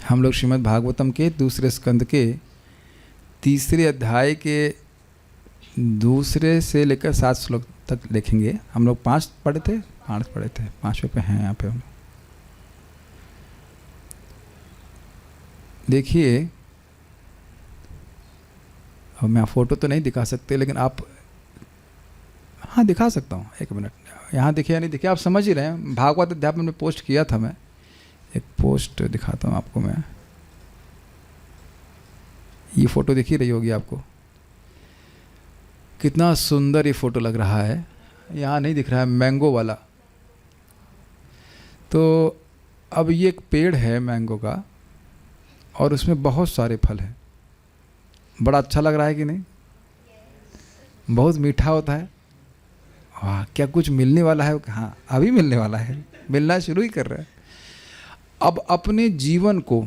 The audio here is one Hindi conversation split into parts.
हम लोग श्रीमद् भागवतम के दूसरे स्कंद के तीसरे अध्याय के दूसरे से लेकर 7 श्लोक तक देखेंगे। हम लोग 5 पढ़े थे, 5वें पे हैं यहाँ पे हम। देखिए, अब मैं फ़ोटो तो नहीं दिखा सकते, लेकिन आप, हाँ दिखा सकता हूँ, 1 मिनट। यहाँ देखिए या नहीं देखिए, आप समझ ही रहे हैं। भागवत अध्यापन में पोस्ट किया था मैं, एक पोस्ट दिखाता हूँ आपको मैं। ये फ़ोटो दिख ही रही होगी आपको, कितना सुंदर ये फ़ोटो लग रहा है। यहाँ नहीं दिख रहा है, मैंगो वाला। तो अब ये एक पेड़ है मैंगो का, और उसमें बहुत सारे फल हैं। बड़ा अच्छा लग रहा है कि नहीं? बहुत मीठा होता है। वाह, क्या कुछ मिलने वाला है? हाँ, अभी मिलने वाला है, मिलना शुरू ही कर रहा है। अब अपने जीवन को,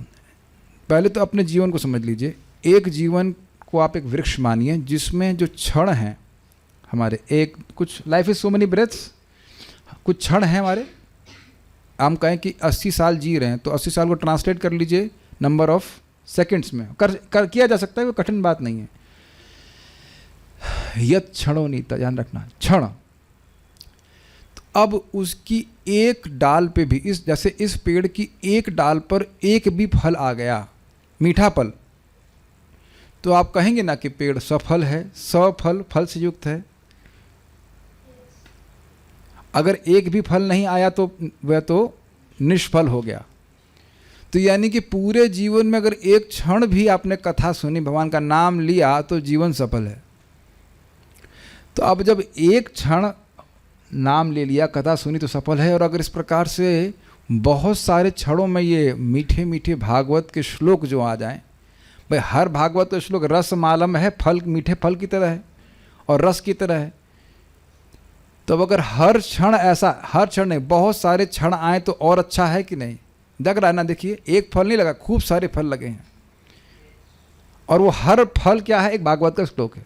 पहले तो अपने जीवन को समझ लीजिए। एक जीवन को आप एक वृक्ष मानिए, जिसमें जो क्षण हैं हमारे, एक कुछ life is so many breaths, कुछ क्षण हैं हमारे। हम कहें कि 80 साल जी रहे हैं, तो 80 साल को ट्रांसलेट कर लीजिए नंबर ऑफ सेकंड्स में। कर किया जा सकता है, वो कठिन बात नहीं है। यत क्षणों नीता, ध्यान रखना, क्षण। तो अब उसकी एक डाल पे भी, इस जैसे इस पेड़ की एक डाल पर एक भी फल आ गया, मीठा फल, तो आप कहेंगे ना कि पेड़ सफल है, सफल, फल से युक्त है। अगर एक भी फल नहीं आया तो वह तो निष्फल हो गया। तो यानी कि पूरे जीवन में अगर एक क्षण भी आपने कथा सुनी, भगवान का नाम लिया, तो जीवन सफल है। तो अब जब एक क्षण नाम ले लिया, कथा सुनी, तो सफल है। और अगर इस प्रकार से बहुत सारे क्षणों में ये मीठे मीठे भागवत के श्लोक जो आ जाएं, भाई हर भागवत श्लोक रस मालम है, फल मीठे फल की तरह है और रस की तरह है। तो अब अगर हर क्षण ऐसा, हर क्षण नहीं, बहुत सारे क्षण आए तो और अच्छा है कि नहीं? लग रहा है ना, देखिए एक फल नहीं लगा, खूब सारे फल लगे हैं। और वो हर फल क्या है? एक भागवत का श्लोक है।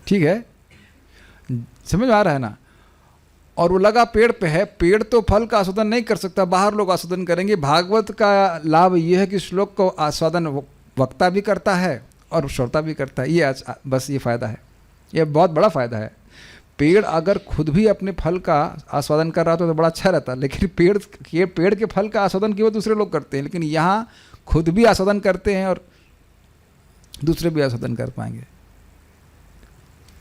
ठीक है, समझ में आ रहा है ना? और वो लगा पेड़ पे है। पेड़ तो फल का आस्वादन नहीं कर सकता, बाहर लोग आस्वादन करेंगे। भागवत का लाभ यह है कि श्लोक को आस्वादन वक्ता भी करता है और श्रोता भी करता है। ये बस ये फ़ायदा है, ये बहुत बड़ा फ़ायदा है। पेड़ अगर खुद भी अपने फल का आस्वादन कर रहा तो बड़ा अच्छा रहता, लेकिन पेड़ के फल का आस्वादन केवल दूसरे लोग करते हैं, लेकिन यहाँ खुद भी आस्वादन करते हैं और दूसरे भी आस्वादन कर पाएंगे।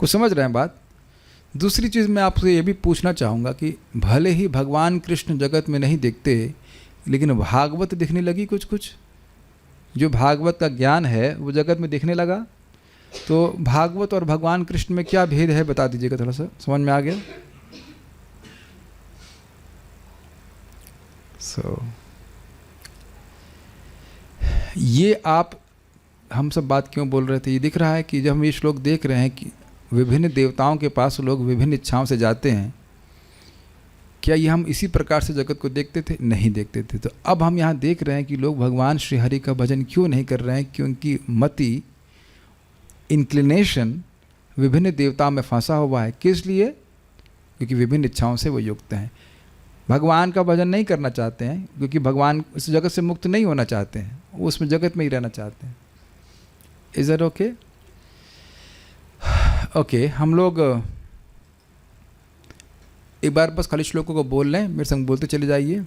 कुछ समझ रहे हैं बात? दूसरी चीज़ मैं आपसे ये भी पूछना चाहूँगा कि भले ही भगवान कृष्ण जगत में नहीं दिखते, लेकिन भागवत दिखने लगी कुछ कुछ। जो भागवत का ज्ञान है वो जगत में दिखने लगा। तो भागवत और भगवान कृष्ण में क्या भेद है, बता दीजिएगा, थोड़ा सा समझ में आ गया? ये आप, हम सब बात क्यों बोल रहे थे? ये दिख रहा है कि जब हम ये श्लोक देख रहे हैं कि विभिन्न देवताओं के पास लोग विभिन्न इच्छाओं से जाते हैं, क्या ये हम इसी प्रकार से जगत को देखते थे? नहीं देखते थे। तो अब हम यहाँ देख रहे हैं कि लोग भगवान श्री हरि का भजन क्यों नहीं कर रहे हैं? क्योंकि मति, इंक्लिनेशन विभिन्न देवताओं में फंसा हुआ है। किस लिए? क्योंकि विभिन्न इच्छाओं से वो युक्त हैं। भगवान का भजन नहीं करना चाहते हैं, क्योंकि भगवान इस जगत से मुक्त नहीं होना चाहते हैं, वो उसमें जगत में ही रहना चाहते हैं। Is that okay? ओके, हम लोग एक बार बस खाली श्लोकों को बोल लें, मेरे संग बोलते चले जाइए।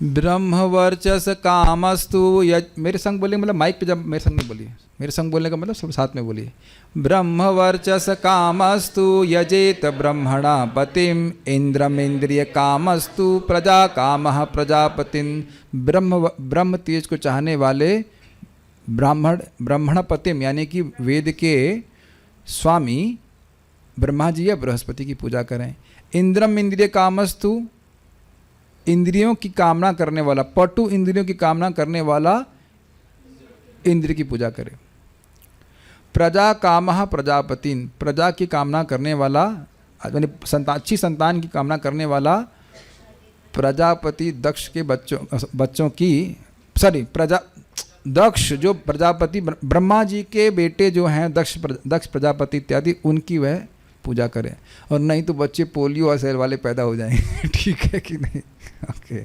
ब्रह्मवर्चस कामस्तु, मेरे संग बोलिए, मतलब माइक पे, जब मेरे संग नहीं बोलिए, मेरे संग बोलने का मतलब सब साथ में बोलिए। ब्रह्मवर्चस कामस्तु यजेत ब्रह्मणा पतिम, इंद्रमिंद्रिय कामस्तु प्रजा कामः प्रजापतिन। ब्रह्म तेज को चाहने वाले ब्राह्मण पतिम, यानी कि वेद के स्वामी ब्रह्मा जी या बृहस्पति की पूजा करें। इंद्रम इंद्रिय कामस्तु, इंद्रियों की कामना करने वाला, पटु इंद्रियों की कामना करने वाला इंद्र की पूजा करे। प्रजा कामः प्रजापतिन, प्रजा की कामना करने वाला, यानी अच्छी संतान की कामना करने वाला प्रजापति दक्ष के बच्चों की, दक्ष जो प्रजापति ब्रह्मा जी के बेटे जो हैं, दक्ष प्रजापति इत्यादि, उनकी वह पूजा करें, और नहीं तो बच्चे पोलियो और सेल वाले पैदा हो जाएंगे। ठीक है कि नहीं? ओके,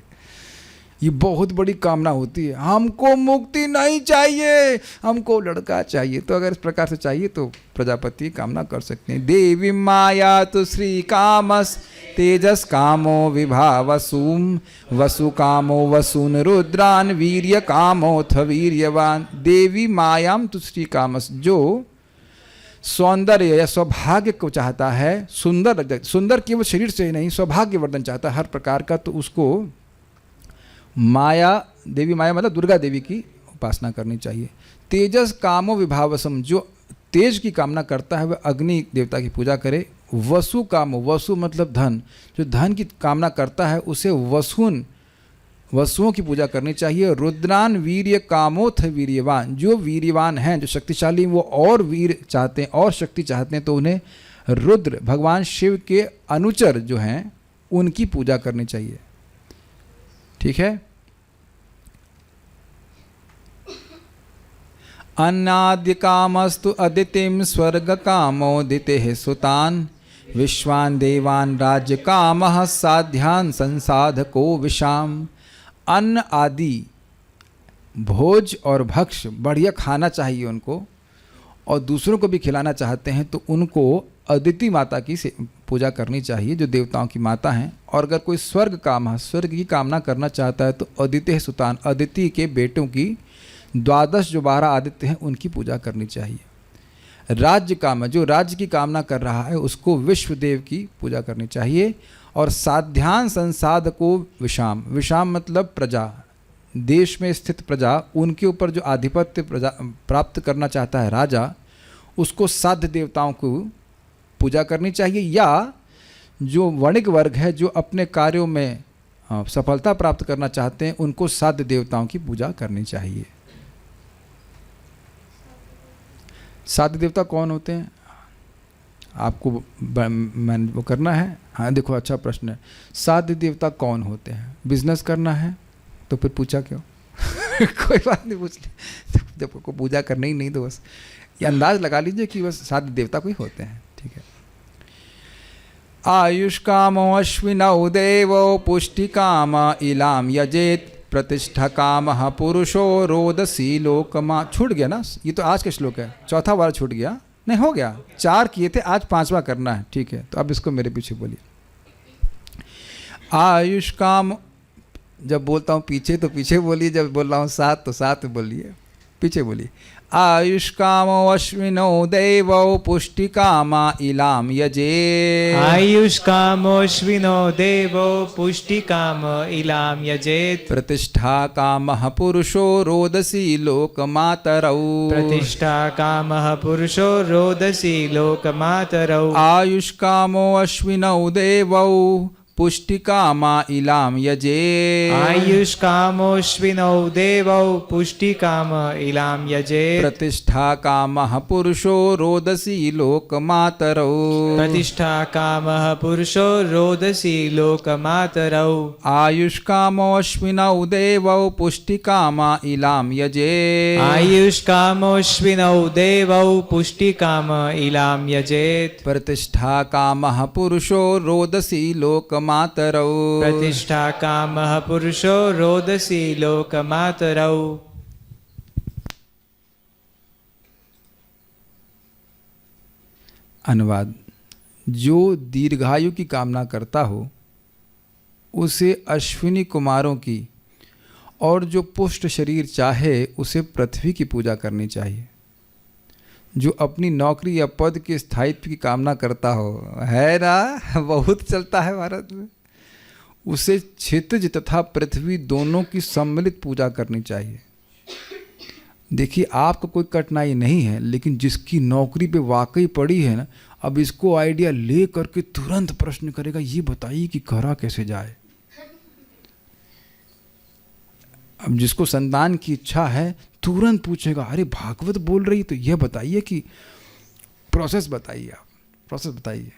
ये बहुत बड़ी कामना होती है, हमको मुक्ति नहीं चाहिए, हमको लड़का चाहिए। तो अगर इस प्रकार से चाहिए तो प्रजापति कामना कर सकते हैं। देवी माया तो श्री कामस तेजस कामो विभावसूम वसु कामो वसून रुद्रान वीर्य कामोथ वीर्यवान। देवी मायाम तो श्री कामस, जो सौंदर्य या सौभाग्य को चाहता है, सुंदर केवल शरीर से ही नहीं, सौभाग्यवर्धन चाहता है हर प्रकार का, तो उसको माया, देवी माया मतलब दुर्गा देवी की उपासना करनी चाहिए। तेजस कामो विभावसम, जो तेज की कामना करता है वह अग्नि देवता की पूजा करे। वसु कामो, वसु मतलब धन, जो धन की कामना करता है उसे वसुओं की पूजा करनी चाहिए। रुद्रान वीर्य कामोथ वीर्यवान, जो वीर्यवान हैं, जो शक्तिशाली, वो और वीर चाहते हैं और शक्ति चाहते हैं, तो उन्हें रुद्र भगवान शिव के अनुचर जो हैं उनकी पूजा करनी चाहिए। ठीक है। अन्नाद्य कामस्तु अदितिम स्वर्ग कामोदिते सुतान विश्वान देवान राज्य कामः साध्यान संसाधको विशाम। अन्न आदि भोज और भक्ष बढ़िया खाना चाहिए उनको, और दूसरों को भी खिलाना चाहते हैं तो उनको अदिति माता की पूजा करनी चाहिए, जो देवताओं की माता हैं। और अगर कोई स्वर्ग की कामना करना चाहता है तो अदिति सुतान, अदिति के बेटों की 12 आदित्य हैं उनकी पूजा करनी चाहिए। राज्य काम, जो राज्य की कामना कर रहा है उसको विश्वदेव की पूजा करनी चाहिए। और साध्यान संसाध को विषाम, विषाम मतलब प्रजा, देश में स्थित प्रजा, उनके ऊपर जो आधिपत्य प्रजा प्राप्त करना चाहता है राजा, उसको साध्य देवताओं को पूजा करनी चाहिए। या जो वणिक वर्ग है, जो अपने कार्यों में सफलता प्राप्त करना चाहते हैं, उनको साध्य देवताओं की पूजा करनी चाहिए। साध्य देवता कौन होते हैं आपको वो करना है? हाँ देखो, अच्छा प्रश्न है। साध्य देवता कौन होते हैं? बिजनेस करना है तो फिर पूछा क्यों? कोई बात नहीं, पूछ ली जब को पूजा करनी ही नहीं तो बस ये अंदाज लगा लीजिए कि बस साध्य देवता कोई होते हैं। ठीक है। आयुष कामो अश्विनौ देवो पुष्टि काम इलाम यजेत प्रतिष्ठा काम पुरुषो रोदसी लोकमा। छूट गया ना, ये तो आज का श्लोक है, चौथा बार छूट गया, नहीं हो गया, 4 किए थे, आज 5वां करना है। ठीक है, तो अब इसको मेरे पीछे बोलिए। आयुष काम, जब बोलता हूँ पीछे तो पीछे बोलिए, जब बोल रहा हूँ साथ तो साथ बोलिए, पीछे बोलिए। आयुष कामो अश्विनो देवो पुष्टि कामा इलाम यजे। आयुष कामो अश्विनो देवो पुष्टि काम इलाम यजेत। प्रतिष्ठा कामः पुरुषो रोदसी लोकमातरौ। प्रतिष्ठा कामः पुरुषो रोदसी लोकमातरौ। आयुष कामो अश्विनौ देवौ पुष्टि कामा इलाम यजे। आयुष कामोश्विनौ देवौ पुष्टि काम इलाम यजे। प्रतिष्ठा कामः पुरुषो रोदसी लोकमातरौ। प्रतिष्ठा कामः पुरुषो रोदसी लोकमातरौ। आयुष कामो अश्विनौ देवौ पुष्टि कामा इलाम यजे। आयुष कामोश्विनौ देवौ पुष्टि काम इलाम यजेत। प्रतिष्ठा कामः पुरुषो रोदसी लोकमातरौ। प्रतिष्ठा कामः पुरुषो रोदसी लोकमातरौ। अनुवाद। जो दीर्घायु की कामना करता हो उसे अश्विनी कुमारों की, और जो पुष्ट शरीर चाहे उसे पृथ्वी की पूजा करनी चाहिए। जो अपनी नौकरी या पद के स्थायित्व की कामना करता हो, है ना, बहुत चलता है भारत में, उसे क्षितिज तथा पृथ्वी दोनों की सम्मिलित पूजा करनी चाहिए। देखिए, आपको कोई कठिनाई नहीं है, लेकिन जिसकी नौकरी पे वाकई पड़ी है ना, अब इसको आइडिया ले करके तुरंत प्रश्न करेगा, ये बताइए कि करा कैसे जाए। अब जिसको संतान की इच्छा है तुरंत पूछेगा, अरे भागवत बोल रही तो यह बताइए कि प्रोसेस बताइए, आप प्रोसेस बताइए।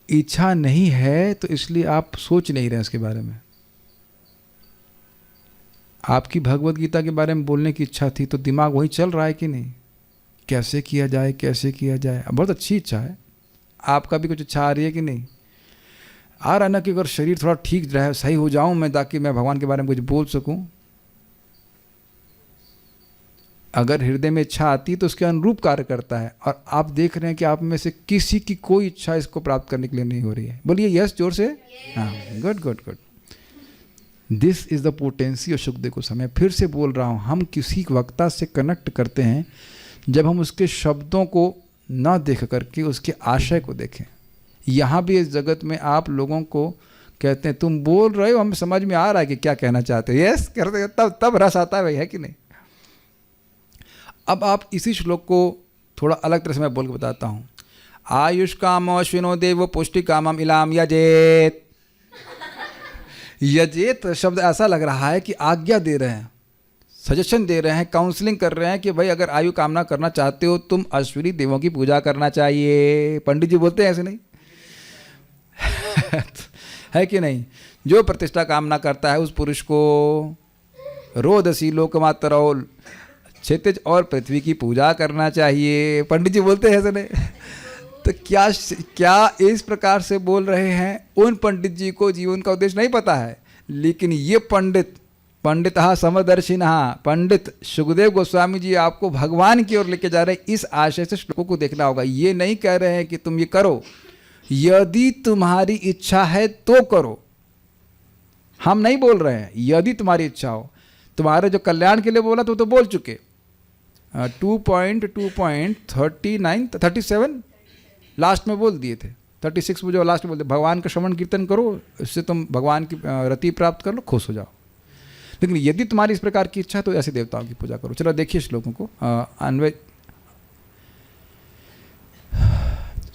इच्छा नहीं है तो इसलिए आप सोच नहीं रहे इसके बारे में। आपकी भगवत गीता के बारे में बोलने की इच्छा थी तो दिमाग वही चल रहा है कि नहीं? कैसे किया जाए, कैसे किया जाए। बहुत अच्छी इच्छा है, आपका भी कुछ इच्छा आ रही है कि नहीं? आ रहा है ना कि अगर शरीर थोड़ा ठीक रहे, सही हो जाऊं मैं, ताकि मैं भगवान के बारे में कुछ बोल सकूं। अगर हृदय में इच्छा आती है तो उसके अनुरूप कार्य करता है। और आप देख रहे हैं कि आप में से किसी की कोई इच्छा इसको प्राप्त करने के लिए नहीं हो रही है। बोलिए यस जोर से। हाँ, good good good. This is the potency of Sukhdev Goswami. मैं फिर से बोल रहा हूँ, हम किसी वक्ता से कनेक्ट करते हैं जब हम उसके शब्दों को न देख करके उसके आशय को देखें। यहाँ भी इस जगत में आप लोगों को कहते हैं तुम बोल रहे हो, हमें समझ में आ रहा है कि क्या कहना चाहते हो, यस करते हैं, तब रस आता है भाई, है कि नहीं? अब आप इसी श्लोक को थोड़ा अलग तरह से मैं बोल के बताता हूँ। आयुष काम अश्विनो देव पुष्टि कामम इलाम यजेत। यजेत शब्द ऐसा लग रहा है कि आज्ञा दे रहे हैं, सजेशन दे रहे हैं, काउंसलिंग कर रहे हैं कि भाई अगर आयु कामना करना चाहते हो तुम अश्विनी देवों की पूजा करना चाहिए। पंडित जी बोलते हैं ऐसे नहीं है कि नहीं? जो प्रतिष्ठा कामना करता है उस पुरुष को रोदसी लोकमातरौ क्षितिज और पृथ्वी की पूजा करना चाहिए। पंडित जी बोलते हैं ऐसे नहीं। तो क्या इस प्रकार से बोल रहे हैं? उन पंडित जी को जीवन का उद्देश्य नहीं पता है, लेकिन ये पंडितः समदर्शिनः, पंडित सुखदेव गोस्वामी जी आपको भगवान की ओर लेके जा रहे हैं। इस आशय से श्लोकों को देखना होगा। ये नहीं कह रहे हैं कि तुम ये करो, यदि तुम्हारी इच्छा है तो करो। हम नहीं बोल रहे हैं यदि तुम्हारी इच्छा हो। तुम्हारे जो कल्याण के लिए बोला तो बोल चुके। 2.2.37 लास्ट में बोल दिए थे। 36 में जो लास्ट में बोलते, भगवान का श्रवण कीर्तन करो, इससे तुम भगवान की रति प्राप्त कर लो, खुश हो जाओ। लेकिन यदि तुम्हारी इस प्रकार की इच्छा है तो ऐसे देवताओं की पूजा करो। चलो देखिए श्लोकों को, अन्वय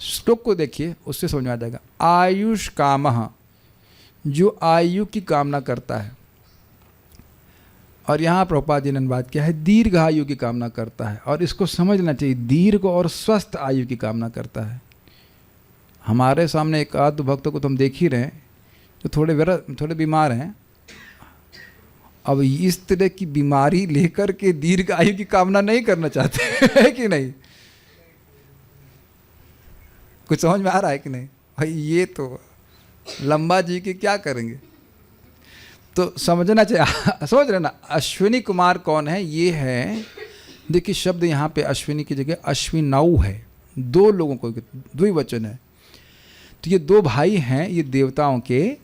श्लोक को देखिए, उससे समझ में आ जाएगा। आयुष कामः, जो आयु की कामना करता है। और यहाँ प्रभुपाद जी ने बात किया है, दीर्घ आयु की कामना करता है। और इसको समझना चाहिए, दीर्घ और स्वस्थ आयु की कामना करता है। हमारे सामने एक आध भक्तों को तो हम देख ही रहे हैं जो थोड़े बीमार हैं। अब इस तरह की बीमारी लेकर के दीर्घ आयु की कामना नहीं करना चाहते है कि नहीं? कुछ समझ में आ रहा है कि नहीं? भाई ये तो लंबा जी के क्या करेंगे? तो समझना चाहिए। समझ रहे ना, अश्विनी कुमार कौन है? ये है, देखिए शब्द यहाँ पे अश्विनी की जगह अश्विनौ है। दो लोगों को द्विवचन है। तो ये दो भाई हैं, ये देवताओं के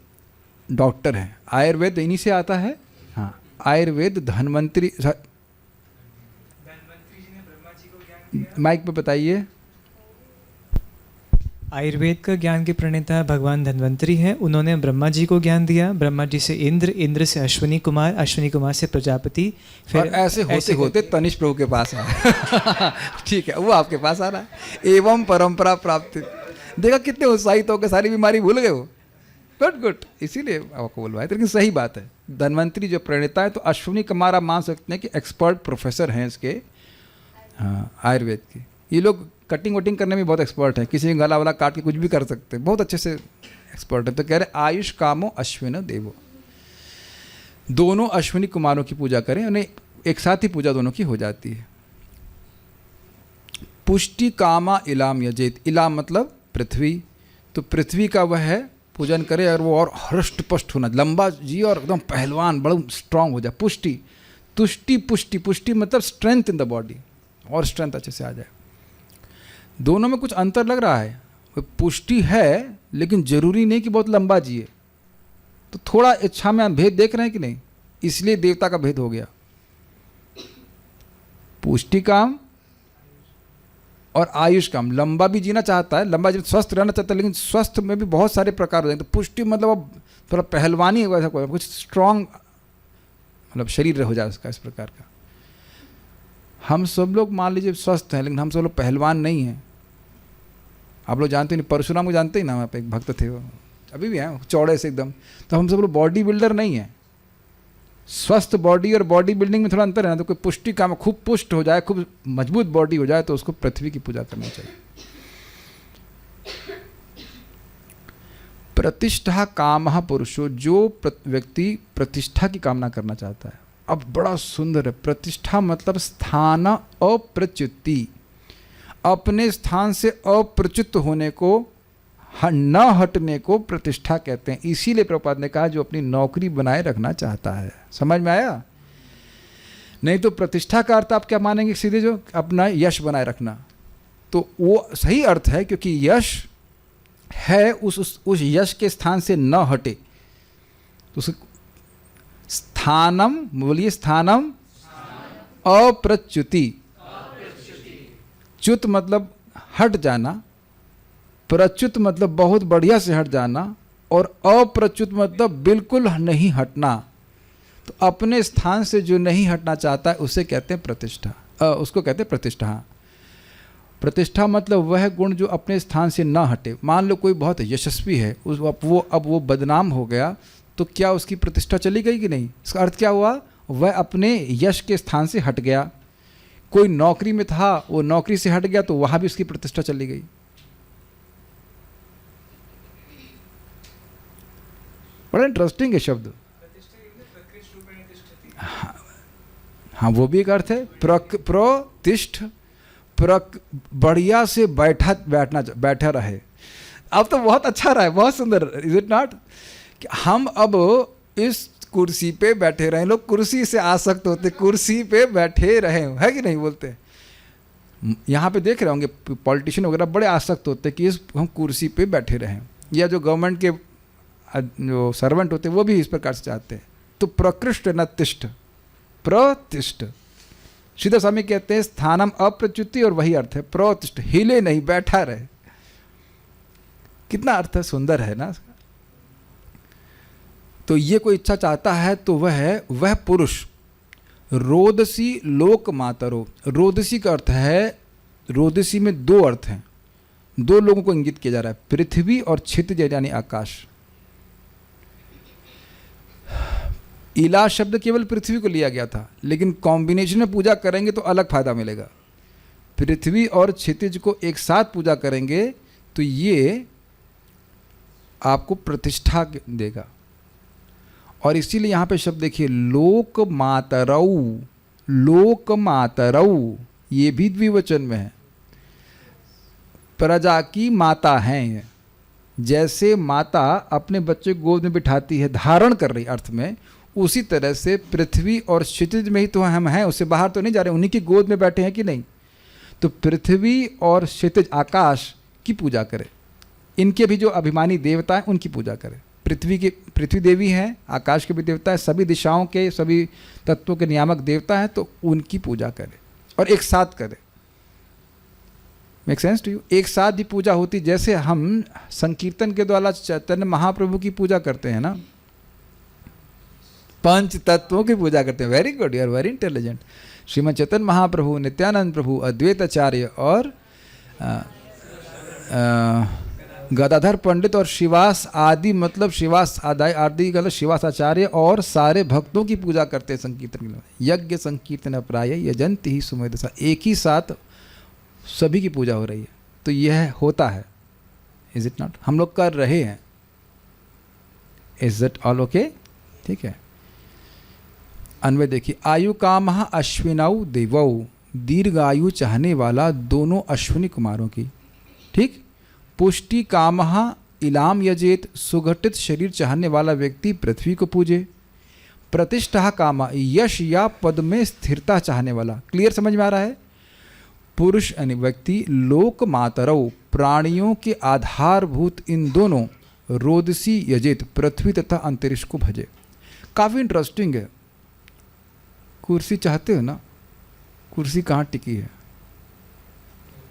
डॉक्टर हैं। आयुर्वेद इन्हीं से आता है। हाँ, आयुर्वेद धन्वंतरी। माइक पे बताइए। आयुर्वेद का ज्ञान के प्रणेता भगवान धन्वंतरी हैं। उन्होंने ब्रह्मा जी को ज्ञान दिया, ब्रह्मा जी से इंद्र, इंद्र से अश्विनी कुमार, अश्विनी कुमार से प्रजापति, फिर ऐसे होते तनिष्क प्रभु के पास आए। ठीक है, वो आपके पास आ रहा है। एवं परंपरा प्राप्ति। देखा कितने उत्साहित होकर सारी बीमारी भूल गए हो। गुड गुड, इसीलिए आपको बोलवाया। लेकिन सही बात है, धन्वंतरी जो प्रणेता है, तो अश्विनी कुमार आप मान सकते हैं कि एक्सपर्ट प्रोफेसर हैं इसके, हाँ, आयुर्वेद के। ये लोग कटिंग वटिंग करने में बहुत एक्सपर्ट है। किसी का गला वाला काट के कुछ भी कर सकते हैं, बहुत अच्छे से एक्सपर्ट है। तो कह रहे आयुष कामो अश्विन देवो, दोनों अश्विनी कुमारों की पूजा करें, उन्हें एक साथ ही पूजा दोनों की हो जाती है। पुष्टि कामा इलाम यजेत। इलाम मतलब पृथ्वी, तो पृथ्वी का वह है पूजन करे और वो और हृष्ट पुष्ट होना, लंबा जी और एकदम पहलवान, बड़ा स्ट्रांग हो जाए। पुष्टि, तुष्टि, पुष्टि। पुष्टि मतलब स्ट्रेंथ इन द बॉडी, और स्ट्रेंथ अच्छे से आ जाए। दोनों में कुछ अंतर लग रहा है। पुष्टि है लेकिन जरूरी नहीं कि बहुत लंबा जिए। तो थोड़ा इच्छा में हम भेद देख रहे हैं कि नहीं? इसलिए देवता का भेद हो गया। पुष्टि काम और आयुष काम। लंबा भी जीना चाहता है, लंबा जीना, स्वस्थ रहना चाहता है, लेकिन स्वस्थ में भी बहुत सारे प्रकार हो जाएंगे। तो पुष्टि मतलब अब थोड़ा पहलवानी है, ऐसा कुछ स्ट्रांग, मतलब शरीर हो जाए उसका, इस प्रकार का। हम सब लोग मान लीजिए स्वस्थ हैं, लेकिन हम सब लोग पहलवान नहीं हैं। आप लोग जानते नहीं, परशुराम को जानते ही ना, वहाँ पे एक भक्त थे, वो अभी भी हैं, चौड़े से एकदम। तो हम सब लोग बॉडी बिल्डर नहीं हैं। स्वस्थ बॉडी और बॉडी बिल्डिंग में थोड़ा अंतर है ना। तो कोई पुष्टि काम खूब पुष्ट हो जाए, खूब मजबूत बॉडी हो जाए, तो उसको पृथ्वी की पूजा करनी चाहिए। प्रतिष्ठा कामः पुरुषो, जो व्यक्ति प्रतिष्ठा की कामना करना चाहता है। अब बड़ा सुंदर है, प्रतिष्ठा मतलब स्थान अप्रच्युति। अपने स्थान से अप्रच्युत होने को, न हटने को प्रतिष्ठा कहते हैं। इसीलिए प्रभुपाद ने कहा जो अपनी नौकरी बनाए रखना चाहता है। समझ में आया? नहीं तो प्रतिष्ठा का अर्थ आप क्या मानेंगे सीधे, जो अपना यश बनाए रखना, तो वो सही अर्थ है, क्योंकि यश है उस यश के स्थान से न हटे। तो स्थानम, बोलिए स्थानम अप्रच्युति। च्युत मतलब हट जाना, प्रच्युत मतलब बहुत बढ़िया से हट जाना, और अप्रच्युत मतलब बिल्कुल नहीं हटना। तो अपने स्थान से जो नहीं हटना चाहता है उसे कहते हैं प्रतिष्ठा, उसको कहते हैं प्रतिष्ठा। प्रतिष्ठा मतलब वह गुण जो अपने स्थान से ना हटे। मान लो कोई बहुत यशस्वी है, अब वो बदनाम हो गया, तो क्या उसकी प्रतिष्ठा चली गई कि नहीं? इसका अर्थ क्या हुआ? वह अपने यश के स्थान से हट गया। कोई नौकरी में था, वो नौकरी से हट गया, तो वहां भी उसकी प्रतिष्ठा चली गई। बड़ा इंटरेस्टिंग है शब्द। हाँ, वो भी एक अर्थ है। प्रतिष्ठ, बढ़िया से बैठा रहे। अब तो बहुत अच्छा रहा है, बहुत सुंदर, इज इट नॉट? हम अब इस कुर्सी पे बैठे रहे। लोग कुर्सी से आसक्त होते, कुर्सी पे बैठे रहे, है कि नहीं बोलते? यहाँ पे देख रहे होंगे पॉलिटिशियन वगैरह बड़े आसक्त होते कि हम कुर्सी पे बैठे रहें, या जो गवर्नमेंट के जो सर्वेंट होते वो भी इस प्रकार से चाहते हैं। तो प्रकृष्ट न तिष्ठ, प्रतिष्ठ। सीधा स्वामी कहते हैं स्थानम अप्रच्युति, और वही अर्थ है प्रतिष्ठ, हिले नहीं, बैठा रहे। कितना अर्थ सुंदर है ना। तो ये कोई इच्छा चाहता है तो वह पुरुष रोदसी लोक मातरो। रोदसी का अर्थ है, रोदसी में दो अर्थ हैं, दो लोगों को इंगित किया जा रहा है, पृथ्वी और क्षितिज यानी आकाश। इला शब्द केवल पृथ्वी को लिया गया था, लेकिन कॉम्बिनेशन में पूजा करेंगे तो अलग फायदा मिलेगा। पृथ्वी और क्षितिज को एक साथ पूजा करेंगे तो ये आपको प्रतिष्ठा देगा। और इसीलिए यहाँ पे शब्द देखिए, लोक मातरऊ, लोक मातरऊ, ये भी द्विवचन में है। प्रजा की माता हैं, जैसे माता अपने बच्चे को गोद में बिठाती है, धारण कर रही अर्थ में, उसी तरह से पृथ्वी और क्षितिज में ही तो हम हैं, उससे बाहर तो नहीं जा रहे, उन्हीं की गोद में बैठे हैं कि नहीं। तो पृथ्वी और क्षितिज आकाश की पूजा करें, इनके भी जो अभिमानी देवता हैं उनकी पूजा करें। पृथ्वी देवी हैं, आकाश के भी देवता है, सभी दिशाओं के, सभी तत्वों के नियामक देवता हैं, तो उनकी पूजा करें और एक साथ करें। Make sense to you? एक साथ भी पूजा होती, जैसे हम संकीर्तन के द्वारा चैतन्य महाप्रभु की पूजा करते हैं ना, पंच तत्वों की पूजा करते हैं। Very good, you are very intelligent. Shrimad Chaitanya Mahaprabhu, Nityananda Prabhu, Advaita Acharya और गदाधर पंडित और शिवास आदि, मतलब शिवास आदि का शिवास आचार्य और सारे भक्तों की पूजा करते हैं संकीर्तन में। यज्ञ संकीर्तन प्राय यजंती ही सुमेधसा, एक ही साथ सभी की पूजा हो रही है। तो यह होता है, इज इट नॉट? हम लोग कर रहे हैं, इज इट ऑल ओके? ठीक है। अन्वय देखिए, आयु कामः अश्विनौ देवौ, दीर्घायु चाहने वाला दोनों अश्विनी कुमारों की। ठीक। पुष्टि कामः इलाम यजेत, सुगठित शरीर चाहने वाला व्यक्ति पृथ्वी को पूजे। प्रतिष्ठा कामा, यश या पद में स्थिरता चाहने वाला। क्लियर समझ में आ रहा है? पुरुष यानी व्यक्ति लोक मातरौ, प्राणियों के आधारभूत इन दोनों, रोदसी यजेत, पृथ्वी तथा अंतरिक्ष को भजे। काफ़ी इंटरेस्टिंग है। कुर्सी चाहते हो ना? कुर्सी कहाँ टिकी है?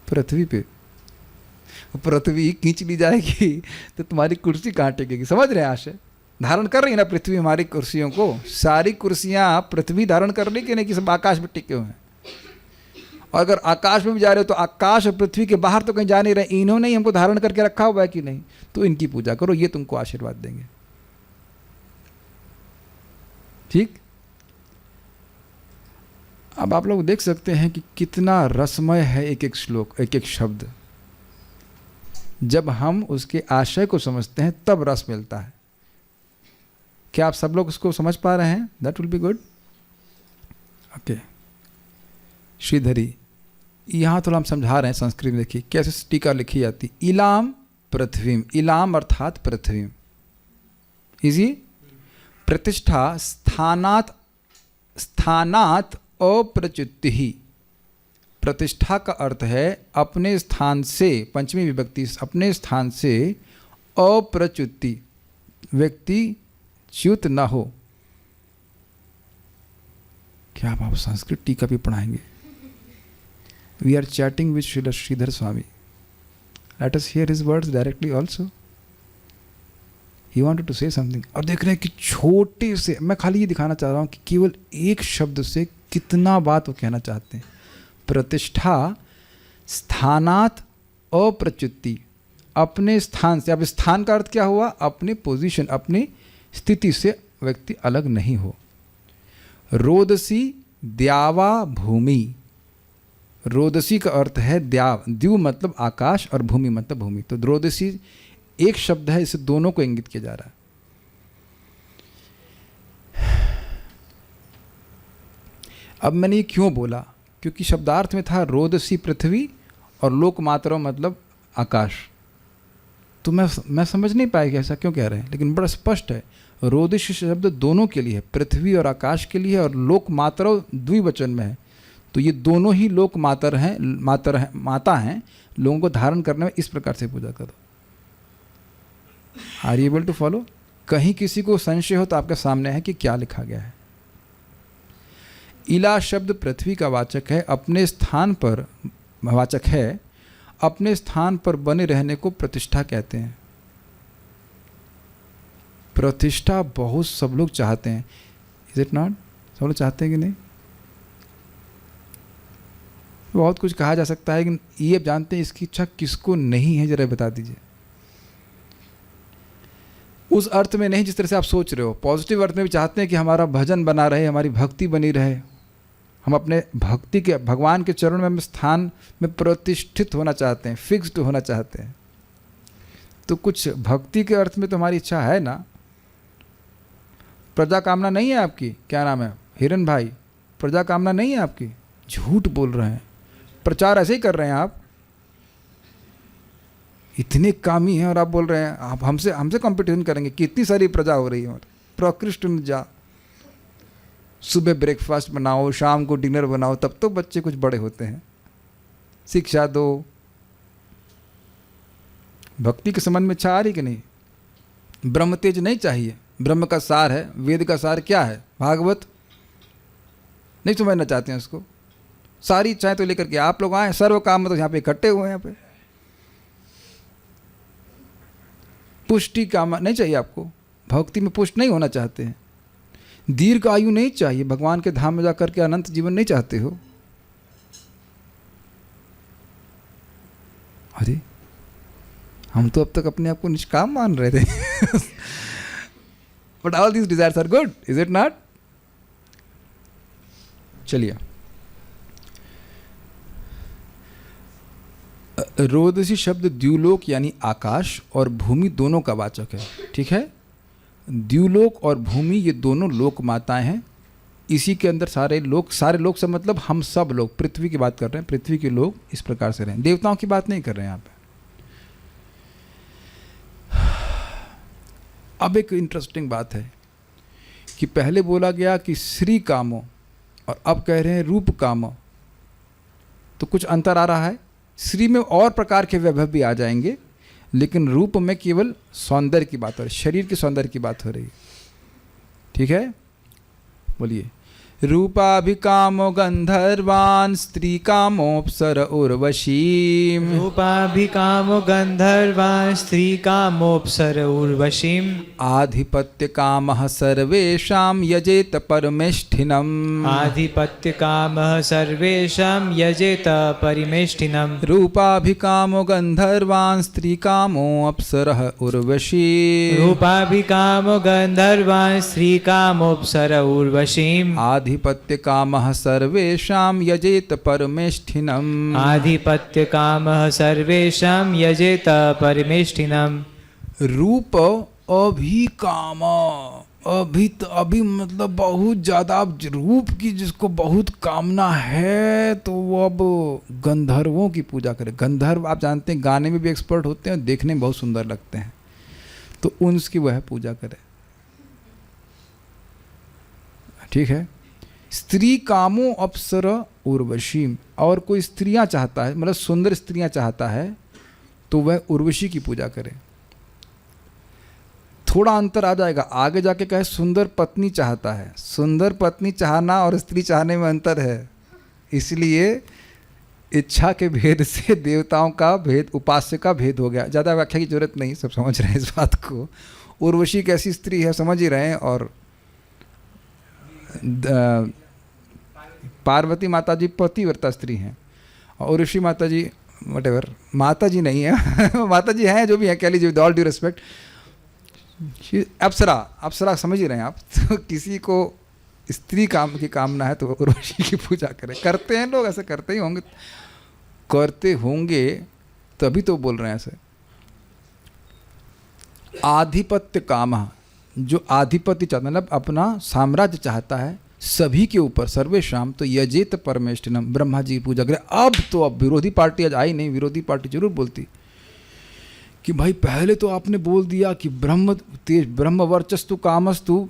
पृथ्वी पे। पृथ्वी खींच ली जाएगी तो तुम्हारी कुर्सी कहाँ टिकेगी? समझ रहे हैं? आशय धारण कर रही है ना पृथ्वी हमारी कुर्सियों को। सारी कुर्सियाँ पृथ्वी धारण कर रही कि नहीं, कि सब आकाश में टिके हुए हैं। और अगर आकाश में भी जा रहे हो तो आकाश और पृथ्वी के बाहर तो कहीं जा नहीं रहे, इन्होंने ही हमको धारण करके रखा हुआ है कि नहीं। तो इनकी पूजा करो, ये तुमको आशीर्वाद देंगे। ठीक। अब आप लोग देख सकते हैं कि कितना रसमय है एक एक श्लोक, एक एक शब्द। जब हम उसके आशय को समझते हैं तब रस मिलता है। क्या आप सब लोग उसको समझ पा रहे हैं? That will be good. Okay. Shridhari, यहाँ थोड़ा हम समझा रहे हैं संस्कृत में, देखिए कैसे टीका लिखी जाती। इलाम पृथ्वीम, इलाम अर्थात पृथ्वीम, इजी। प्रतिष्ठा स्थानात, स्थानात अप्रच्युति ही। प्रतिष्ठा का अर्थ है अपने स्थान से, पंचमी विभक्ति, अपने स्थान से अप्रच्युति, व्यक्ति च्युत न हो। क्या आप संस्कृत टीका भी पढ़ाएंगे? We are chatting with Shridhar Swami. Let us hear his words directly also. He wanted to say something. और देख रहे हैं कि छोटे से, मैं खाली ये दिखाना चाह रहा हूँ कि केवल एक शब्द से कितना बात वो कहना चाहते हैं। प्रतिष्ठा स्थानात अप्रच्युति, अपने स्थान से। अब स्थान का अर्थ क्या हुआ? अपने पोजीशन, अपनी स्थिति से व्यक्ति अलग नहीं हो। रोदसी द्यावा भूमि, रोदसी का अर्थ है द्याव, द्यू मतलब आकाश और भूमि मतलब भूमि। तो रोदसी एक शब्द है, इसे दोनों को इंगित किया जा रहा है। अब मैंने ये क्यों बोला? क्योंकि शब्दार्थ में था रोदसी पृथ्वी और लोक मातरो मतलब आकाश। तो मैं समझ नहीं पाया कि ऐसा क्यों कह रहे हैं, लेकिन बड़ा स्पष्ट है। रोदसी शब्द दोनों के लिए है, पृथ्वी और आकाश के लिए, और लोक मातरो द्विवचन में है। तो ये दोनों ही लोक माता हैं। लोगों को धारण करने में इस प्रकार से पूजा करो। Are you able to follow? कहीं किसी को संशय हो तो आपके सामने है कि क्या लिखा गया है। इला शब्द पृथ्वी का वाचक है, अपने स्थान पर वाचक है, अपने स्थान पर बने रहने को प्रतिष्ठा कहते हैं। प्रतिष्ठा बहुत सब लोग चाहते हैं, इज इट नॉट? सब लोग चाहते हैं कि नहीं? बहुत कुछ कहा जा सकता है, लेकिन ये जानते हैं इसकी इच्छा किसको नहीं है, जरा बता दीजिए। उस अर्थ में नहीं जिस तरह से आप सोच रहे हो। पॉजिटिव अर्थ में भी चाहते हैं कि हमारा भजन बना रहे, हमारी भक्ति बनी रहे, हम अपने भक्ति के, भगवान के चरण में, हम स्थान में प्रतिष्ठित होना चाहते हैं, फिक्स्ड होना चाहते हैं। तो कुछ भक्ति के अर्थ में तो हमारी इच्छा है ना। प्रजा कामना नहीं है आपकी? क्या नाम है? हिरन भाई, प्रजा कामना नहीं है आपकी? झूठ बोल रहे हैं, प्रचार ऐसे ही कर रहे हैं आप। इतने कामी हैं और आप बोल रहे हैं आप हमसे कंपटीशन करेंगे। कितनी सारी प्रजा हो रही है। प्रकृष्ट में जा, सुबह ब्रेकफास्ट बनाओ, शाम को डिनर बनाओ, तब तो बच्चे कुछ बड़े होते हैं। शिक्षा दो। भक्ति के संबंध में इच्छा आ रही कि नहीं? ब्रह्म तेज नहीं चाहिए। ब्रह्म का सार है, वेद का सार क्या है? भागवत। नहीं समझना चाहते हैं उसको। सारी इच्छाएं तो लेकर के आप लोग आए, सर्व काम तो यहाँ पे इकट्ठे हुए हैं। यहाँ पे पुष्टि काम नहीं चाहिए आपको। भक्ति में पुष्ट नहीं होना चाहते हैं। दीर्घ आयु नहीं चाहिए। भगवान के धाम में जाकर के अनंत जीवन नहीं चाहते हो। अरे हम तो अब तक अपने आप को निष्काम मान रहे थे। But all these desires are good, is it not? चलिए, रोदसी शब्द द्युलोक यानी आकाश और भूमि दोनों का वाचक है। ठीक है? द्युलोक और भूमि ये दोनों लोक माताएं हैं। इसी के अंदर सारे लोग से मतलब हम सब लोग, पृथ्वी की बात कर रहे हैं। पृथ्वी के लोग इस प्रकार से रहें, देवताओं की बात नहीं कर रहे हैं यहाँ पे। अब एक इंटरेस्टिंग बात है कि पहले बोला गया कि श्री कामो और अब कह रहे हैं रूप कामो। तो कुछ अंतर आ रहा है। श्री में और प्रकार के वैभव भी आ जाएंगे, लेकिन रूप में केवल सौंदर्य की बात हो रही है, शरीर के सौंदर्य की बात हो रही है। ठीक है? बोलिए। रूपाभिकामो गंधर्वान् स्त्री कामोप्सर उर्वशीम। रूपाभिकामो गंधर्वान् स्त्री कामोप्सर उर्वशीम। आधिपत्य कामः सर्वेषां यजेत परमेष्ठिनम्। आधिपत्य कामः सर्वेषां यजेत परिमेष्ठिनम्। रूपाभिकामो गंधर्वान् स्त्री कामो अप्सरः उर्वशीम्। रूपाभिकामो गंधर्वान् स्त्री कामोप्सर उर्वशीम। आधिपत्य कामः सर्वेषां यजेत परमेष्ठिनम्। आधिपत्य कामः सर्वेषां यजेत परिमेष्ठिनम्। रूप अभिकाम, अभी मतलब बहुत ज़्यादा रूप की जिसको बहुत कामना है तो वो अब गंधर्वों की पूजा करे। गंधर्व आप जानते हैं गाने में भी एक्सपर्ट होते हैं, देखने में बहुत सुंदर लगते हैं, तो उनकी वह पूजा करे। ठीक है। स्त्री कामो अप्सर उर्वशी, और कोई स्त्रियां चाहता है, मतलब सुंदर स्त्रियां चाहता है तो वह उर्वशी की पूजा करे। थोड़ा अंतर आ जाएगा आगे जाके, कहे सुंदर पत्नी चाहता है। सुंदर पत्नी चाहना और स्त्री चाहने में अंतर है, इसलिए इच्छा के भेद से देवताओं का भेद, उपास्य का भेद हो गया। ज़्यादा व्याख्या की जरूरत नहीं, सब समझ रहे हैं इस बात को। उर्वशी कैसी स्त्री है समझ ही रहे हैं, और पार्वती माता जी पतिव्रता स्त्री हैं, और उर्वशी माता जी वटेवर माता जी नहीं है माता जी हैं जो भी हैं, कह लीजिए विद ऑल ड्यू रिस्पेक्ट, अप्सरा, अप्सरा समझ ही रहे हैं आप। तो किसी को स्त्री काम की कामना है तो उर्वशी की पूजा करें। करते हैं लोग, ऐसे करते ही होंगे, करते होंगे तभी तो बोल रहे हैं ऐसे। आधिपत्य काम, जो आधिपत्य चाहता मतलब अपना साम्राज्य चाहता है सभी के ऊपर, सर्वेशाम, तो यजेत परमेष्टिनम, ब्रह्मा जी की पूजा करें। अब विरोधी पार्टी आज आई नहीं, विरोधी पार्टी जरूर बोलती कि भाई पहले तो आपने बोल दिया कि ब्रह्म वर्चस्तु कामस्तु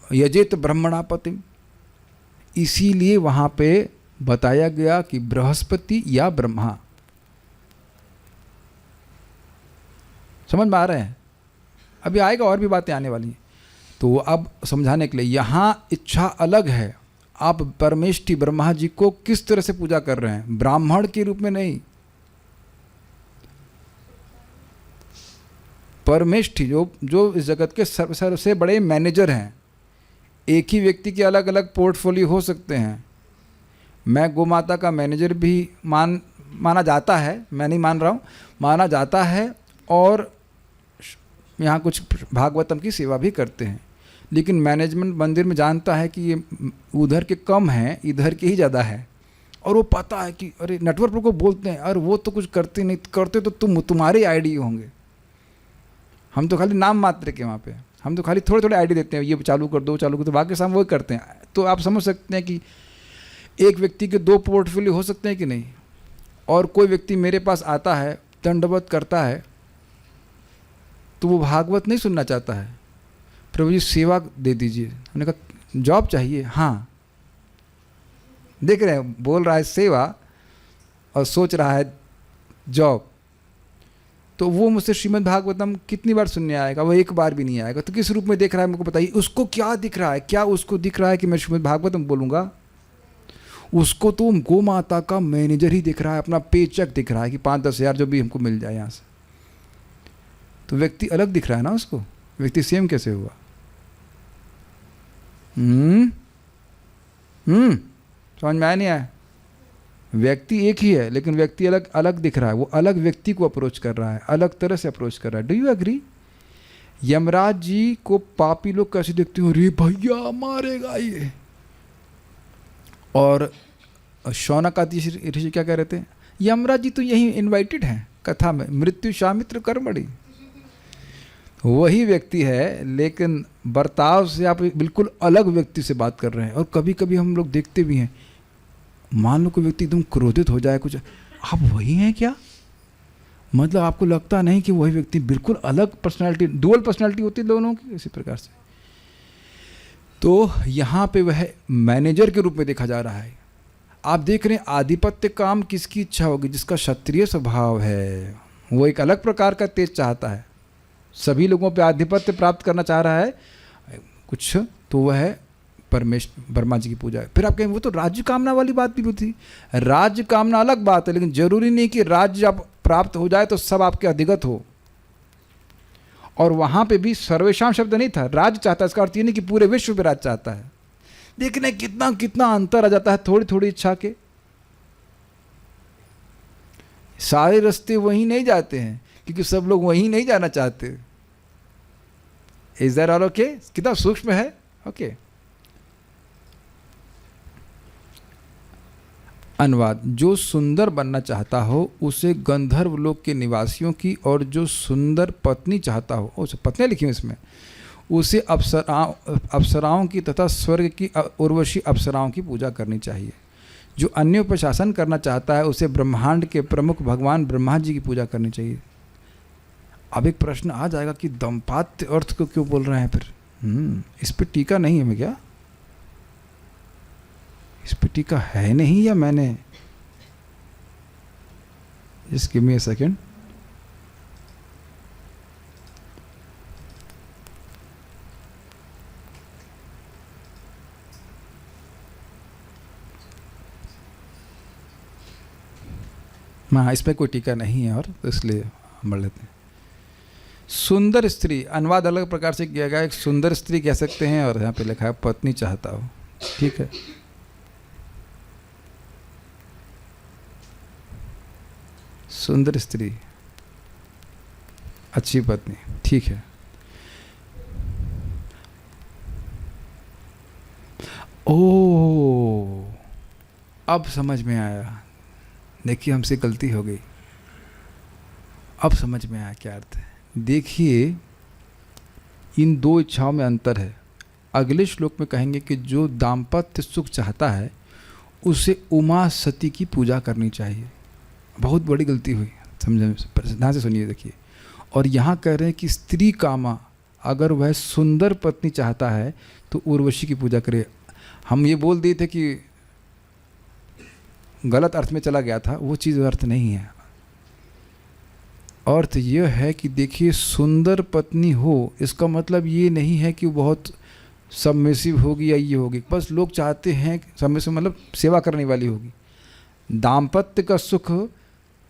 यजेत ब्रह्मणापतिम, इसीलिए वहाँ पे बताया गया कि बृहस्पति या ब्रह्मा। समझ में आ रहे हैं? अभी आएगा, और भी बातें आने वाली हैं। तो अब समझाने के लिए यहाँ इच्छा अलग है। आप परमेष्टि ब्रह्मा जी को किस तरह से पूजा कर रहे हैं? ब्राह्मण के रूप में नहीं, परमेष्टि जो इस जगत के सबसे बड़े मैनेजर हैं। एक ही व्यक्ति के अलग अलग पोर्टफोलियो हो सकते हैं। मैं गोमाता का मैनेजर भी माना जाता है, मैं नहीं मान रहा हूँ, माना जाता है, और यहाँ कुछ भागवतम की सेवा भी करते हैं। लेकिन मैनेजमेंट मंदिर में जानता है कि ये उधर के कम हैं, इधर के ही ज़्यादा है, और वो पता है कि अरे नेटवर्क को बोलते हैं, और वो तो कुछ करते नहीं, करते तो तुम्हारे आईडी होंगे। हम तो खाली नाम मात्र के वहाँ पे, हम तो खाली थोड़े थोड़े आईडी देते हैं, ये चालू कर दो चालू कर दो, बाकी सब वही करते हैं। तो आप समझ सकते हैं कि एक व्यक्ति के 2 पोर्टफोलियो हो सकते हैं कि नहीं। और कोई व्यक्ति मेरे पास आता है, दंडवत करता है, तो वो भागवत नहीं सुनना चाहता है, प्रभु जी सेवा दे दीजिए। हमने कहा जॉब चाहिए, हाँ देख रहे हैं, बोल रहा है सेवा और सोच रहा है जॉब। तो वो मुझसे श्रीमद् भागवतम कितनी बार सुनने आएगा? वो एक बार भी नहीं आएगा। तो किस रूप में देख रहा है मुझको बताइए। उसको क्या दिख रहा है? क्या उसको दिख रहा है कि मैं श्रीमद् भागवतम बोलूँगा? उसको तो गो माता का मैनेजर ही दिख रहा है, अपना पे चेक दिख रहा है कि 5-10 हज़ार जो भी हमको मिल जाए यहाँ से। तो व्यक्ति अलग दिख रहा है ना उसको, व्यक्ति सेम कैसे हुआ? समझ में आया नहीं आया? व्यक्ति एक ही है, लेकिन व्यक्ति अलग अलग दिख रहा है। वो अलग व्यक्ति को अप्रोच कर रहा है, अलग तरह से अप्रोच कर रहा है। Do you agree? Yamraj ji को पापी लोग कैसे देखते हो? रे भैया मारेगा ये। और शौनक आदि ऋषि क्या कह रहे थे? यमराज जी तो यही इनवाइटेड हैं कथा में, मृत्यु शामित्र कर्मणि। वही व्यक्ति है, लेकिन बर्ताव से आप बिल्कुल अलग व्यक्ति से बात कर रहे हैं। और कभी कभी हम लोग देखते भी हैं, मान लो कोई व्यक्ति एकदम क्रोधित हो जाए कुछ, आप वही हैं क्या? मतलब आपको लगता नहीं कि वही व्यक्ति बिल्कुल अलग पर्सनालिटी, डुअल पर्सनालिटी होती है दोनों की, इसी प्रकार से। तो यहाँ पे वह मैनेजर के रूप में देखा जा रहा है। आप देख रहे हैं आधिपत्य काम किसकी इच्छा होगी? जिसका क्षत्रिय स्वभाव है, वो एक अलग प्रकार का तेज चाहता है, सभी लोगों पे आधिपत्य प्राप्त करना चाह रहा है कुछ, तो वह है ब्रह्मा जी की पूजा है। फिर आप कहें वो तो राज्य कामना वाली बात भी थी। राज्य कामना अलग बात है, लेकिन जरूरी नहीं कि राज्य आप प्राप्त हो जाए तो सब आपके अधिगत हो। और वहां पे भी सर्वेशाम शब्द नहीं था, राज्य चाहता है। इसका अर्थ ये नहीं कि पूरे विश्व पे राज्य चाहता है। देखने कितना कितना अंतर आ जाता है थोड़ी थोड़ी इच्छा के। सारे रास्ते वहीं नहीं जाते हैं, क्योंकि सब लोग वहीं नहीं जाना चाहते। Is that all okay? कितना सूक्ष्म है। ओके अनुवाद। जो सुंदर बनना चाहता हो उसे गंधर्व लोक के निवासियों की, और जो सुंदर पत्नी चाहता हो, पत्नियां लिखी हुई इसमें, उसे अप्सराओं की तथा स्वर्ग की उर्वशी अप्सराओं की पूजा करनी चाहिए। जो अन्यों पर शासन करना चाहता है उसे ब्रह्मांड के प्रमुख भगवान ब्रह्मा जी की पूजा करनी चाहिए। अब एक प्रश्न आ जाएगा कि दंपात्य अर्थ को क्यों बोल रहे हैं फिर? इस पे टीका नहीं है मैं क्या? इस पे टीका है नहीं या मैंने? Just give me a second. हाँ, इसमें कोई टीका नहीं है और तो इसलिए हम पढ़ लेते हैं। सुंदर स्त्री अनुवाद अलग प्रकार से किया गया। एक सुंदर स्त्री कह सकते हैं और यहाँ पे लिखा है पत्नी चाहता हो। ठीक है, सुंदर स्त्री, अच्छी पत्नी, ठीक है। ओ, अब समझ में आया। देखिए, हमसे गलती हो गई। अब समझ में आया क्या अर्थ है। देखिए, इन दो इच्छाओं में अंतर है। अगले श्लोक में कहेंगे कि जो दाम्पत्य सुख चाहता है उसे उमा सती की पूजा करनी चाहिए। बहुत बड़ी गलती हुई, समझे? ध्यान से सुनिए, देखिए। और यहाँ कह रहे हैं कि स्त्री कामा, अगर वह सुंदर पत्नी चाहता है तो उर्वशी की पूजा करे। हम ये बोल दिए थे कि गलत अर्थ में चला गया था, वो चीज़ अर्थ नहीं है। अर्थ यह है कि देखिए, सुंदर पत्नी हो इसका मतलब ये नहीं है कि वो बहुत सबमिसिव होगी या ये होगी। बस लोग चाहते हैं सबमिसिव मतलब सेवा करने वाली होगी। दाम्पत्य का सुख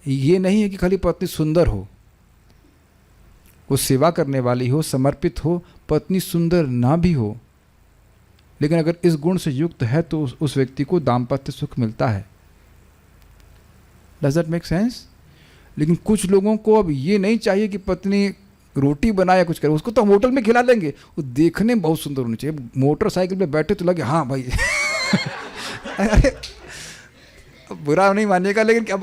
ये नहीं है कि खाली पत्नी सुंदर हो, वो सेवा करने वाली हो, समर्पित हो। पत्नी सुंदर ना भी हो, लेकिन अगर इस गुण से युक्त है तो उस व्यक्ति को दाम्पत्य सुख मिलता है। Does that make sense? लेकिन कुछ लोगों को अब ये नहीं चाहिए कि पत्नी रोटी बनाए या कुछ करे, उसको तो हम होटल में खिला देंगे, वो देखने में बहुत सुंदर होनी चाहिए। मोटरसाइकिल पे बैठे तो लगे हाँ भाई अरे बुरा नहीं मानिएगा, लेकिन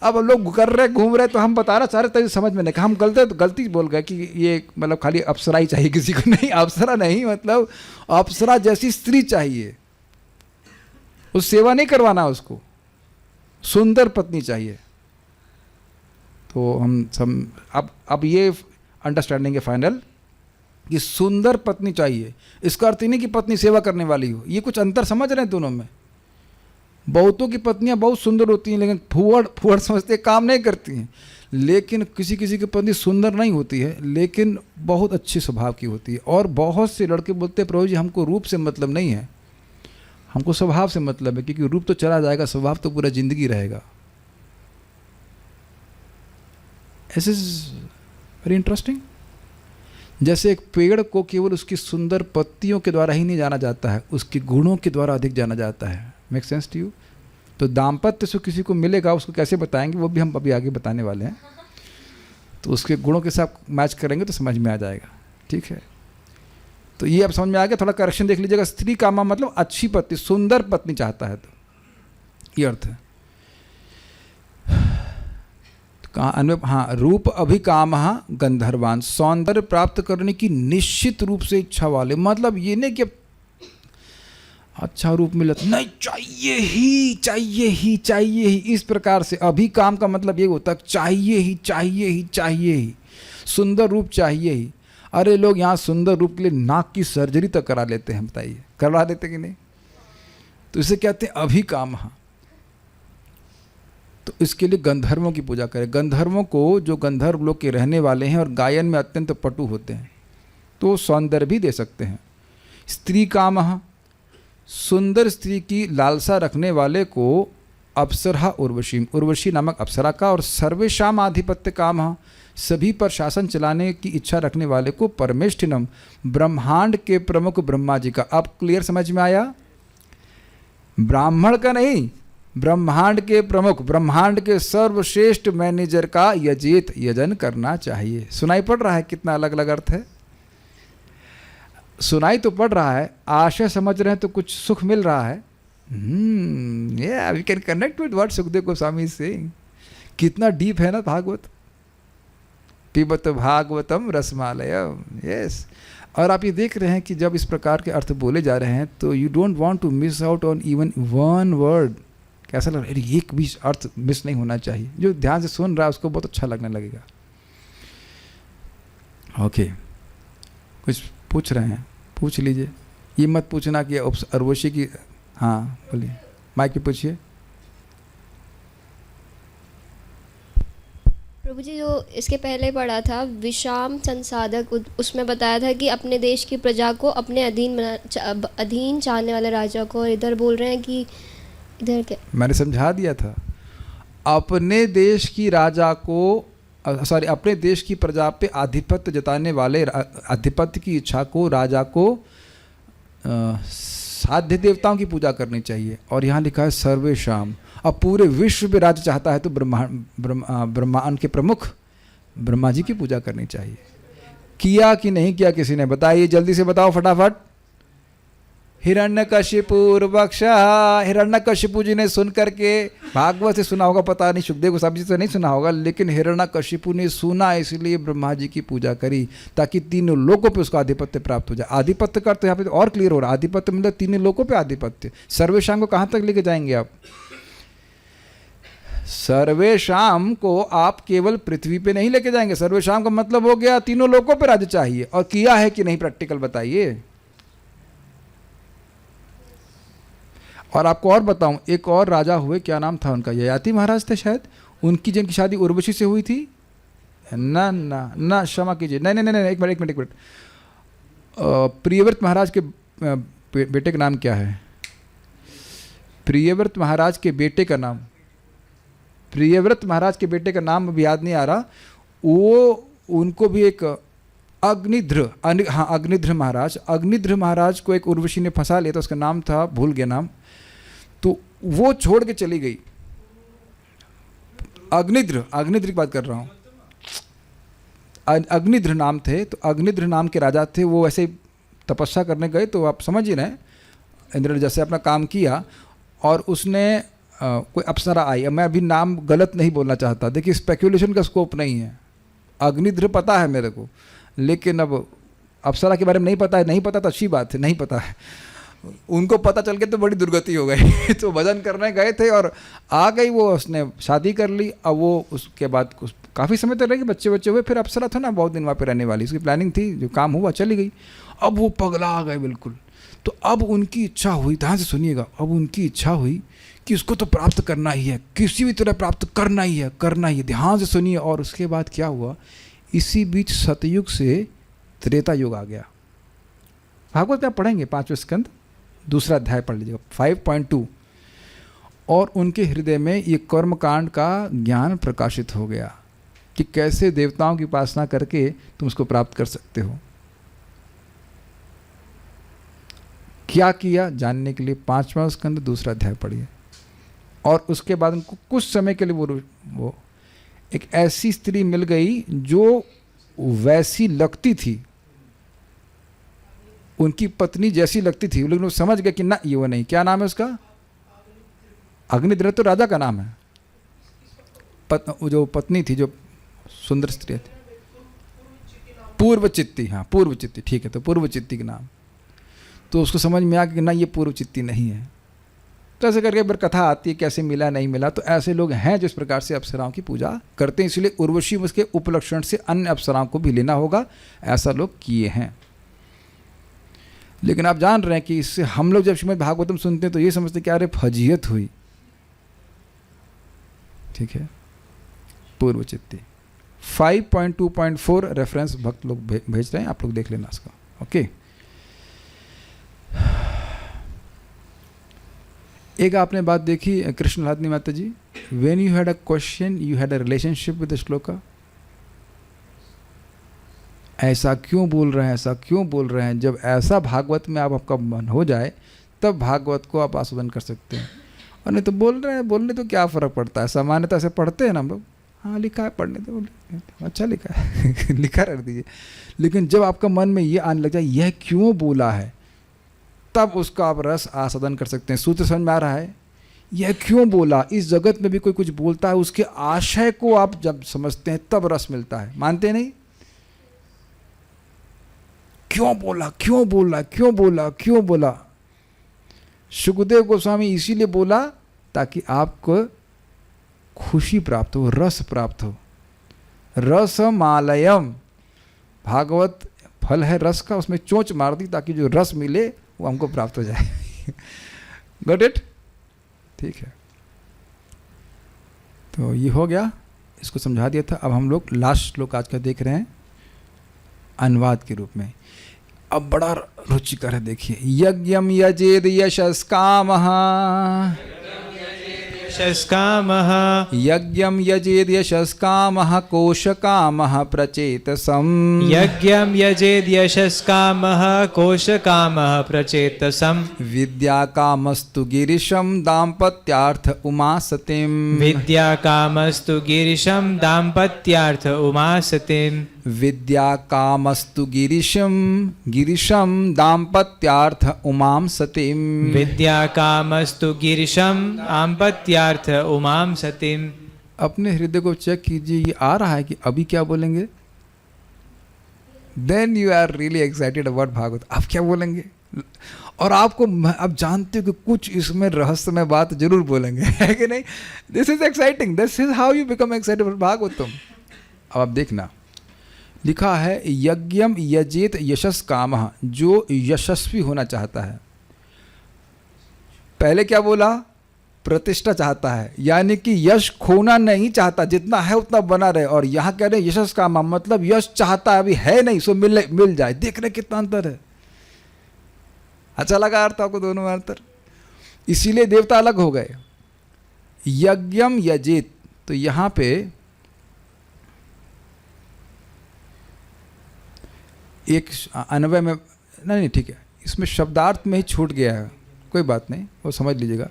अब लोग कर रहे घूम रहे तो हम बता रहे सारे तरीके समझ में नहीं। हम गलती बोल गए कि ये मतलब खाली अप्सरा ही चाहिए किसी को। नहीं, अप्सरा नहीं, मतलब अप्सरा जैसी स्त्री चाहिए। उस सेवा नहीं करवाना, उसको सुंदर पत्नी चाहिए। तो हम अब ये अंडरस्टैंडिंग है फाइनल कि सुंदर पत्नी चाहिए। इसका अर्थ ही नहीं कि पत्नी सेवा करने वाली हो। ये कुछ अंतर समझ रहे हैं दोनों में। बहुतों की पत्नियां बहुत सुंदर होती हैं लेकिन फुहड़ समझते काम नहीं करती हैं। लेकिन किसी की पत्नी सुंदर नहीं होती है लेकिन बहुत अच्छे स्वभाव की होती है। और बहुत से लड़के बोलते हैं प्रभु जी हमको रूप से मतलब नहीं है, हमको स्वभाव से मतलब है, क्योंकि रूप तो चला जाएगा, स्वभाव तो पूरा जिंदगी रहेगा। This is very interesting. जैसे एक पेड़ को केवल उसकी सुंदर पत्तियों के द्वारा ही नहीं जाना जाता है, उसके गुणों के द्वारा अधिक जाना जाता है। Make sense to you? तो दाम्पत्य सुख किसी को मिलेगा, उसको कैसे बताएंगे वो भी हम अभी आगे बताने वाले हैं। तो उसके गुणों के साथ मैच करेंगे तो समझ में आ जाएगा। ठीक है, तो ये अब समझ में आ गया। थोड़ा करेक्शन देख लीजिएगा। स्त्री कामा मतलब अच्छी पत्नी, सुंदर पत्नी चाहता है, तो ये अर्थ है। कहाँ अन्य? हाँ, रूप अभिकाम गंधर्वान, सौंदर्य प्राप्त करने की निश्चित रूप से इच्छा वाले। मतलब ये नहीं कि अच्छा रूप मिला नहीं, चाहिए ही चाहिए ही चाहिए ही, इस प्रकार से। अभिकाम का मतलब ये होता है चाहिए ही चाहिए ही चाहिए ही, सुंदर रूप चाहिए ही। अरे लोग यहाँ सुंदर रूप के लिए नाक की सर्जरी तक करा लेते हैं, बताइए करवा देते कि नहीं? तो इसे कहते हैं अभिकाम। तो इसके लिए गंधर्वों की पूजा करें। गंधर्वों को, जो गंधर्व लोग के रहने वाले हैं और गायन में अत्यंत पटु होते हैं, तो सौंदर्य भी दे सकते हैं। स्त्री काम, सुंदर स्त्री की लालसा रखने वाले को अप्सरा उर्वशी, उर्वशी नामक अप्सरा का। और सर्वेशाम आधिपत्य काम, सभी पर शासन चलाने की इच्छा रखने वाले को परमेष्ठिनम, ब्रह्मांड के प्रमुख ब्रह्मा जी का। अब क्लियर समझ में आया? ब्राह्मण का नहीं, ब्रह्मांड के प्रमुख, ब्रह्मांड के सर्वश्रेष्ठ मैनेजर का यजेत, यजन करना चाहिए। सुनाई पड़ रहा है कितना अलग अलग अर्थ है? सुनाई तो पड़ रहा है, आशय समझ रहे हैं तो कुछ सुख मिल रहा है। yeah, we can connect with what Sukhdev Goswami is saying। कितना डीप है ना भागवत। पिबत भागवतम रसमालयम। यस, और आप ये देख रहे हैं कि जब इस प्रकार के अर्थ बोले जा रहे हैं तो you don't want to miss out on even one word. कैसा लग रहा है, अरे एक भी अर्थ मिस नहीं होना चाहिए। जो ध्यान से सुन रहा है उसको बहुत अच्छा लगने लगेगा। ओके, कुछ पूछ रहे हैं, पूछ लीजिए। ये मत पूछना कि उर्वशी की, हाँ बोलिए, माइक पे पूछिए। प्रभु जी, जो इसके पहले पढ़ा था विषाम संसाधक, उसमें बताया था कि अपने देश की प्रजा को अपने अधीन चाहने वाले राजा को, और इधर बोल रहे हैं कि इधर क्या, मैंने समझा दिया था। अपने देश की राजा को, सॉरी, अपने देश की प्रजा पे आधिपत्य जताने वाले, आधिपत्य की इच्छा को, राजा को साध्य देवताओं की पूजा करनी चाहिए। और यहाँ लिखा है सर्वेशाम। अब पूरे विश्व में राज्य चाहता है तो ब्रह्मांड के प्रमुख ब्रह्मा जी की पूजा करनी चाहिए। किया कि नहीं किया किसी ने, बताइए, जल्दी से बताओ फटाफट। हिरण्यकशिपुर्वक्षा, हिरण्यकशिपु जी ने सुन करके, भागवत से सुना होगा, पता नहीं सुखदेव गोस्वामी जी से नहीं सुना होगा, लेकिन हिरण्यकशिपु ने सुना, इसलिए ब्रह्मा जी की पूजा करी ताकि तीनों लोकों पे उसका आधिपत्य प्राप्त हो जाए। आधिपत्य का तो यहाँ पे और क्लियर हो रहा है, आधिपत्य मतलब तीनों लोकों पे आधिपत्य। सर्वेशाम को कहाँ तक लेके जाएंगे आप? सर्वेशाम को आप केवल पृथ्वी पे नहीं लेके जाएंगे। सर्वेशाम का मतलब हो गया तीनों लोकों पे राज्य चाहिए। और किया है कि नहीं प्रैक्टिकल बताइए। और आपको और बताऊं, एक और राजा हुए, क्या नाम था उनका, ययाति महाराज थे शायद, उनकी जिनकी शादी उर्वशी से हुई थी ना, ना ना, क्षमा कीजिए, नहीं नहीं नहीं, एक मिनट, प्रियव्रत महाराज के बेटे का नाम क्या है? प्रियव्रत महाराज के बेटे का नाम, प्रियव्रत महाराज के बेटे का नाम अभी याद नहीं आ रहा। वो उनको भी एक अग्निध्र, हाँ अग्निध्र महाराज, अग्निध्र महाराज को एक उर्वशी ने फंसा लिया था, उसका नाम था, भूल गया नाम, तो वो छोड़ के चली गई। अग्निध्र की बात कर रहा हूँ, अग्निध्र नाम थे। तो अग्निध्र नाम के राजा थे, वो ऐसे तपस्या करने गए, तो आप समझ ही रहे, इंद्र ने जैसे अपना काम किया और उसने कोई अप्सरा आई। अब मैं अभी नाम गलत नहीं बोलना चाहता, देखिए स्पेकुलेशन का स्कोप नहीं है। अग्निध्र पता है मेरे को, लेकिन अब अप्सरा के बारे में नहीं पता है। नहीं पता तो अच्छी बात है, नहीं पता है। उनको पता चल के तो बड़ी दुर्गति हो गई। तो भजन करने गए थे और आ गई वो, उसने शादी कर ली। अब वो उसके बाद काफ़ी समय तक रही, बच्चे हुए, फिर अप्सरा था ना, बहुत दिन वहाँ पे रहने वाली, उसकी प्लानिंग थी, जो काम हुआ चली गई। अब वो पगला आ गए बिल्कुल। तो अब उनकी इच्छा हुई, ध्यान से सुनिएगा, अब उनकी इच्छा हुई कि उसको तो प्राप्त करना ही है, किसी भी तरह प्राप्त करना ही है, ध्यान से सुनिए। और उसके बाद क्या हुआ, इसी बीच सतयुग से त्रेता युग आ गया। भागवत में आप पढ़ेंगे 5वें स्कंद, दूसरा अध्याय पढ़ लीजिएगा 5.2। और उनके हृदय में ये कर्म कांड का ज्ञान प्रकाशित हो गया कि कैसे देवताओं की उपासना करके तुम उसको प्राप्त कर सकते हो। क्या किया जानने के लिए 5वां स्कंद दूसरा अध्याय पढ़िए। और उसके बाद उनको कुछ समय के लिए वो एक ऐसी स्त्री मिल गई जो वैसी लगती थी, उनकी पत्नी जैसी लगती थी, लेकिन वो समझ गए कि ना ये वो नहीं। क्या नाम है उसका? अग्निध्र तो राजा का नाम है। जो पत्नी थी, जो सुंदर स्त्री थी, पूर्वचित्ती, हाँ पूर्वचित्ती, ठीक है, तो पूर्वचित्ती के नाम। तो उसको समझ में आ गया कि ना ये पूर्वचित्ती नहीं है। तो ऐसे करके एक बार कथा आती है कैसे मिला नहीं मिला। तो ऐसे लोग हैं जो इस प्रकार से अप्सराओं की पूजा करते हैं, इसलिए उर्वशी उसके उपलक्षण से अन्य अप्सराओं को भी लेना होगा, ऐसा लोग किए हैं। लेकिन आप जान रहे हैं कि इससे हम लोग जब श्रीमद् भागवतम सुनते हैं तो ये समझते कि अरे फजीयत हुई, ठीक है। पूर्वचित्ती 5.2.4 रेफरेंस भक्त लोग भेज रहे हैं, आप लोग देख लेना इसका, ओके। एक आपने बात देखी Krishnaladni Mata ji, when you had a question you had a relationship with the shloka. ऐसा क्यों बोल रहे हैं, ऐसा क्यों बोल रहे हैं। जब ऐसा भागवत में आपका मन हो जाए तब भागवत को आप आस्वादन कर सकते हैं, और नहीं तो बोल रहे हैं, बोलने तो क्या फ़र्क पड़ता है। सामान्यतः से पढ़ते हैं ना हम लोग, हाँ लिखा है, पढ़ने तो अच्छा लिखा है लिखा रख दीजिए। लेकिन जब आपका मन में ये आने लग जाए यह क्यों बोला है, तब उसका आप रस आस्वादन कर सकते हैं। सूत्र समझ में आ रहा है, यह क्यों बोला। इस जगत में भी कोई कुछ बोलता है, उसके आशय को आप जब समझते हैं तब रस मिलता है, मानते नहीं? क्यों बोला, क्यों बोला, क्यों बोला, क्यों बोला। सुखदेव गोस्वामी इसीलिए बोला ताकि आपको खुशी प्राप्त हो, रस प्राप्त हो। रसमालयम, भागवत फल है रस का, उसमें चोंच मार दी ताकि जो रस मिले वो हमको प्राप्त हो जाए। Got it? ठीक है, तो ये हो गया, इसको समझा दिया था। अब हम लोग लास्ट श्लोक आज का देख रहे हैं अनुवाद के रूप में। अब बड़ा रुचिकर है, देखिए। यज्ञम यजेद यशस कामः, यशस्कामः, यज्ञम यजेद यशस कामः कोश कामः प्रचेतसम, यज्ञं यजेद यशस्कामः कोशकामः प्रचेतसम्, विद्या कामस्तु गिरिशम दाम्पत्यार्थ उमासतिम, विद्या कामस्तु गिरिशं दाम्पत्यार्थ उमासतिम्, विद्या कामस्तु गिरिशम दाम्पत्यार्थ उमां सतीम, विद्या कामस्तु गिरिशं दाम्पत्यार्थ उमां सतीम्। अपने हृदय को चेक कीजिए, ये आ रहा है कि अभी क्या बोलेंगे? Then you are really excited about Bhagavat. आप क्या बोलेंगे? और आपको आप जानते हो कि कुछ इसमें रहस्यमय बात जरूर बोलेंगे, है कि नहीं? This is exciting, this is how you become excited about Bhagavatam. अब आप देखना, लिखा है यज्ञम यजेत यशस कामः, जो यशस्वी होना चाहता है। पहले क्या बोला? प्रतिष्ठा चाहता है, यानी कि यश खोना नहीं चाहता, जितना है उतना बना रहे। और यहाँ कह रहे हैं यशस कामः, मतलब यश चाहता है, अभी है नहीं, सो मिल जाए। देख रहे कितना अंतर है। अच्छा लगा अर्थ आपको दोनों में अंतर? इसीलिए देवता अलग हो गए। यज्ञम यजेत, तो यहाँ पे एक अन्वय में नहीं ठीक है, इसमें शब्दार्थ में ही छूट गया है, कोई बात नहीं, वो समझ लीजिएगा।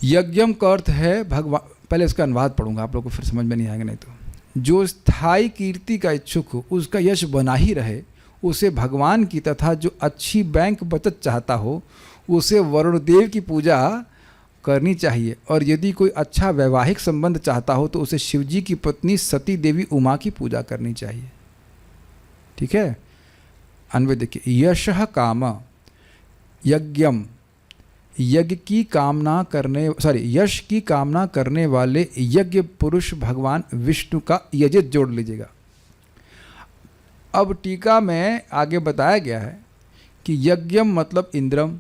यज्ञम का अर्थ है भगवान, पहले इसका अनुवाद पढ़ूंगा, आप लोगों को फिर समझ में नहीं आएगा नहीं तो। जो स्थायी कीर्ति का इच्छुक हो, उसका यश बना ही रहे, उसे भगवान की तथा जो अच्छी बैंक बचत चाहता हो, उसे वरुण देव की पूजा करनी चाहिए। और यदि कोई अच्छा वैवाहिक संबंध चाहता हो तो उसे शिवजी की पत्नी सती देवी उमा की पूजा करनी चाहिए। ठीक है, अन्वय देखिए। यशः काम, यज्ञम, यज्ञ की कामना करने, यश की कामना करने वाले यज्ञ पुरुष भगवान विष्णु का यजित जोड़ लीजिएगा। अब टीका में आगे बताया गया है कि यज्ञम मतलब इंद्रम,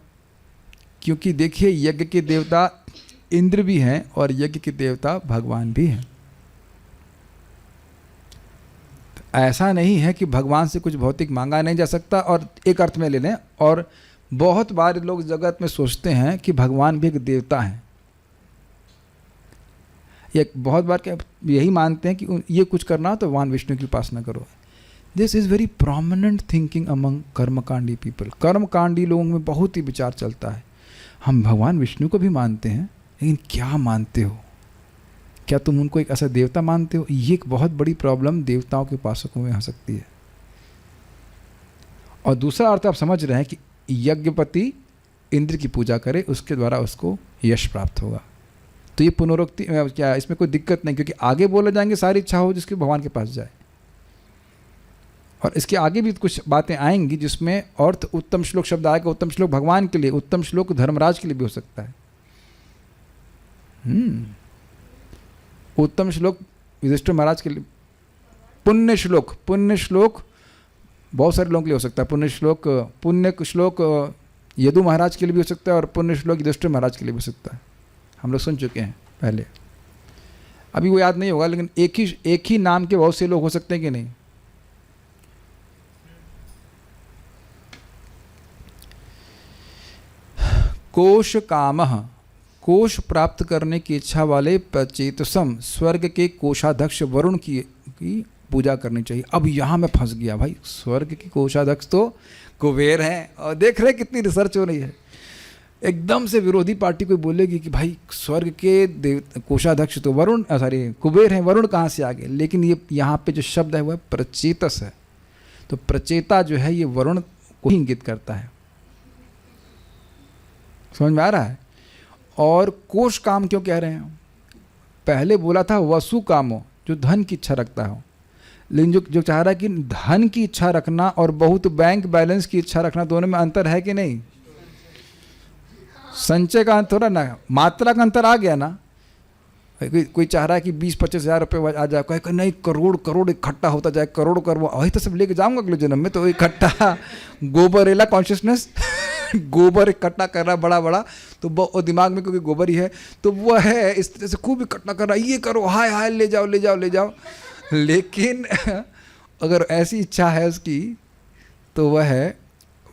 क्योंकि देखिए यज्ञ के देवता इंद्र भी हैं और यज्ञ के देवता भगवान भी हैं। ऐसा नहीं है कि भगवान से कुछ भौतिक मांगा नहीं जा सकता, और एक अर्थ में ले लें। और बहुत बार लोग जगत में सोचते हैं कि भगवान भी एक देवता हैं, एक बहुत बार यही मानते हैं कि ये कुछ करना हो तो भगवान विष्णु की उपासना करो। This is very prominent thinking among karmakandi people. कर्मकांडी लोगों में बहुत ही विचार चलता है, हम भगवान विष्णु को भी मानते हैं, लेकिन क्या मानते हो? क्या तुम उनको एक ऐसा देवता मानते हो? ये एक बहुत बड़ी प्रॉब्लम देवताओं के उपासकों में हो सकती है। और दूसरा अर्थ आप समझ रहे हैं कि यज्ञपति इंद्र की पूजा करे, उसके द्वारा उसको यश प्राप्त होगा। तो ये पुनरुक्ति क्या, इसमें कोई दिक्कत नहीं, क्योंकि आगे बोले जाएंगे सारी इच्छा हो जिसके भगवान के पास जाए। और इसके आगे भी कुछ बातें आएंगी जिसमें अर्थ उत्तम श्लोक शब्द आएगा। उत्तम श्लोक भगवान के लिए, उत्तम श्लोक धर्मराज के लिए भी हो सकता है। उत्तम श्लोक युधिष्ठिर महाराज के लिए, पुण्य श्लोक बहुत सारे लोगों के लिए हो सकता है। पुण्य श्लोक यदु महाराज के लिए भी हो सकता है, और पुण्य श्लोक युधिष्ठिर महाराज के लिए भी हो सकता है। हम लोग सुन चुके हैं पहले, अभी वो याद नहीं होगा, लेकिन एक ही नाम के बहुत से लोग हो सकते हैं कि नहीं? कोश कामः, कोश प्राप्त करने की इच्छा वाले प्रचेतसम, स्वर्ग के कोषाध्यक्ष वरुण की पूजा करनी चाहिए। अब यहाँ मैं फंस गया भाई, स्वर्ग के कोषाध्यक्ष तो कुबेर हैं, और देख रहे कितनी रिसर्च हो रही है। एकदम से विरोधी पार्टी कोई बोलेगी कि भाई स्वर्ग के कोषाध्यक्ष तो वरुण, कुबेर हैं, वरुण कहाँ से आ गए? लेकिन ये यहाँ पे जो शब्द है वह प्रचेतस है। तो प्रचेता जो है ये वरुण को ही इंगित करता है। समझ में आ रहा है? और कोश काम क्यों कह रहे हैं? पहले बोला था वसु कामो, जो धन की इच्छा रखता हो, लेकिन जो चाह रहा है कि धन की इच्छा रखना और बहुत बैंक बैलेंस की इच्छा रखना, दोनों में अंतर है कि नहीं? संचय का अंतर है ना, मात्रा का अंतर आ गया ना। कोई चाह रहा है कि 20-25 हज़ार रुपये आ जाए, कहे नहीं करोड़ इकट्ठा होता जाए, करोड़ वही तो सब लेके जाऊंगा अगले जन्म में। तो इकट्ठा गोबरेला कॉन्शियसनेस गोबर इकट्ठा कर रहा बड़ा बड़ा, तो वो दिमाग में क्योंकि गोबर ही है तो वो है इस तरह से खूब इकट्ठा कर रहा, ये करो, हाय हाय ले जाओ ले जाओ ले जाओ। लेकिन अगर ऐसी इच्छा है उसकी तो वह है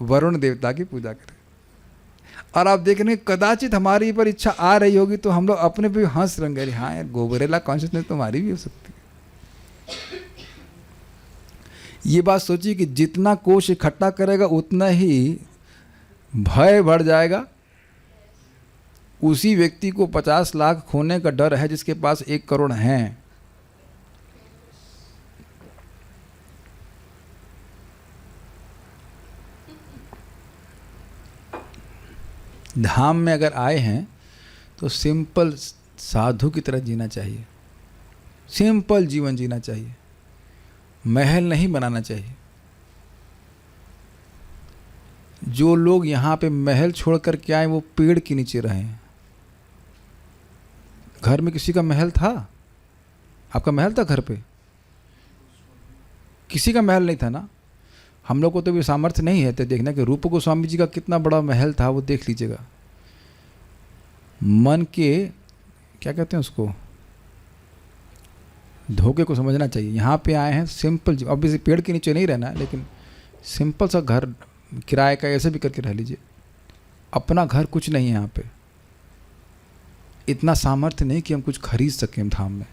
वरुण देवता की पूजा करे। और आप देख रहे हैं कदाचित हमारी पर इच्छा आ रही होगी तो हम लोग अपने पे हंस रंगे, अरे हाँ यार गोबरेला कॉन्शियसनेस तो हमारी भी हो सकती है। ये बात सोचिए कि जितना कोष इकट्ठा करेगा उतना ही भय बढ़ जाएगा। उसी व्यक्ति को 50 लाख खोने का डर है जिसके पास 1 करोड़ हैं। धाम में अगर आए हैं तो सिंपल साधु की तरह जीना चाहिए, सिंपल जीवन जीना चाहिए, महल नहीं बनाना चाहिए। जो लोग यहाँ पे महल छोड़कर के आए वो पेड़ के नीचे रहे हैं। घर में किसी का महल था? आपका महल था घर पे? किसी का महल नहीं था ना। हम लोग को तो भी सामर्थ्य नहीं है तो देखना कि रूप गोस्वामी जी का कितना बड़ा महल था, वो देख लीजिएगा। मन के क्या कहते हैं उसको, धोखे को समझना चाहिए। यहाँ पे आए हैं सिंपल, अब इसे पेड़ के नीचे नहीं रहना है, लेकिन सिंपल सा घर किराए का ऐसे भी करके रह लीजिए। अपना घर कुछ नहीं है यहाँ पे, इतना सामर्थ्य नहीं कि हम कुछ खरीद सकें धाम में।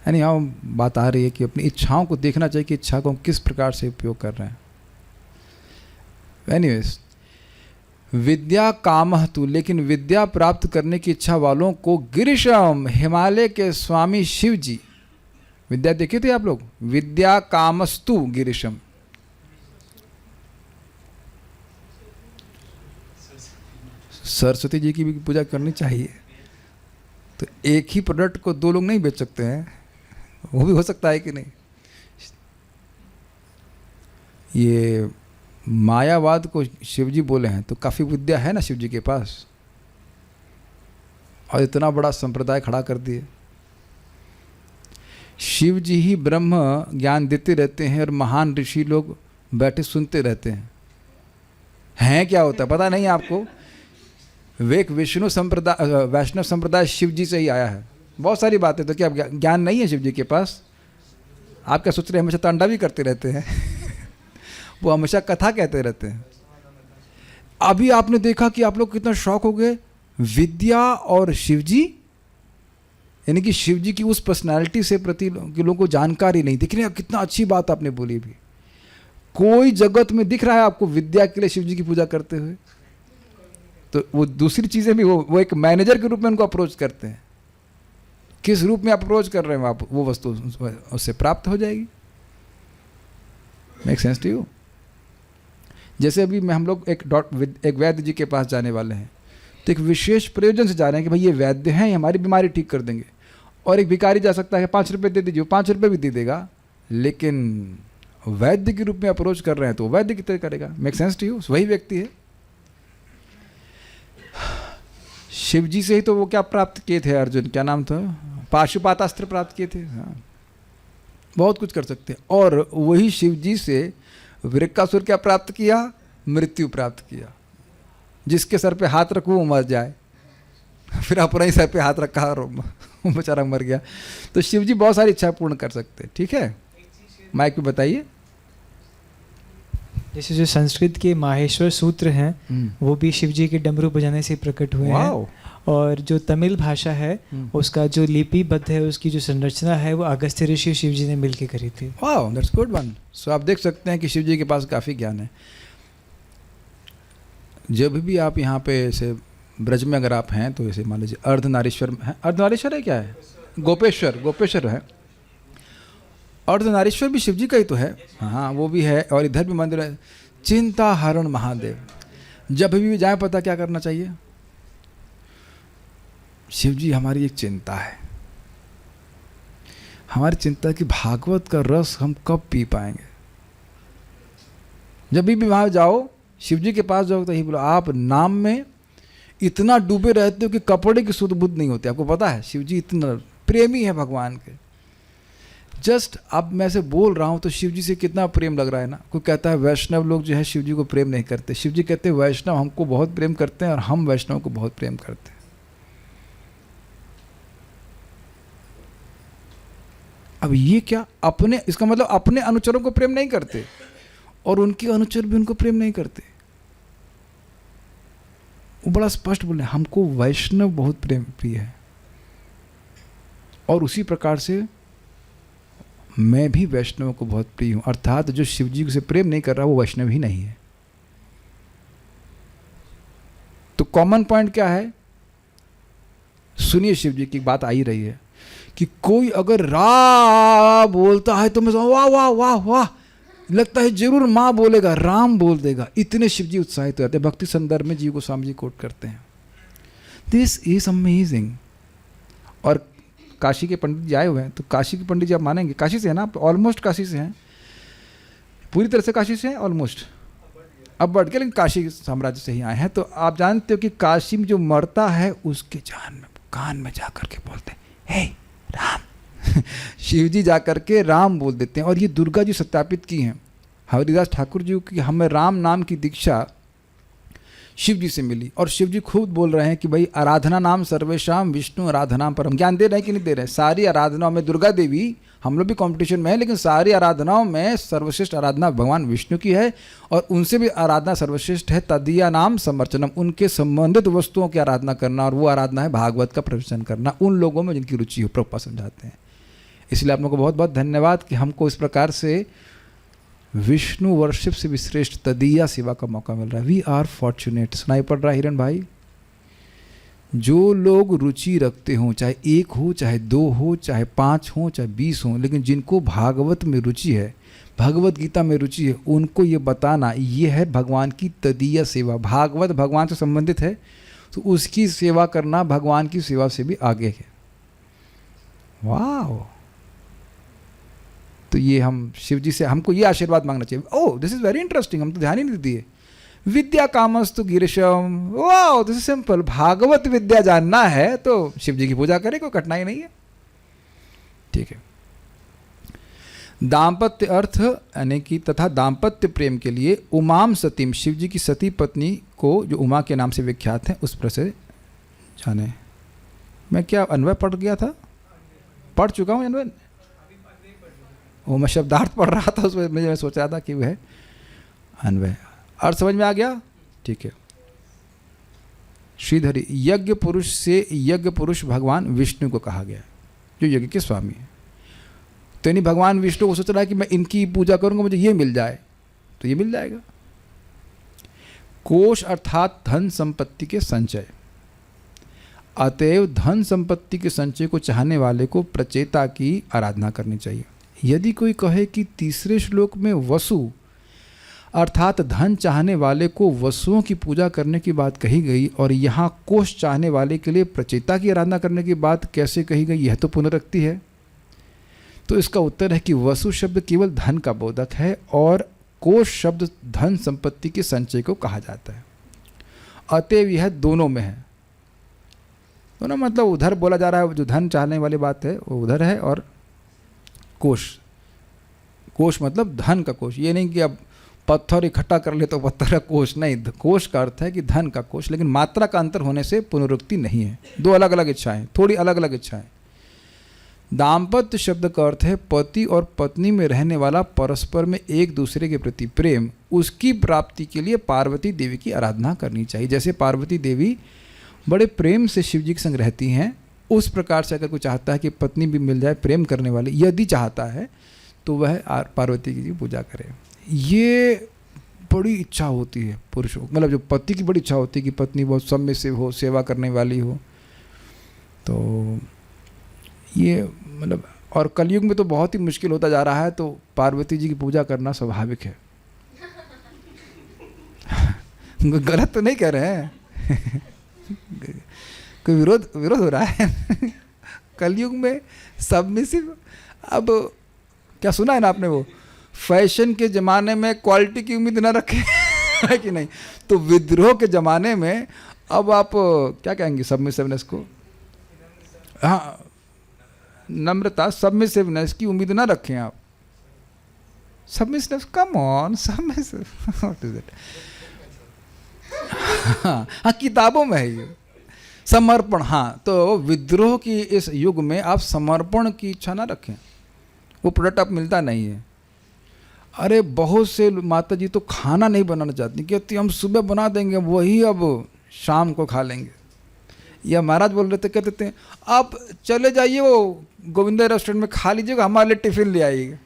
यानी यहाँ बात आ रही है कि अपनी इच्छाओं को देखना चाहिए कि इच्छा को हम किस प्रकार से उपयोग कर रहे हैं। एनीवेज, विद्या कामः तु, लेकिन विद्या प्राप्त करने की इच्छा वालों को गिरिशम, हिमालय के स्वामी शिव जी, विद्या देखे थे आप लोग, विद्या कामस्तु गिरिशम, सरस्वती जी की भी पूजा करनी चाहिए। तो एक ही प्रोडक्ट को 2 लोग नहीं बेच सकते हैं, वो भी हो सकता है कि नहीं। ये मायावाद को शिवजी बोले हैं तो काफ़ी विद्या है ना शिवजी के पास, और इतना बड़ा संप्रदाय खड़ा कर दिए। शिव जी ही ब्रह्म ज्ञान देते रहते हैं और महान ऋषि लोग बैठे सुनते रहते हैं क्या होता है पता नहीं आपको। विष्णु संप्रदाय, वैष्णव संप्रदाय शिव जी से ही आया है। बहुत सारी बातें, तो क्या ज्ञान नहीं है शिव जी के पास? आप क्या सोच रहे हैं हमेशा तो अंडा भी करते रहते हैं वो हमेशा कथा कहते रहते हैं। अभी आपने देखा कि आप लोग कितना शौक हो गए विद्या और शिवजी, यानी कि शिवजी की उस पर्सनालिटी से प्रति लोगों को जानकारी नहीं। दिख रही है कितना अच्छी बात आपने बोली भी। कोई जगत में दिख रहा है आपको विद्या के लिए शिवजी की पूजा करते हुए? तो वो दूसरी चीज़ें भी वो एक मैनेजर के रूप में उनको अप्रोच करते हैं। किस रूप में आप अप्रोच कर रहे हैं आप, वो वस्तु उससे प्राप्त हो जाएगी। Make sense to you? जैसे अभी हम लोग एक वैद्य जी के पास जाने वाले हैं, तो एक विशेष प्रयोजन से जा रहे हैं कि भाई ये वैद्य हैं, हमारी बीमारी ठीक कर देंगे। और एक भिखारी जा सकता है 5 रुपये दे दीजिए, 5 रुपये भी दे देगा, लेकिन वैद्य के रूप में अप्रोच कर रहे हैं तो वैद्य की तरह करेगा। Make sense to you? वही व्यक्ति है। शिव जी से ही तो वो क्या प्राप्त किए थे अर्जुन, क्या नाम था, पाशुपातास्त्र प्राप्त किए थे। हाँ, बहुत कुछ कर सकते हैं। और वही शिव जी से वृक्कासुर क्या प्राप्त किया? मृत्यु प्राप्त किया। जिसके सर पे हाथ रखो वो मर जाए, फिर अपना ही सर पे हाथ रखा और वो बेचारा मर गया। तो शिव जी बहुत सारी इच्छा पूर्ण कर सकते हैं। ठीक है, माइक पे बताइए। जैसे जो संस्कृत के माहेश्वर सूत्र हैं वो भी शिव जी के डमरू बजाने से प्रकट हुए हैं। और जो तमिल भाषा है उसका जो लिपिबद्ध है, उसकी जो संरचना है वो अगस्त्य ऋषि शिव जी ने मिलकर करी थी। Wow, that's good one. So आप देख सकते हैं कि शिव जी के पास काफ़ी ज्ञान है। जब भी आप यहाँ पे ऐसे ब्रज में अगर आप हैं तो ऐसे मान लीजिए अर्धनारीश्वर है, अर्धनारीश्वर है क्या है, गोपेश्वर है। अर्धनारीश्वर भी शिव जी का ही तो है। हाँ, वो भी है। और इधर भी मंदिर है, चिंता हरण महादेव। जब भी जाए पता क्या करना चाहिए, शिव जी हमारी एक चिंता है। हमारी चिंता है कि भागवत का रस हम कब पी पाएंगे। जब भी वहाँ जाओ, शिव जी के पास जाओ, तो यही बोलो, आप नाम में इतना डूबे रहते हो कि कपड़े की सुध बुद्ध नहीं होती। आपको पता है शिव जी इतना प्रेमी है भगवान के। जस्ट अब मैं से बोल रहा हूँ तो शिव जी से कितना प्रेम लग रहा है ना। कोई कहता है वैष्णव लोग जो है शिव जी को प्रेम नहीं करते। शिव जी कहते हैं वैष्णव हमको बहुत प्रेम करते हैं और हम वैष्णव को बहुत प्रेम करते हैं। अब ये क्या, अपने, इसका मतलब अपने अनुचरों को प्रेम नहीं करते और उनके अनुचर भी उनको प्रेम नहीं करते। वो बड़ा स्पष्ट बोले, हमको वैष्णव बहुत प्रेम प्रिय है और उसी प्रकार से मैं भी वैष्णव को बहुत प्रिय हूं। अर्थात जो शिव जी से प्रेम नहीं कर रहा वो वैष्णव ही नहीं है। तो कॉमन पॉइंट क्या है? सुनिए, शिव जी की बात आ ही रही है कि कोई अगर रा बोलता है तो मैं वाह वाह वाह वाह, लगता है जरूर माँ बोलेगा, राम बोल देगा। इतने शिव जी उत्साहित हो जाते हैं। भक्ति संदर्भ में जीव गोस्वामी जी कोट करते हैं, दिस इज अमेजिंग। और काशी के पंडित जी आए हुए हैं, तो काशी के पंडित जी आप मानेंगे, काशी से है ना आप? ऑलमोस्ट काशी से हैं, पूरी तरह से काशी से हैं ऑलमोस्ट, अब बढ़ के, लेकिन काशी साम्राज्य से ही आए हैं। तो आप जानते हो कि काशी में जो मरता है उसके कान में जा कर के बोलते हैं हे राम। शिव जी जा कर के राम बोल देते हैं। और ये दुर्गा जी सत्यापित की हैं। हरिदास ठाकुर जी की हमें राम नाम की दीक्षा शिव जी से मिली और शिव जी खुद बोल रहे हैं कि भाई आराधना नाम सर्वेशाम विष्णु आराधना परम। ज्ञान दे रहे हैं कि नहीं दे रहे हैं? सारी आराधनाओं में दुर्गा देवी, हम लोग भी कंपटीशन में है, लेकिन सारी आराधनाओं में सर्वश्रेष्ठ आराधना भगवान विष्णु की है और उनसे भी आराधना सर्वश्रेष्ठ है तदीया नाम समर्चनम, उनके संबंधित वस्तुओं की आराधना करना। और वो आराधना है भागवत का प्रवचन करना उन लोगों में जिनकी रुचि हो। प्रभुपाद समझाते हैं। इसलिए आप लोगों को बहुत बहुत धन्यवाद कि हमको इस प्रकार से विष्णु वर्शिप से भी श्रेष्ठ तदीया सेवा का मौका मिल रहा है। We are fortunate. सुनाई पड़ रहा है हिरण भाई? जो लोग रुचि रखते हों, चाहे 1 हो, चाहे 2 हो, चाहे 5 हो, चाहे 20 हो, लेकिन जिनको भागवत में रुचि है, भगवत गीता में रुचि है, उनको ये बताना, ये है भगवान की तदीया सेवा। भागवत भगवान से संबंधित है तो उसकी सेवा करना भगवान की सेवा से भी आगे है। वाह! तो ये हम शिव जी से हमको ये आशीर्वाद मांगना चाहिए। ओह, दिस इज वेरी इंटरेस्टिंग, हम तो ध्यान ही नहीं दिए। विद्या कामस्तु गिरिशम, वाह, दिस इज सिंपल। भागवत विद्या जानना है तो शिव जी की पूजा करें, कोई कठिनाई नहीं है। ठीक है। दाम्पत्य अर्थ यानी कि तथा दाम्पत्य प्रेम के लिए उमाम सतीम, शिव जी की सती पत्नी को जो उमा के नाम से विख्यात है उस पर से जाने। मैं क्या अन्वय पढ़ गया था? पढ़ चुका हूँ अन्वय। वो मैं शब्दार्थ पढ़ रहा था, उसमें मैं सोच रहा था कि वह अन्वय। अर्थ समझ में आ गया? ठीक है। श्रीधरी, यज्ञ पुरुष से यज्ञ पुरुष भगवान विष्णु को कहा गया, जो यज्ञ के स्वामी है। तो यानी भगवान विष्णु को सोच रहा है कि मैं इनकी पूजा करूंगा, मुझे ये मिल जाए, तो ये मिल जाएगा। कोश अर्थात धन संपत्ति के संचय। अतएव धन संपत्ति के संचय को चाहने वाले को प्रचेता की आराधना करनी चाहिए। यदि कोई कहे कि तीसरे श्लोक में वसु अर्थात धन चाहने वाले को वसुओं की पूजा करने की बात कही गई और यहाँ कोष चाहने वाले के लिए प्रचेता की आराधना करने की बात कैसे कही गई, यह तो पुनरुक्ति है। तो इसका उत्तर है कि वसु शब्द केवल धन का बोधक है और कोष शब्द धन संपत्ति के संचय को कहा जाता है। अतएव यह दोनों में है। दोनों मतलब उधर बोला जा रहा है, जो धन चाहने वाली बात है वो उधर है, और कोष, कोष मतलब धन का कोष। ये नहीं कि अब पत्थर इकट्ठा कर ले तो पत्थर का कोष, नहीं। कोष का अर्थ है कि धन का कोष, लेकिन मात्रा का अंतर होने से पुनरुक्ति नहीं है। दो अलग अलग इच्छाएं, थोड़ी अलग अलग इच्छाएं। दाम्पत्य शब्द का अर्थ है पति और पत्नी में रहने वाला परस्पर में एक दूसरे के प्रति प्रेम। उसकी प्राप्ति के लिए पार्वती देवी की आराधना करनी चाहिए। जैसे पार्वती देवी बड़े प्रेम से शिव जी के संग रहती हैं, उस प्रकार से अगर कोई चाहता है कि पत्नी भी मिल जाए प्रेम करने वाली, यदि चाहता है तो वह पार्वती की पूजा करे। ये बड़ी इच्छा होती है पुरुषों, मतलब जो पति की बड़ी इच्छा होती है कि पत्नी बहुत सबमिसिव हो, सेवा करने वाली हो। तो ये मतलब, और कलयुग में तो बहुत ही मुश्किल होता जा रहा है, तो पार्वती जी की पूजा करना स्वाभाविक है। गलत तो नहीं कह रहे हैं। कोई विरोध हो रहा है? कलयुग में सबमिसिव, अब क्या सुना है ना आपने, वो फैशन के ज़माने में क्वालिटी की उम्मीद ना रखें है कि नहीं। तो विद्रोह के ज़माने में अब आप क्या कहेंगे सबमिसिवनेस को, हाँ नम्रता, सबमिसिवनेस की उम्मीद ना रखें आप। Submissiveness, come on, submissive, what is it. हाँ किताबों में है ये समर्पण। हाँ तो विद्रोह की इस युग में आप समर्पण की इच्छा ना रखें, वो प्रोडक्ट आप मिलता नहीं है। अरे बहुत से माता जी तो खाना नहीं बनाना चाहती, कहती हम सुबह बना देंगे वही अब शाम को खा लेंगे। या महाराज बोल रहे थे, कहते थे आप चले जाइए वो गोविंदा रेस्टोरेंट में खा लीजिएगा, हमारे लिए टिफिन ले आइएगा।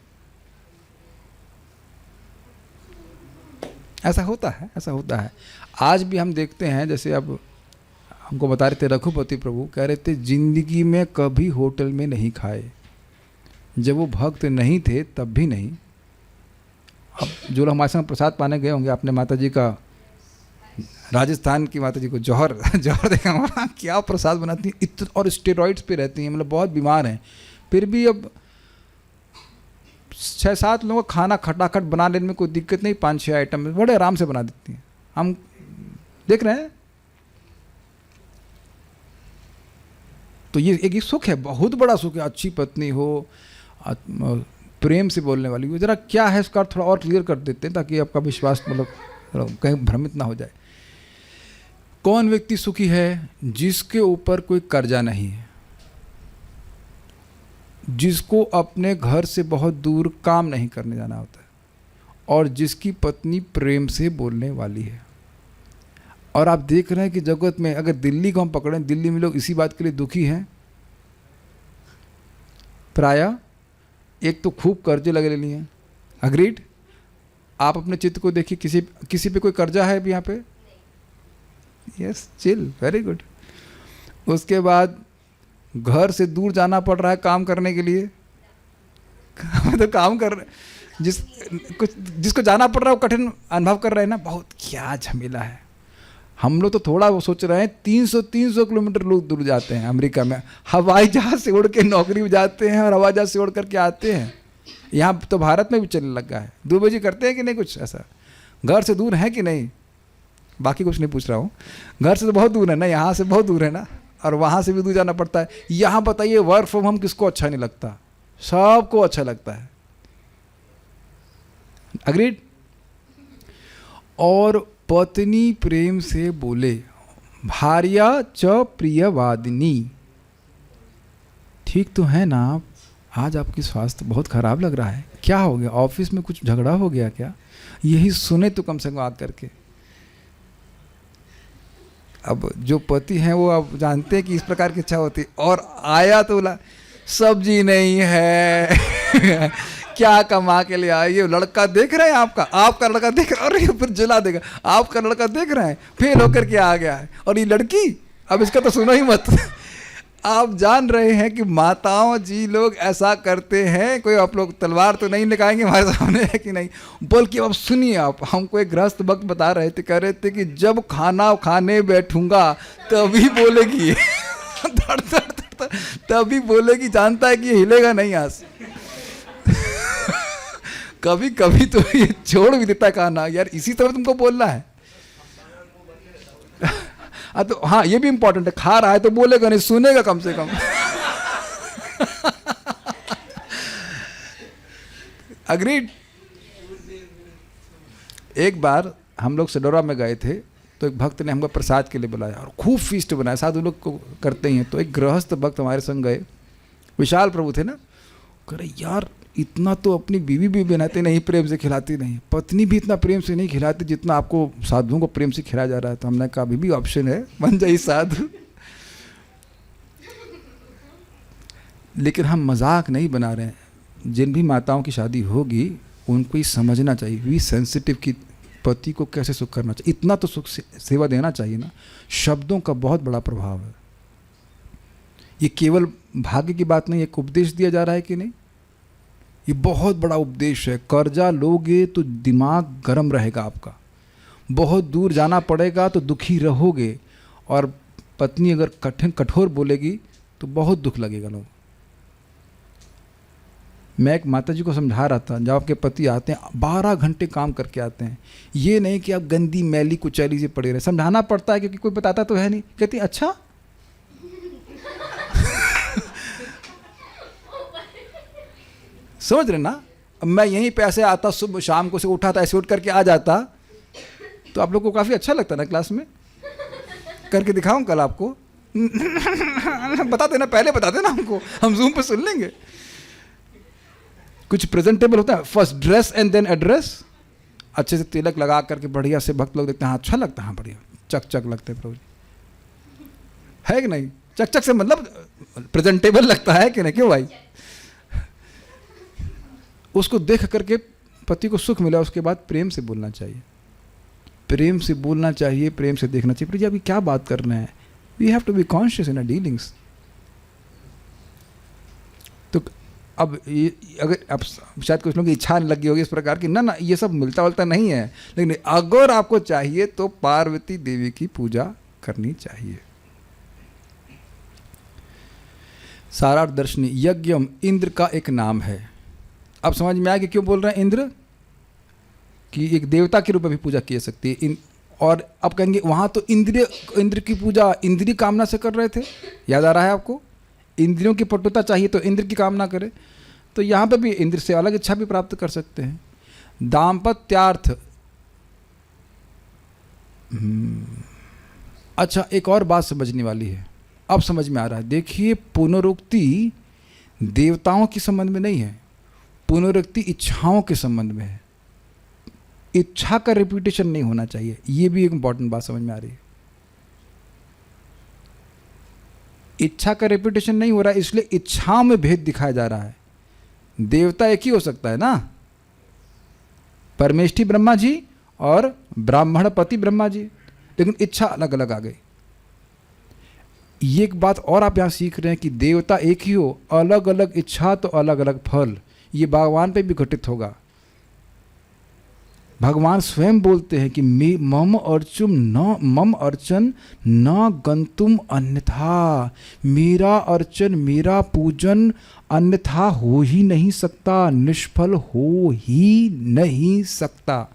ऐसा होता है, ऐसा होता है। आज भी हम देखते हैं, जैसे अब हमको बता रहे थे रघुपति प्रभु, कह रहे थे जिंदगी में कभी होटल में नहीं खाए, जब वो भक्त नहीं थे तब भी नहीं। अब जो लोग हमारे संग प्रसाद पाने गए होंगे, आपने माता जी का, राजस्थान की माता जी को जौहर जौहर देखा होगा, क्या प्रसाद बनाती हैं, इतने और स्टेरॉइड्स पे रहती हैं, मतलब बहुत बीमार हैं, फिर भी अब 6-7 लोगों का खाना खटाखट बना लेने में कोई दिक्कत नहीं, 5-6 आइटम बड़े आराम से बना देती हैं। हम देख रहे हैं। तो ये एक सुख है, बहुत बड़ा सुख है। अच्छी पत्नी हो, प्रेम से बोलने वाली हो। जरा क्या है इसका थोड़ा और क्लियर कर देते हैं ताकि आपका विश्वास मतलब कहीं भ्रमित ना हो जाए। कौन व्यक्ति सुखी है? जिसके ऊपर कोई कर्जा नहीं है, जिसको अपने घर से बहुत दूर काम नहीं करने जाना होता है, और जिसकी पत्नी प्रेम से बोलने वाली है। और आप देख रहे हैं कि जगत में अगर दिल्ली को हम पकड़ें, दिल्ली में लोग इसी बात के लिए दुखी हैं प्रायः। एक तो खूब कर्जे लगे लिए हैं। अग्रीड? आप अपने चित्त को देखिए, किसी पे कोई कर्जा है अभी यहाँ पे? Yes, chill, very good. उसके बाद घर से दूर जाना पड़ रहा है काम करने के लिए। तो काम कर रहे जिसको जाना पड़ रहा है वो कठिन अनुभव कर रहे हैं ना, बहुत क्या झमेला है। हम लोग तो थोड़ा वो सोच रहे हैं, 300 किलोमीटर लोग दूर जाते हैं। अमेरिका में हवाई जहाज से उड़ के नौकरी में जाते हैं और हवाई जहाज से उड़ करके आते हैं। यहाँ तो भारत में भी चलने लगा है। 2 बजे करते हैं कि नहीं कुछ ऐसा? घर से दूर है कि नहीं? बाकी कुछ नहीं पूछ रहा हूँ। घर से तो बहुत दूर है ना, यहाँ से बहुत दूर है ना, और वहाँ से भी दूर जाना पड़ता है। यहाँ बताइए वर्क फ्रॉम होम किसको अच्छा नहीं लगता? सबको अच्छा लगता है। अग्रीड? और पत्नी प्रेम से बोले, भार्या च प्रियवादिनी। ठीक तो है ना आप? आज आपकी स्वास्थ्य बहुत खराब लग रहा है, क्या हो गया? ऑफिस में कुछ झगड़ा हो गया क्या? यही सुने तो कम से कम आकर के। अब जो पति हैं वो अब जानते हैं कि इस प्रकार की इच्छा होती है, और आया तो बोला सब्जी नहीं है क्या कमा के ले आए? ये लड़का देख रहे हैं आपका लड़का देख रहा है, और ये फिर जला देगा। आपका लड़का देख रहे हैं, फेल होकर के आ गया है, और ये लड़की, अब इसका तो सुनो ही मत। आप जान रहे हैं कि माताओं जी लोग ऐसा करते हैं। कोई आप लोग तलवार तो नहीं निकालेंगे हमारे सामने, है कि नहीं? बल्कि अब सुनिए, आप हमको एक गृहस्थ भक्त बता रहे थे, कह रहे थे कि जब खाना खाने बैठूंगा तभी बोलेगी तभी बोलेगी, जानता है कि ये हिलेगा नहीं यहाँ से। कभी कभी तो ये छोड़ भी देता खाना, यार इसी तरह तुमको बोलना है। तो हाँ, ये भी इंपॉर्टेंट है, खा रहा है तो बोलेगा नहीं, सुनेगा कम से कम। अग्रीड? एक बार हम लोग सडोरा में गए थे, तो एक भक्त ने हमको प्रसाद के लिए बुलाया और खूब फीस्ट बनाया। साधु लोग को करते ही हैं। तो एक गृहस्थ भक्त हमारे संग गए, विशाल प्रभु थे ना, कह रहे यार इतना तो अपनी बीवी भी बनाते नहीं, प्रेम से खिलाती नहीं, पत्नी भी इतना प्रेम से नहीं खिलाती जितना आपको साधुओं को प्रेम से खिलाया जा रहा है। तो हमने कहा अभी भी ऑप्शन है, बन जाइए साधु। लेकिन हम मजाक नहीं बना रहे हैं। जिन भी माताओं की शादी होगी उनको ये समझना चाहिए, वी सेंसिटिव, की पति को कैसे सुख करना चाहिए। इतना तो सुख सेवा देना चाहिए ना। शब्दों का बहुत बड़ा प्रभाव है। ये केवल भाग्य की बात नहीं, एक उपदेश दिया जा रहा है कि नहीं, ये बहुत बड़ा उपदेश है। कर्जा लोगे तो दिमाग गर्म रहेगा आपका, बहुत दूर जाना पड़ेगा तो दुखी रहोगे, और पत्नी अगर कठोर बोलेगी तो बहुत दुख लगेगा लोग। मैं एक माता जी को समझा रहा था, जब आपके पति आते हैं 12 घंटे काम करके आते हैं, ये नहीं कि आप गंदी मैली कुचैली से पड़े रहे, समझाना पड़ता है क्योंकि कोई बताता तो है नहीं। कहती अच्छा समझ रहे ना। मैं यहीं पे ऐसे आता, सुबह शाम को से उठा था, ऐसे उठ करके आ जाता, तो आप लोग को काफ़ी अच्छा लगता ना क्लास में। करके दिखाऊं कल आपको बता देना, पहले बता देना हमको, हम जूम पे सुन लेंगे। कुछ प्रेजेंटेबल होता है, first dress and then address, अच्छे से तिलक लगा करके बढ़िया से भक्त लोग देखते हैं, हाँ अच्छा लगता है, हाँ बढ़िया चक चक लगते हैं प्रभु जी, है कि नहीं। चक चक से मतलब प्रेजेंटेबल लगता है कि नहीं, क्यों भाई। उसको देख करके पति को सुख मिला, उसके बाद प्रेम से बोलना चाहिए, प्रेम से बोलना चाहिए, प्रेम से देखना चाहिए। जी अभी क्या बात करना है, we have to be conscious in a dealings. तो अब ये अगर अब शायद कुछ लोगों की इच्छा लगी होगी इस प्रकार की, ना ये सब मिलता वलता नहीं है, लेकिन अगर आपको चाहिए तो पार्वती देवी की पूजा करनी चाहिए। सारार्थ दर्शनी यज्ञम इंद्र का एक नाम है। अब समझ में आया कि क्यों बोल रहे हैं इंद्र कि एक देवता के रूप में भी पूजा की जा सकती है। और अब कहेंगे वहाँ तो इंद्र की पूजा इंद्रिय कामना से कर रहे थे, याद आ रहा है आपको, इंद्रियों की पटुता चाहिए तो इंद्र की कामना करे, तो यहाँ पे भी इंद्र से अलग इच्छा भी प्राप्त कर सकते हैं। दाम्पत्यार्थ, अच्छा एक और बात समझने वाली है, अब समझ में आ रहा है। देखिए पुनरुक्ति देवताओं के संबंध में नहीं है, पुनरुक्ति इच्छाओं के संबंध में है। इच्छा का रिपीटेशन नहीं होना चाहिए, ये भी एक इंपॉर्टेंट बात समझ में आ रही है। इच्छा का रिपीटेशन नहीं हो रहा है, इसलिए इच्छाओं में भेद दिखाया जा रहा है। देवता एक ही हो सकता है ना, परमेष्ठी ब्रह्मा जी और ब्राह्मण पति ब्रह्मा जी, लेकिन इच्छा अलग अलग आ गई। ये एक बात और आप यहां सीख रहे हैं कि देवता एक ही हो, अलग अलग इच्छा तो अलग अलग फल, ये भगवान पे भी घटित होगा। भगवान स्वयं बोलते हैं कि मम अर्चन न गंतुम अन्यथा, मेरा अर्चन मेरा पूजन अन्यथा हो ही नहीं सकता, निष्फल हो ही नहीं सकता।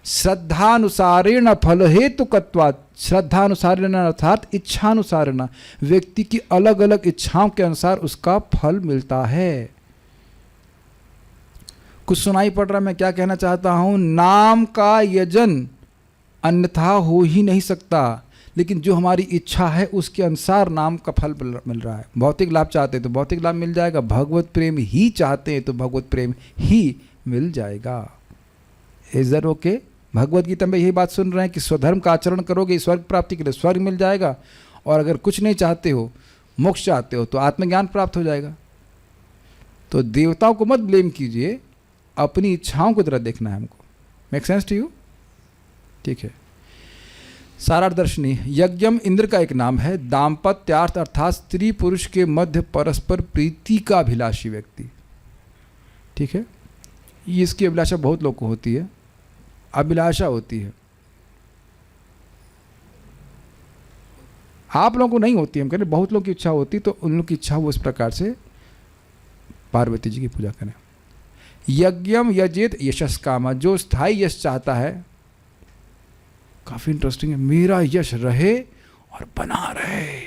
श्रद्धानुसारेण फल हेतुकत्वात्, श्रद्धानुसारेण अर्थात इच्छानुसारेण, व्यक्ति की अलग अलग इच्छाओं के अनुसार उसका फल मिलता है। कुछ सुनाई पड़ रहा है, मैं क्या कहना चाहता हूं, नाम का यजन अन्यथा हो ही नहीं सकता, लेकिन जो हमारी इच्छा है उसके अनुसार नाम का फल मिल रहा है। भौतिक लाभ चाहते हैं तो भौतिक लाभ मिल जाएगा, भगवत प्रेम ही चाहते हैं तो भगवत प्रेम ही मिल जाएगा। Is that okay? Bhagavad Gita में यही बात सुन रहे हैं कि स्वधर्म का आचरण करोगे स्वर्ग प्राप्ति के लिए स्वर्ग मिल जाएगा, और अगर कुछ नहीं चाहते हो, मोक्ष चाहते हो, तो आत्मज्ञान प्राप्त हो जाएगा। तो देवताओं को मत ब्लेम कीजिए, अपनी इच्छाओं की तरह देखना है हमको। Make sense to you? ठीक है। सारार्थ दर्शनी यज्ञम इंद्र का एक नाम है। दाम्पत्यार्थ अर्थात स्त्री पुरुष के मध्य परस्पर प्रीति का अभिलाषी व्यक्ति, ठीक है। ये इसकी अभिलाषा बहुत लोग को होती है, अभिलाषा होती है, आप लोगों को नहीं होती है, हम कह रहे बहुत लोग की इच्छा होती, तो उन लोग की इच्छा वो इस प्रकार से पार्वती जी की पूजा करें। यज्ञम यजेत यशस कामा, जो स्थायी यश चाहता है, काफी इंटरेस्टिंग है, मेरा यश रहे और बना रहे।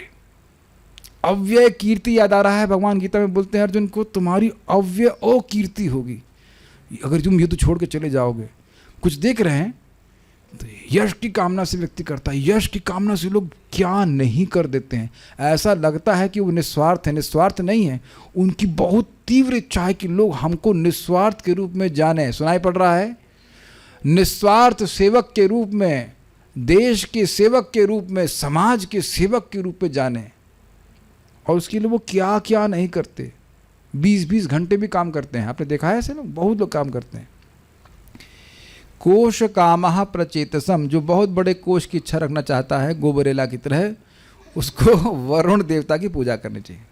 अव्यय कीर्ति याद आ रहा है, भगवान गीता में बोलते हैं अर्जुन को, तुम्हारी अव्यय ओ कीर्ति होगी अगर तुम युद्ध छोड़ के चले जाओगे। कुछ देख रहे हैं तो यश की कामना से व्यक्ति करता है, यश की कामना से लोग क्या नहीं कर देते हैं। ऐसा लगता है कि वो निस्वार्थ है, निस्वार्थ नहीं है, उनकी बहुत तीव्र इच्छा है कि लोग हमको निस्वार्थ के रूप में जाने। सुनाई पड़ रहा है? निस्वार्थ सेवक के रूप में, देश के सेवक के रूप में, समाज के सेवक के रूप में जाने, और उसके लिए वो क्या क्या नहीं करते। 20-20 घंटे भी काम करते हैं, आपने देखा है ऐसे लोग, बहुत लोग काम करते हैं। कोश कामः प्रचेतसम, जो बहुत बड़े कोश की इच्छा रखना चाहता है गोबरेला की तरह, उसको वरुण देवता की पूजा करनी चाहिए।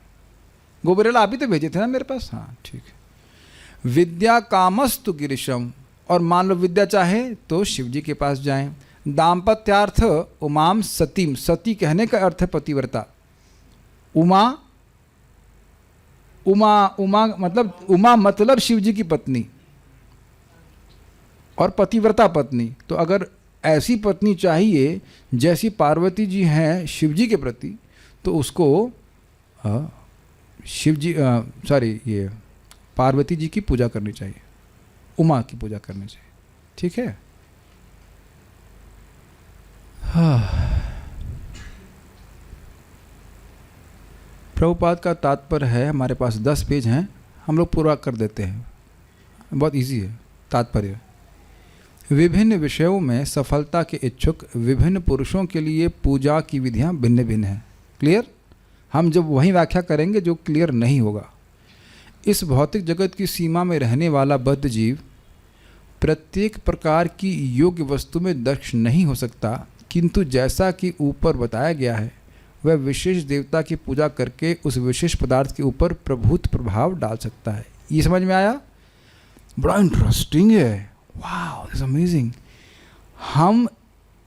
गोबरेला आप ही तो भेजे थे ना मेरे पास, हाँ ठीक है। विद्या कामस्तु गिरिशम, और मान लो विद्या चाहे तो शिव जी के पास जाएं। दाम्पत्यार्थ उमाम सतीम, सती कहने का अर्थ है पतिव्रता। उमा उमा मतलब शिव जी की पत्नी और पतिव्रता पत्नी। तो अगर ऐसी पत्नी चाहिए जैसी पार्वती जी हैं शिव जी के प्रति, तो उसको ये पार्वती जी की पूजा करनी चाहिए, उमा की पूजा करनी चाहिए। ठीक है। प्रभुपाद का तात्पर्य है, हमारे पास 10 पेज हैं, हम लोग पूरा कर देते हैं, बहुत इजी है तात्पर्य। विभिन्न विषयों में सफलता के इच्छुक विभिन्न पुरुषों के लिए पूजा की विधियां भिन्न भिन्न हैं। क्लियर? हम जब वही व्याख्या करेंगे जो क्लियर नहीं होगा। इस भौतिक जगत की सीमा में रहने वाला बद्ध जीव प्रत्येक प्रकार की योग्य वस्तु में दक्ष नहीं हो सकता, किंतु जैसा कि ऊपर बताया गया है वह विशेष देवता की पूजा करके उस विशेष पदार्थ के ऊपर प्रभुत्व प्रभाव डाल सकता है। ये समझ में आया? बड़ा इंटरेस्टिंग है। वाह, इट्स अमेजिंग। हम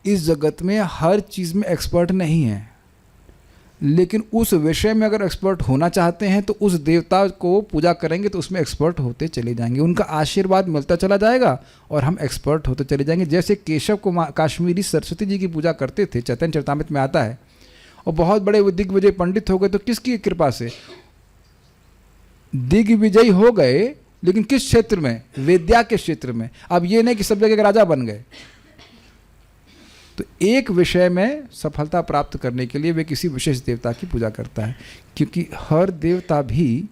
इस जगत में हर चीज़ में एक्सपर्ट नहीं हैं, लेकिन उस विषय में अगर एक्सपर्ट होना चाहते हैं तो उस देवता को पूजा करेंगे तो उसमें एक्सपर्ट होते चले जाएंगे, उनका आशीर्वाद मिलता चला जाएगा और हम एक्सपर्ट होते चले जाएंगे। जैसे केशव को काश्मीरी सरस्वती जी की पूजा करते थे, चैतन्य चरितामृत में आता है, और बहुत बड़े दिग्विजय पंडित हो गए। तो किसकी कृपा से दिग्विजयी हो गए, लेकिन किस क्षेत्र में? विद्या के क्षेत्र में। अब ये नहीं कि सब जगह राजा बन गए। तो एक विषय में सफलता प्राप्त करने के लिए वे किसी विशेष देवता की पूजा करता है, क्योंकि हर देवता भी,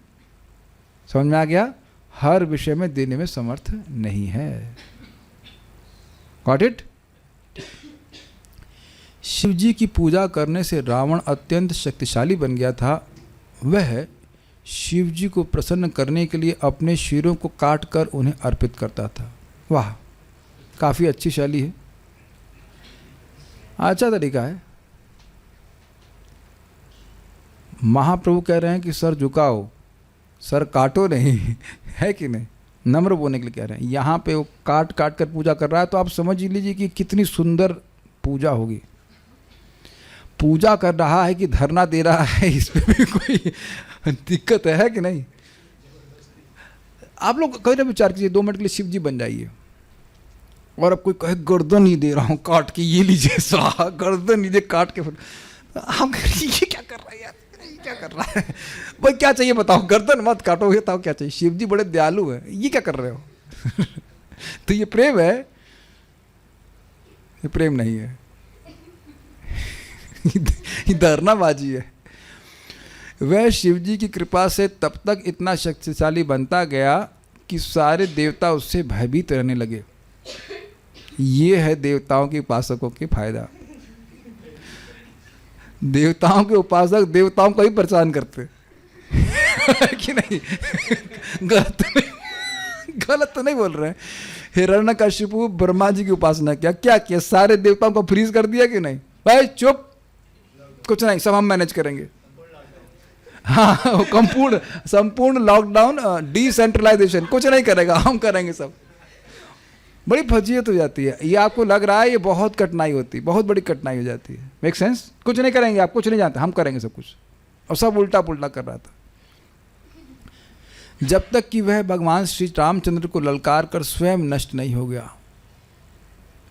समझ में आ गया, हर विषय में देने में समर्थ नहीं है। Got it? शिव जी की पूजा करने से रावण अत्यंत शक्तिशाली बन गया था। वह शिव जी को प्रसन्न करने के लिए अपने शिरों को काट कर उन्हें अर्पित करता था। वाह, काफ़ी अच्छी शैली है, अच्छा तरीका है। महाप्रभु कह रहे हैं कि सर झुकाओ, सर काटो नहीं, है कि नहीं? नम्र बोलने के लिए कह रहे हैं। यहाँ पे वो काट काट कर पूजा कर रहा है, तो आप समझ लीजिए कि कितनी सुंदर पूजा होगी। पूजा कर रहा है कि धरना दे रहा है, इसमें भी कोई दिक्कत है कि नहीं? आप लोग कहीं ना विचार कीजिए, 2 मिनट के लिए शिव जी बन जाइए, और अब कोई कहे गर्दन ही दे रहा हूँ काट के, ये लीजिए साहब, गर्दन लीजिए काट के। हम ये क्या कर रहा है यार, ये क्या कर रहा है भाई? क्या चाहिए बताओ? गर्दन मत काटो, ये बताओ क्या चाहिए? शिव जी बड़े दयालु हैं, ये क्या कर रहे हो? तो ये प्रेम है? ये प्रेम नहीं है, ये धरनाबाजी है। वह शिव जी की कृपा से तब तक इतना शक्तिशाली बनता गया कि सारे देवता उससे भयभीत रहने लगे। ये है देवताओं के उपासकों के फायदा। देवताओं के उपासक देवताओं को ही परेशान करते कि नहीं? गलत तो नहीं बोल रहे हैं। हिरण्यकशिपु ब्रह्मा जी की उपासना क्या किया? सारे देवताओं को फ्रीज कर दिया कि नहीं? भाई चुप, कुछ नहीं, सब हम मैनेज करेंगे। हाँ, संपूर्ण लॉकडाउन, डिसेंट्रलाइजेशन, कुछ नहीं करेगा, हम करेंगे सब। बड़ी फजीयत हो जाती है। ये आपको लग रहा है ये बहुत कठिनाई होती है, बहुत बड़ी कठिनाई हो जाती है। Make sense? कुछ नहीं करेंगे, आप कुछ नहीं जानते, हम करेंगे सब कुछ। और सब उल्टा पुल्टा कर रहा था, जब तक कि वह भगवान श्री रामचंद्र को ललकार कर स्वयं नष्ट नहीं हो गया।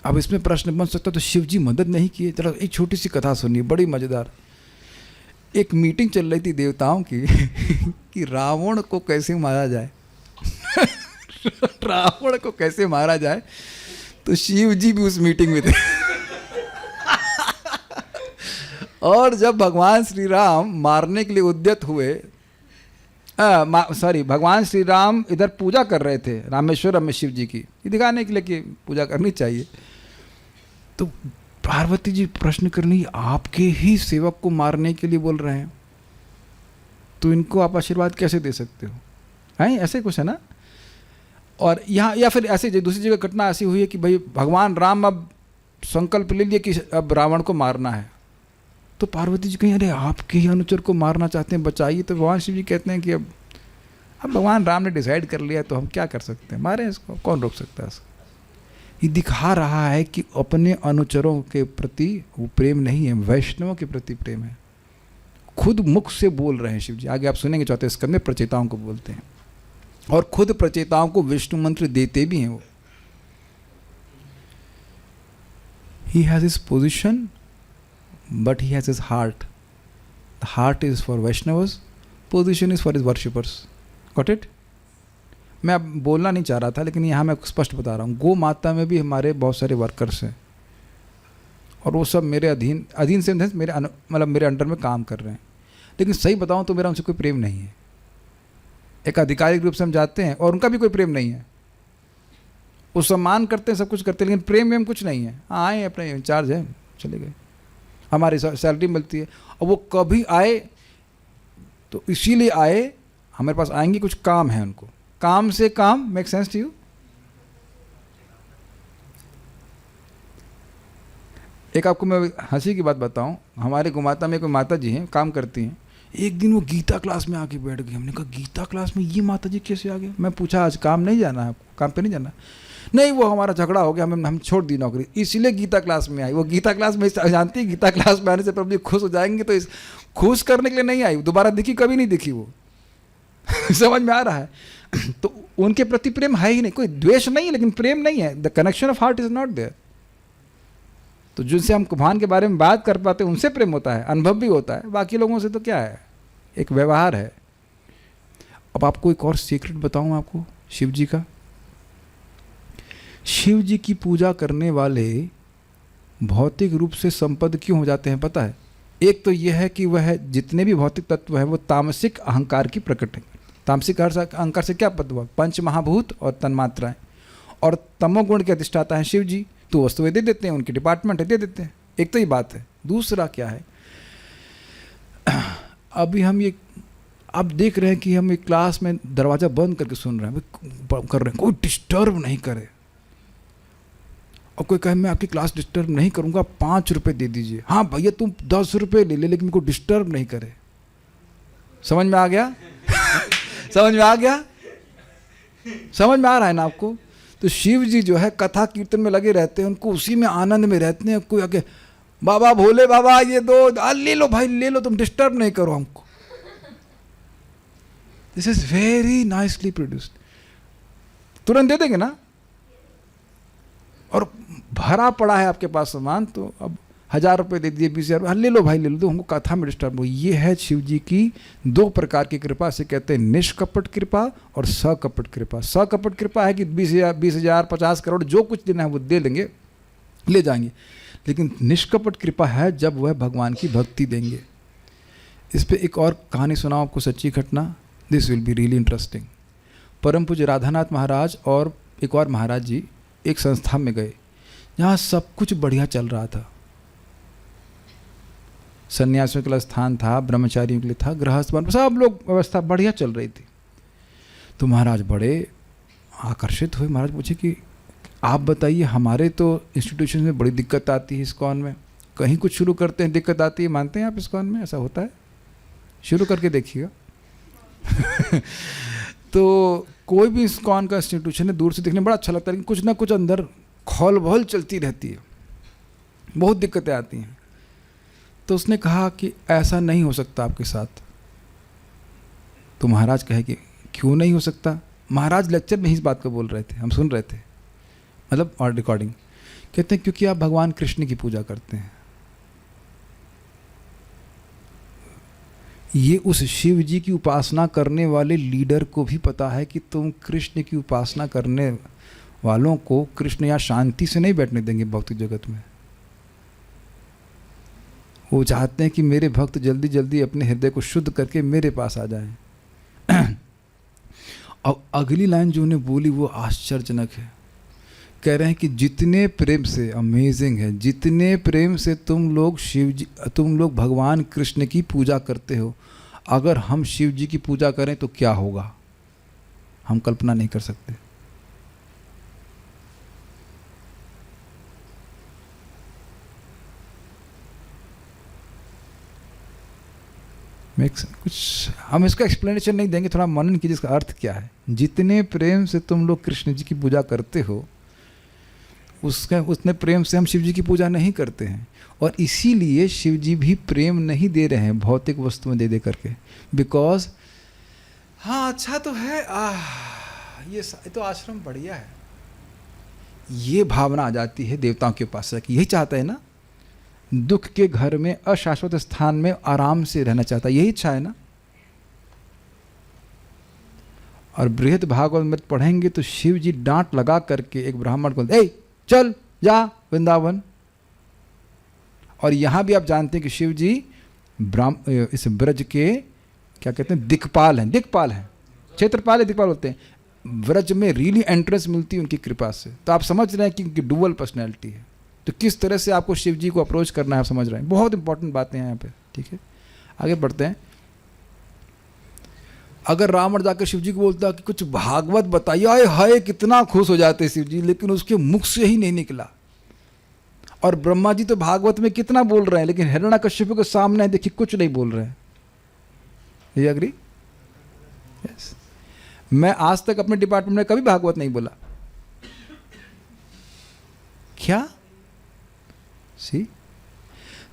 अब इसमें प्रश्न बन सकता तो शिव जी मदद नहीं किए? चलो एक छोटी सी कथा सुनिए, बड़ी मज़ेदार। एक मीटिंग चल रही थी देवताओं की कि रावण को कैसे मारा जाए। रावण को कैसे मारा जाए, तो शिव जी भी उस मीटिंग में थे। और जब भगवान श्री राम मारने के लिए उद्यत हुए, भगवान श्री राम इधर पूजा कर रहे थे रामेश्वरम में शिव जी की, ये दिखाने के लिए कि पूजा करनी चाहिए। तो पार्वती जी प्रश्न करनी, आपके ही सेवक को मारने के लिए बोल रहे हैं, तो इनको आप आशीर्वाद कैसे दे सकते हो? हैं, ऐसे कुछ है ना। और यहाँ या फिर ऐसे दूसरी जगह घटना ऐसी हुई है कि भाई भगवान राम अब संकल्प ले लिए कि अब रावण को मारना है, तो पार्वती जी कहीं अरे आपके ही अनुचर को मारना चाहते हैं, बचाइए। तो भगवान शिव जी कहते हैं कि अब भगवान राम ने डिसाइड कर लिया, तो हम क्या कर सकते हैं, मारें इसको, कौन रोक सकता है इसको। ये दिखा रहा है कि अपने अनुचरों के प्रति वो प्रेम नहीं है, वैष्णवों के प्रति प्रेम है। खुद मुख से बोल रहे हैं शिव जी। आगे आप सुनेंगे चौथे स्कंद में प्रचेताओं को बोलते हैं, और खुद प्रचेताओं को विष्णु मंत्र देते भी हैं वो। He has his position, but he has his heart. The heart is for Vaishnavas, position is for his worshippers. Got it? मैं अब बोलना नहीं चाह रहा था, लेकिन यहाँ मैं स्पष्ट बता रहा हूँ। गौ माता में भी हमारे बहुत सारे वर्कर्स हैं, और वो सब मेरे अधीन से मेरे मतलब मेरे अंडर में काम कर रहे हैं। लेकिन सही बताऊँ तो मेरा उनसे कोई प्रेम नहीं है। एक आधिकारिक रूप से हम जाते हैं और उनका भी कोई प्रेम नहीं है। वो सम्मान करते हैं, सब कुछ करते हैं, लेकिन प्रेम में कुछ नहीं है। हाँ, आए अपने इंचार्ज है, चले गए, हमारी सैलरी मिलती है। और वो कभी आए तो इसीलिए आए, हमारे पास आएंगे, कुछ काम है उनको, काम से काम। Make sense to you? एक आपको मैं हंसी की बात बताऊं, हमारे गुमाता में कोई माता जी हैं, काम करती हैं। एक दिन वो गीता क्लास में आके बैठ गई। हमने कहा गीता क्लास में ये माता जी कैसे आ गए? मैं पूछा आज काम नहीं जाना है आपको, काम पे नहीं जाना? नहीं, वो हमारा झगड़ा हो गया, हम छोड़ दी नौकरी, इसलिए गीता क्लास में आई। वो गीता क्लास में जानती है, गीता क्लास में आने से प्रभु जी खुश हो जाएंगे, तो इस खुश करने के लिए नहीं आई। दोबारा दिखी, कभी नहीं दिखी वो। समझ में आ रहा है? तो उनके प्रति प्रेम है ही नहीं, कोई द्वेष नहीं है, लेकिन प्रेम नहीं है। The connection of heart is not there. तो जिनसे हम भगवान के बारे में बात कर पाते हैं उनसे प्रेम होता है, अनुभव भी होता है। बाकी लोगों से तो क्या है, एक व्यवहार है। अब आपको एक और सीक्रेट बताऊं आपको शिव जी का। शिव जी की पूजा करने वाले भौतिक रूप से संपन्न क्यों हो जाते हैं पता है? एक तो यह है कि वह जितने भी भौतिक तत्व है वो तामसिक अहंकार की प्रकट है। तामसिक अहंकार से क्या पद हुआ? पंच महाभूत और तन्मात्राएं, और तमोगुण के अधिष्ठाता है शिव जी। तो वस्तुएं दे देते हैं, उनके डिपार्टमेंट है, दे देते हैं। एक तो ये बात है। दूसरा क्या है, अभी हम ये आप देख रहे हैं कि हम एक क्लास में दरवाज़ा बंद करके सुन रहे हैं, कर रहे हैं, कोई डिस्टर्ब नहीं करे। और कोई कहे मैं आपकी क्लास डिस्टर्ब नहीं करूँगा, 5 रुपये दे दीजिए। हाँ भैया तुम 10 रुपये ले ले, लेकिन मेरे को डिस्टर्ब नहीं करे। समझ में आ गया? समझ में आ गया? समझ में आ रहा है ना आपको? तो शिव जी जो है कथा कीर्तन में लगे रहते हैं, उनको उसी में आनंद में रहते हैं। कोई आके बाबा भोले बाबा ये दो, ले लो भाई ले लो, तुम डिस्टर्ब नहीं करो हमको। This is very nicely produced. तुरंत दे देंगे ना। और भरा पड़ा है आपके पास सामान, तो अब 1000 रुपये दे दिए, 20,000, ले लो भाई ले लो, तो हमको कथा में डिस्टर्ब हो। ये है शिव जी की 2 प्रकार की कृपा। से कहते हैं निष्कपट कृपा और सकपट कृपा। सकपट कृपा है कि 20,000 50 करोड़ जो कुछ देना है वो दे देंगे, ले जाएंगे। लेकिन निष्कपट कृपा है जब वह भगवान की भक्ति देंगे। इस पर एक और कहानी सुनाऊं आपको, सच्ची घटना। This will be really interesting. परम पूज्य राधानाथ महाराज और एक और महाराज जी एक संस्था में गए जहाँ सब कुछ बढ़िया चल रहा था। सन्यासियों के लिए स्थान था, ब्रह्मचारियों के लिए था, गृहस्थ, सब लोग व्यवस्था बढ़िया चल रही थी। तो महाराज बड़े आकर्षित हुए। महाराज पूछे कि आप बताइए, हमारे तो इंस्टीट्यूशन में बड़ी दिक्कत आती है, इस्कॉन में कहीं कुछ शुरू करते हैं दिक्कत आती है, मानते हैं आप इस्कॉन में ऐसा होता है? शुरू करके देखिएगा। तो कोई भी इस्कॉन का इंस्टीट्यूशन है, दूर से देखने में बड़ा अच्छा लगता है, लेकिन कुछ ना कुछ अंदर खौल बहल चलती रहती है, बहुत दिक्कतें आती हैं। तो उसने कहा कि ऐसा नहीं हो सकता आपके साथ। तो महाराज कहे कि क्यों नहीं हो सकता? महाराज लेक्चर में ही इस बात को बोल रहे थे, हम सुन रहे थे, मतलब और रिकॉर्डिंग। कहते हैं क्योंकि आप भगवान कृष्ण की पूजा करते हैं। ये उस शिव जी की उपासना करने वाले लीडर को भी पता है कि तुम कृष्ण की उपासना करने वालों को कृष्ण या शांति से नहीं बैठने देंगे भौतिक जगत में। वो चाहते हैं कि मेरे भक्त जल्दी जल्दी अपने हृदय को शुद्ध करके मेरे पास आ जाएं। अब अगली लाइन जो उन्हें बोली वो आश्चर्यजनक है। कह रहे हैं कि जितने प्रेम से, अमेजिंग है, जितने प्रेम से तुम लोग भगवान कृष्ण की पूजा करते हो, अगर हम शिव जी की पूजा करें तो क्या होगा, हम कल्पना नहीं कर सकते। कुछ हम इसका एक्सप्लेनेशन नहीं देंगे, थोड़ा मनन कीजिए इसका अर्थ क्या है। जितने प्रेम से तुम लोग कृष्ण जी की पूजा करते हो, उतने प्रेम से हम शिव जी की पूजा नहीं करते हैं। और इसीलिए शिव जी भी प्रेम नहीं दे रहे हैं भौतिक वस्तुएं दे दे करके, बिकॉज हाँ अच्छा तो है, ये तो आश्रम बढ़िया है, ये भावना आ जाती है देवताओं के उपासक की। यही चाहता है ना, दुख के घर में अशाश्वत स्थान में आराम से रहना चाहता है, यही इच्छा है ना। और बृहद भागवत में पढ़ेंगे तो शिव जी डांट लगा करके एक ब्राह्मण को, ए चल जा वृंदावन। और यहां भी आप जानते हैं कि शिव जी इस ब्रज के क्या कहते हैं, दिक्पाल हैं, क्षेत्रपाल है, दिक्पाल होते हैं। ब्रज में रियली एंट्रेंस मिलती है उनकी कृपा से। तो आप समझ रहे हैं कि उनकी डुअल पर्सनैलिटी है, तो किस तरह से आपको शिव जी को अप्रोच करना है आप समझ रहे हैं। बहुत इंपॉर्टेंट बातें हैं यहाँ पे, ठीक है। आगे बढ़ते हैं। अगर रावण जाकर शिव जी को बोलता कि कुछ भागवत बताइए, आए हाय कितना खुश हो जाते शिव जी, लेकिन उसके मुख से ही नहीं निकला। और ब्रह्मा जी तो भागवत में कितना बोल रहे हैं, लेकिन हिरण्यकश्यप के सामने देखिए कुछ नहीं बोल रहे हैं। ये अग्री? यस। मैं आज तक अपने डिपार्टमेंट में कभी भागवत नहीं बोला। क्या सी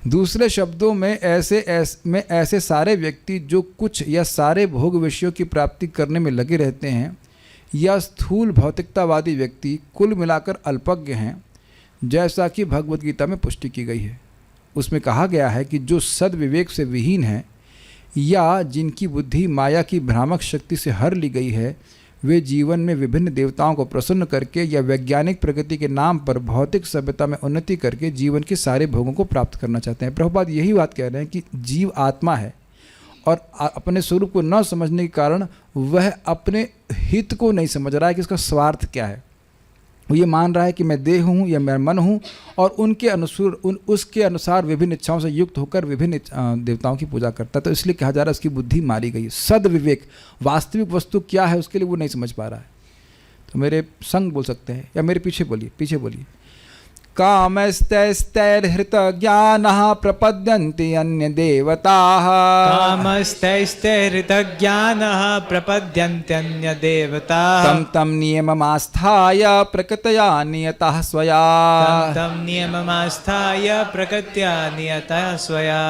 दूसरे शब्दों में ऐसे सारे व्यक्ति जो कुछ या सारे भोग विषयों की प्राप्ति करने में लगे रहते हैं, या स्थूल भौतिकतावादी व्यक्ति कुल मिलाकर अल्पज्ञ हैं, जैसा कि भगवत गीता में पुष्टि की गई है। उसमें कहा गया है कि जो सद्विवेक से विहीन है या जिनकी बुद्धि माया की भ्रामक शक्ति से हर ली गई है, वे जीवन में विभिन्न देवताओं को प्रसन्न करके या वैज्ञानिक प्रगति के नाम पर भौतिक सभ्यता में उन्नति करके जीवन के सारे भोगों को प्राप्त करना चाहते हैं। प्रभुपाद यही बात कह रहे हैं कि जीव आत्मा है और अपने स्वरूप को न समझने के कारण वह अपने हित को नहीं समझ रहा है कि इसका स्वार्थ क्या है। वो ये मान रहा है कि मैं देह हूँ या मैं मन हूँ, और उसके अनुसार विभिन्न इच्छाओं से युक्त होकर विभिन्न देवताओं की पूजा करता है। तो इसलिए कहा जा रहा है उसकी बुद्धि मारी गई है। सद्विवेक, वास्तविक वस्तु क्या है उसके लिए वो नहीं समझ पा रहा है। तो मेरे संग बोल सकते हैं, या मेरे पीछे बोलिए। कामस्तैस्तैर्हृत ज्ञानः प्रपद्यन्ते अन्य देवताः। कामस्तैस्तैर्हृत ज्ञानः प्रपद्यन्ते अन्य देवताः। तं तं नियममास्थाय प्रकृत्या नियतः स्वया। तं नियममास्थाय प्रकृत्या नियतः स्वया।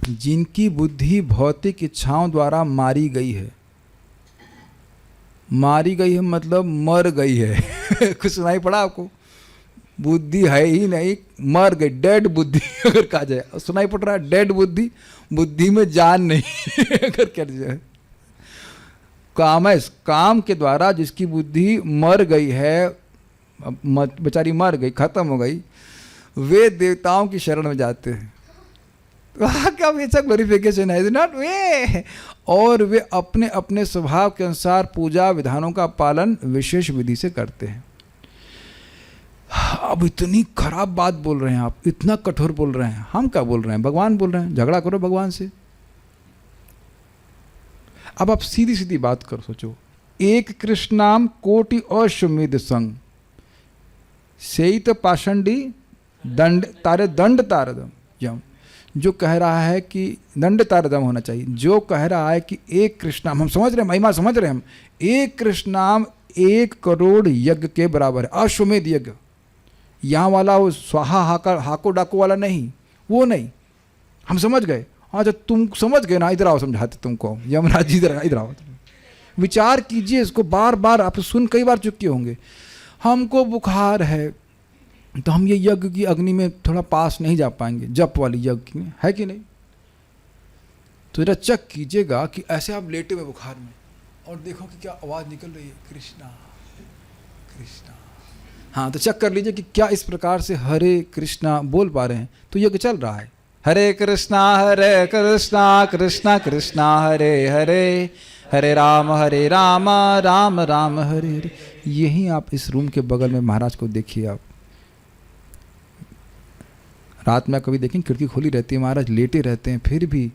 जिनकी बुद्धि भौतिक इच्छाओं द्वारा मारी गई है मतलब मर गई है। कुछ सुनाई पड़ा आपको? बुद्धि है ही नहीं, मर गई, डेड बुद्धि अगर कहा जाए। सुनाई पड़ रहा है डेड बुद्धि, बुद्धि में जान नहीं अगर कह जाए। काम के द्वारा जिसकी बुद्धि मर गई है, बेचारी मर गई, खत्म हो गई, वे देवताओं की शरण में जाते हैं। क्या ऐसा ग्लोरिफिकेशन है, नॉट वे। और वे अपने अपने स्वभाव के अनुसार पूजा विधानों का पालन विशेष विधि से करते हैं। अब इतनी खराब बात बोल रहे हैं आप, इतना कठोर बोल रहे हैं। हम क्या बोल रहे हैं? भगवान बोल रहे हैं, झगड़ा करो भगवान से। अब आप सीधी सीधी बात करो, सोचो। एक कृष्णाम कोटि अश्वमेध संग सेइत पाषंडी दंड तारदम यम। जो कह रहा है कि दंड तारदम होना चाहिए, जो कह रहा है कि एक कृष्णाम, हम समझ रहे हैं, महिमा समझ रहे हैं हम, एक कृष्णाम 1 करोड़ यज्ञ के बराबर है। अश्वमेध यज्ञ, यहाँ वाला वो स्वाहा हाको डाको वाला नहीं, वो नहीं। हम समझ गए। हाँ, जब तुम समझ गए ना, इधर आओ समझाते तुमको। यमराज जी इधर आओ, विचार कीजिए इसको। बार बार आप सुन कई बार चुके होंगे। हमको बुखार है तो हम ये यज्ञ की अग्नि में थोड़ा पास नहीं जा पाएंगे, जप वाली यज्ञ में, है कि नहीं? तो जरा चेक कीजिएगा कि ऐसे आप लेटे हुए बुखार में और देखो कि क्या आवाज़ निकल रही है, कृष्णा कृष्णा। हाँ, तो चेक कर लीजिए कि क्या इस प्रकार से हरे कृष्णा बोल पा रहे हैं। तो यज्ञ चल रहा है। हरे कृष्णा कृष्णा कृष्णा हरे हरे, हरे राम राम राम हरे हरे। यही आप इस रूम के बगल में महाराज को देखिए। आप रात में कभी देखें, खिड़की खुली रहती है, महाराज लेटे रहते हैं, फिर भी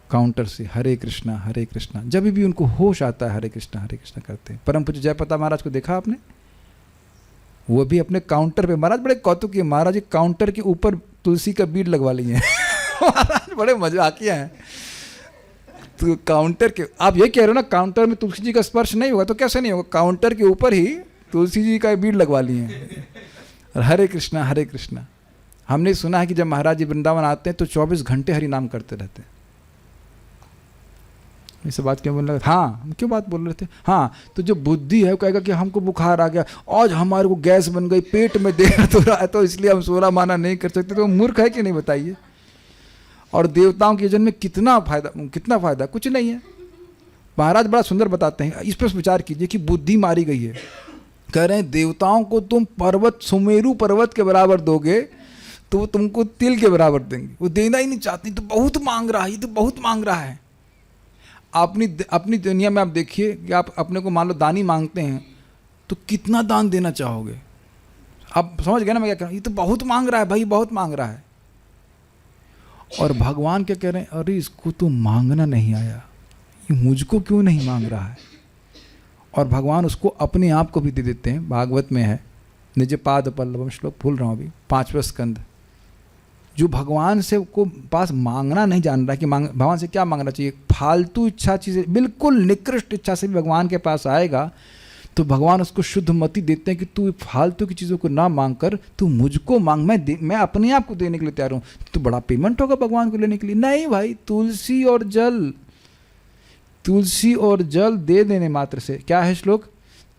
काउंटर से हरे कृष्णा। जब भी उनको होश आता है हरे कृष्णा करते हैं। परम पूज्य जयप्रताप महाराज को देखा आपने? वो भी अपने काउंटर पे, महाराज बड़े कौतुक किए, महाराज जी काउंटर के ऊपर तुलसी का बीड़ लगवा लिए हैं। महाराज बड़े मजाकिया हैं। तो काउंटर के, आप ये कह रहे हो ना काउंटर में तुलसी जी का स्पर्श नहीं होगा, तो कैसे नहीं होगा? काउंटर के ऊपर ही तुलसी जी का बीड़ लगवा लिए हैं। हरे कृष्णा हमने सुना है कि जब महाराज जी वृंदावन आते हैं तो 24 घंटे हरि नाम करते रहते हैं। इस बात क्यों बोल रहे थे? हाँ, हम क्यों बात बोल रहे थे? हाँ, तो जो बुद्धि है वो कहेगा कि हमको बुखार आ गया, आज हमारे को गैस बन गई, पेट में दर्द हो रहा है, तो इसलिए हम 16 माना नहीं कर सकते। तो मूर्ख है कि नहीं बताइए? और देवताओं के जन्म में कितना फायदा? कुछ नहीं है। महाराज बड़ा सुंदर बताते हैं, इस पर विचार कीजिए कि बुद्धि मारी गई है। कह रहे हैं देवताओं को तुम पर्वत, सुमेरु पर्वत के बराबर दोगे तो तुमको तिल के बराबर देंगे। वो देना ही नहीं चाहती, तो बहुत मांग रहा है, ये तो बहुत मांग रहा है। अपनी दुनिया में आप देखिए कि आप अपने को मान लो दानी मांगते हैं तो कितना दान देना चाहोगे? आप समझ गए ना मैं क्या कह रहा हूँ? ये तो बहुत मांग रहा है भाई, बहुत मांग रहा है। और भगवान क्या कह रहे हैं? अरे इसको तो मांगना नहीं आया, ये मुझको क्यों नहीं मांग रहा है? और भगवान उसको अपने आप को भी दे देते हैं। भागवत में है, निज पाद पल्लवम श्लोक भूल रहा हूँ अभी, 5वां स्कंद। जो भगवान से को पास मांगना नहीं जान रहा है कि भगवान से क्या मांगना चाहिए, फालतू इच्छा चीज़ें, बिल्कुल निकृष्ट इच्छा से भी भगवान के पास आएगा तो भगवान उसको शुद्ध मति देते हैं कि तू फालतू की चीज़ों को ना मांग कर, तू मुझको मांग, मैं अपने आप को देने के लिए तैयार हूँ। तो बड़ा पेमेंट होगा भगवान को लेने के लिए। नहीं भाई, तुलसी और जल दे देने मात्र से, क्या है श्लोक?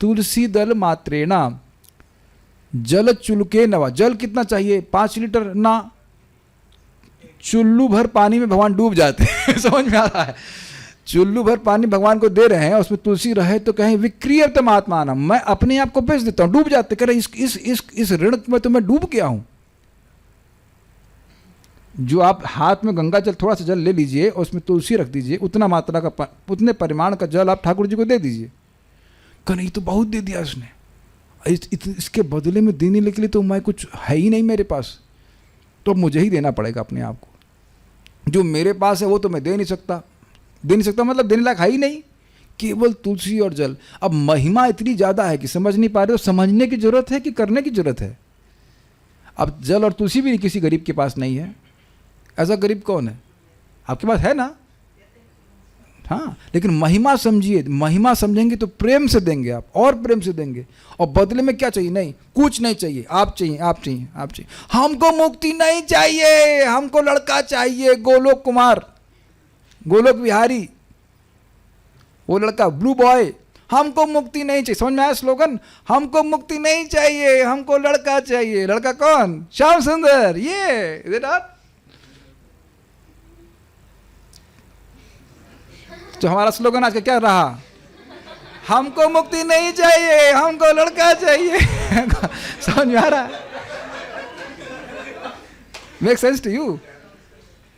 तुलसी दल मात्रेणा जल चुलके नवा। जल कितना चाहिए? 5 लीटर ना, चुल्लू भर पानी में भगवान डूब जाते हैं। समझ में आ रहा है? चुल्लू भर पानी भगवान को दे रहे हैं, उसमें तुलसी रहे तो कहें विक्रियतम आत्मानम, मैं अपने आप को बेच देता हूं, डूब जाते। कह रहे इस ऋण में तो मैं डूब गया हूं। जो आप हाथ में गंगा जल, थोड़ा सा जल ले लीजिए और उसमें तुलसी रख दीजिए, उतना मात्रा का, उतने परिमाण का जल आप ठाकुर जी को दे दीजिए। कह नहीं तो बहुत दे दिया उसने, इसके बदले में देने के लिए तो मैं कुछ है ही नहीं मेरे पास, तो मुझे ही देना पड़ेगा अपने आप को। जो मेरे पास है वो तो मैं दे नहीं सकता मतलब देने लायक है ही नहीं, केवल तुलसी और जल। अब महिमा इतनी ज़्यादा है कि समझ नहीं पा रहे हो। समझने की जरूरत है कि करने की जरूरत है? अब जल और तुलसी भी किसी गरीब के पास नहीं है। ऐसा गरीब कौन है? आपके पास है ना? हाँ, लेकिन महिमा समझिए। महिमा समझेंगे तो प्रेम से देंगे आप, और प्रेम से देंगे। और बदले में क्या चाहिए? नहीं, कुछ नहीं चाहिए। आप चाहिए। हमको मुक्ति नहीं चाहिए, हमको लड़का चाहिए, गोलोक कुमार, गोलोक विहारी, वो लड़का ब्लू बॉय। हमको मुक्ति नहीं चाहिए। समझ में आया स्लोगन? हमको मुक्ति नहीं चाहिए, हमको लड़का चाहिए। लड़का कौन? श्याम सुंदर। ये तो हमारा स्लोगन आज का क्या रहा? हमको मुक्ति नहीं चाहिए, हमको लड़का चाहिए। समझ में आ रहा है? Make sense to you?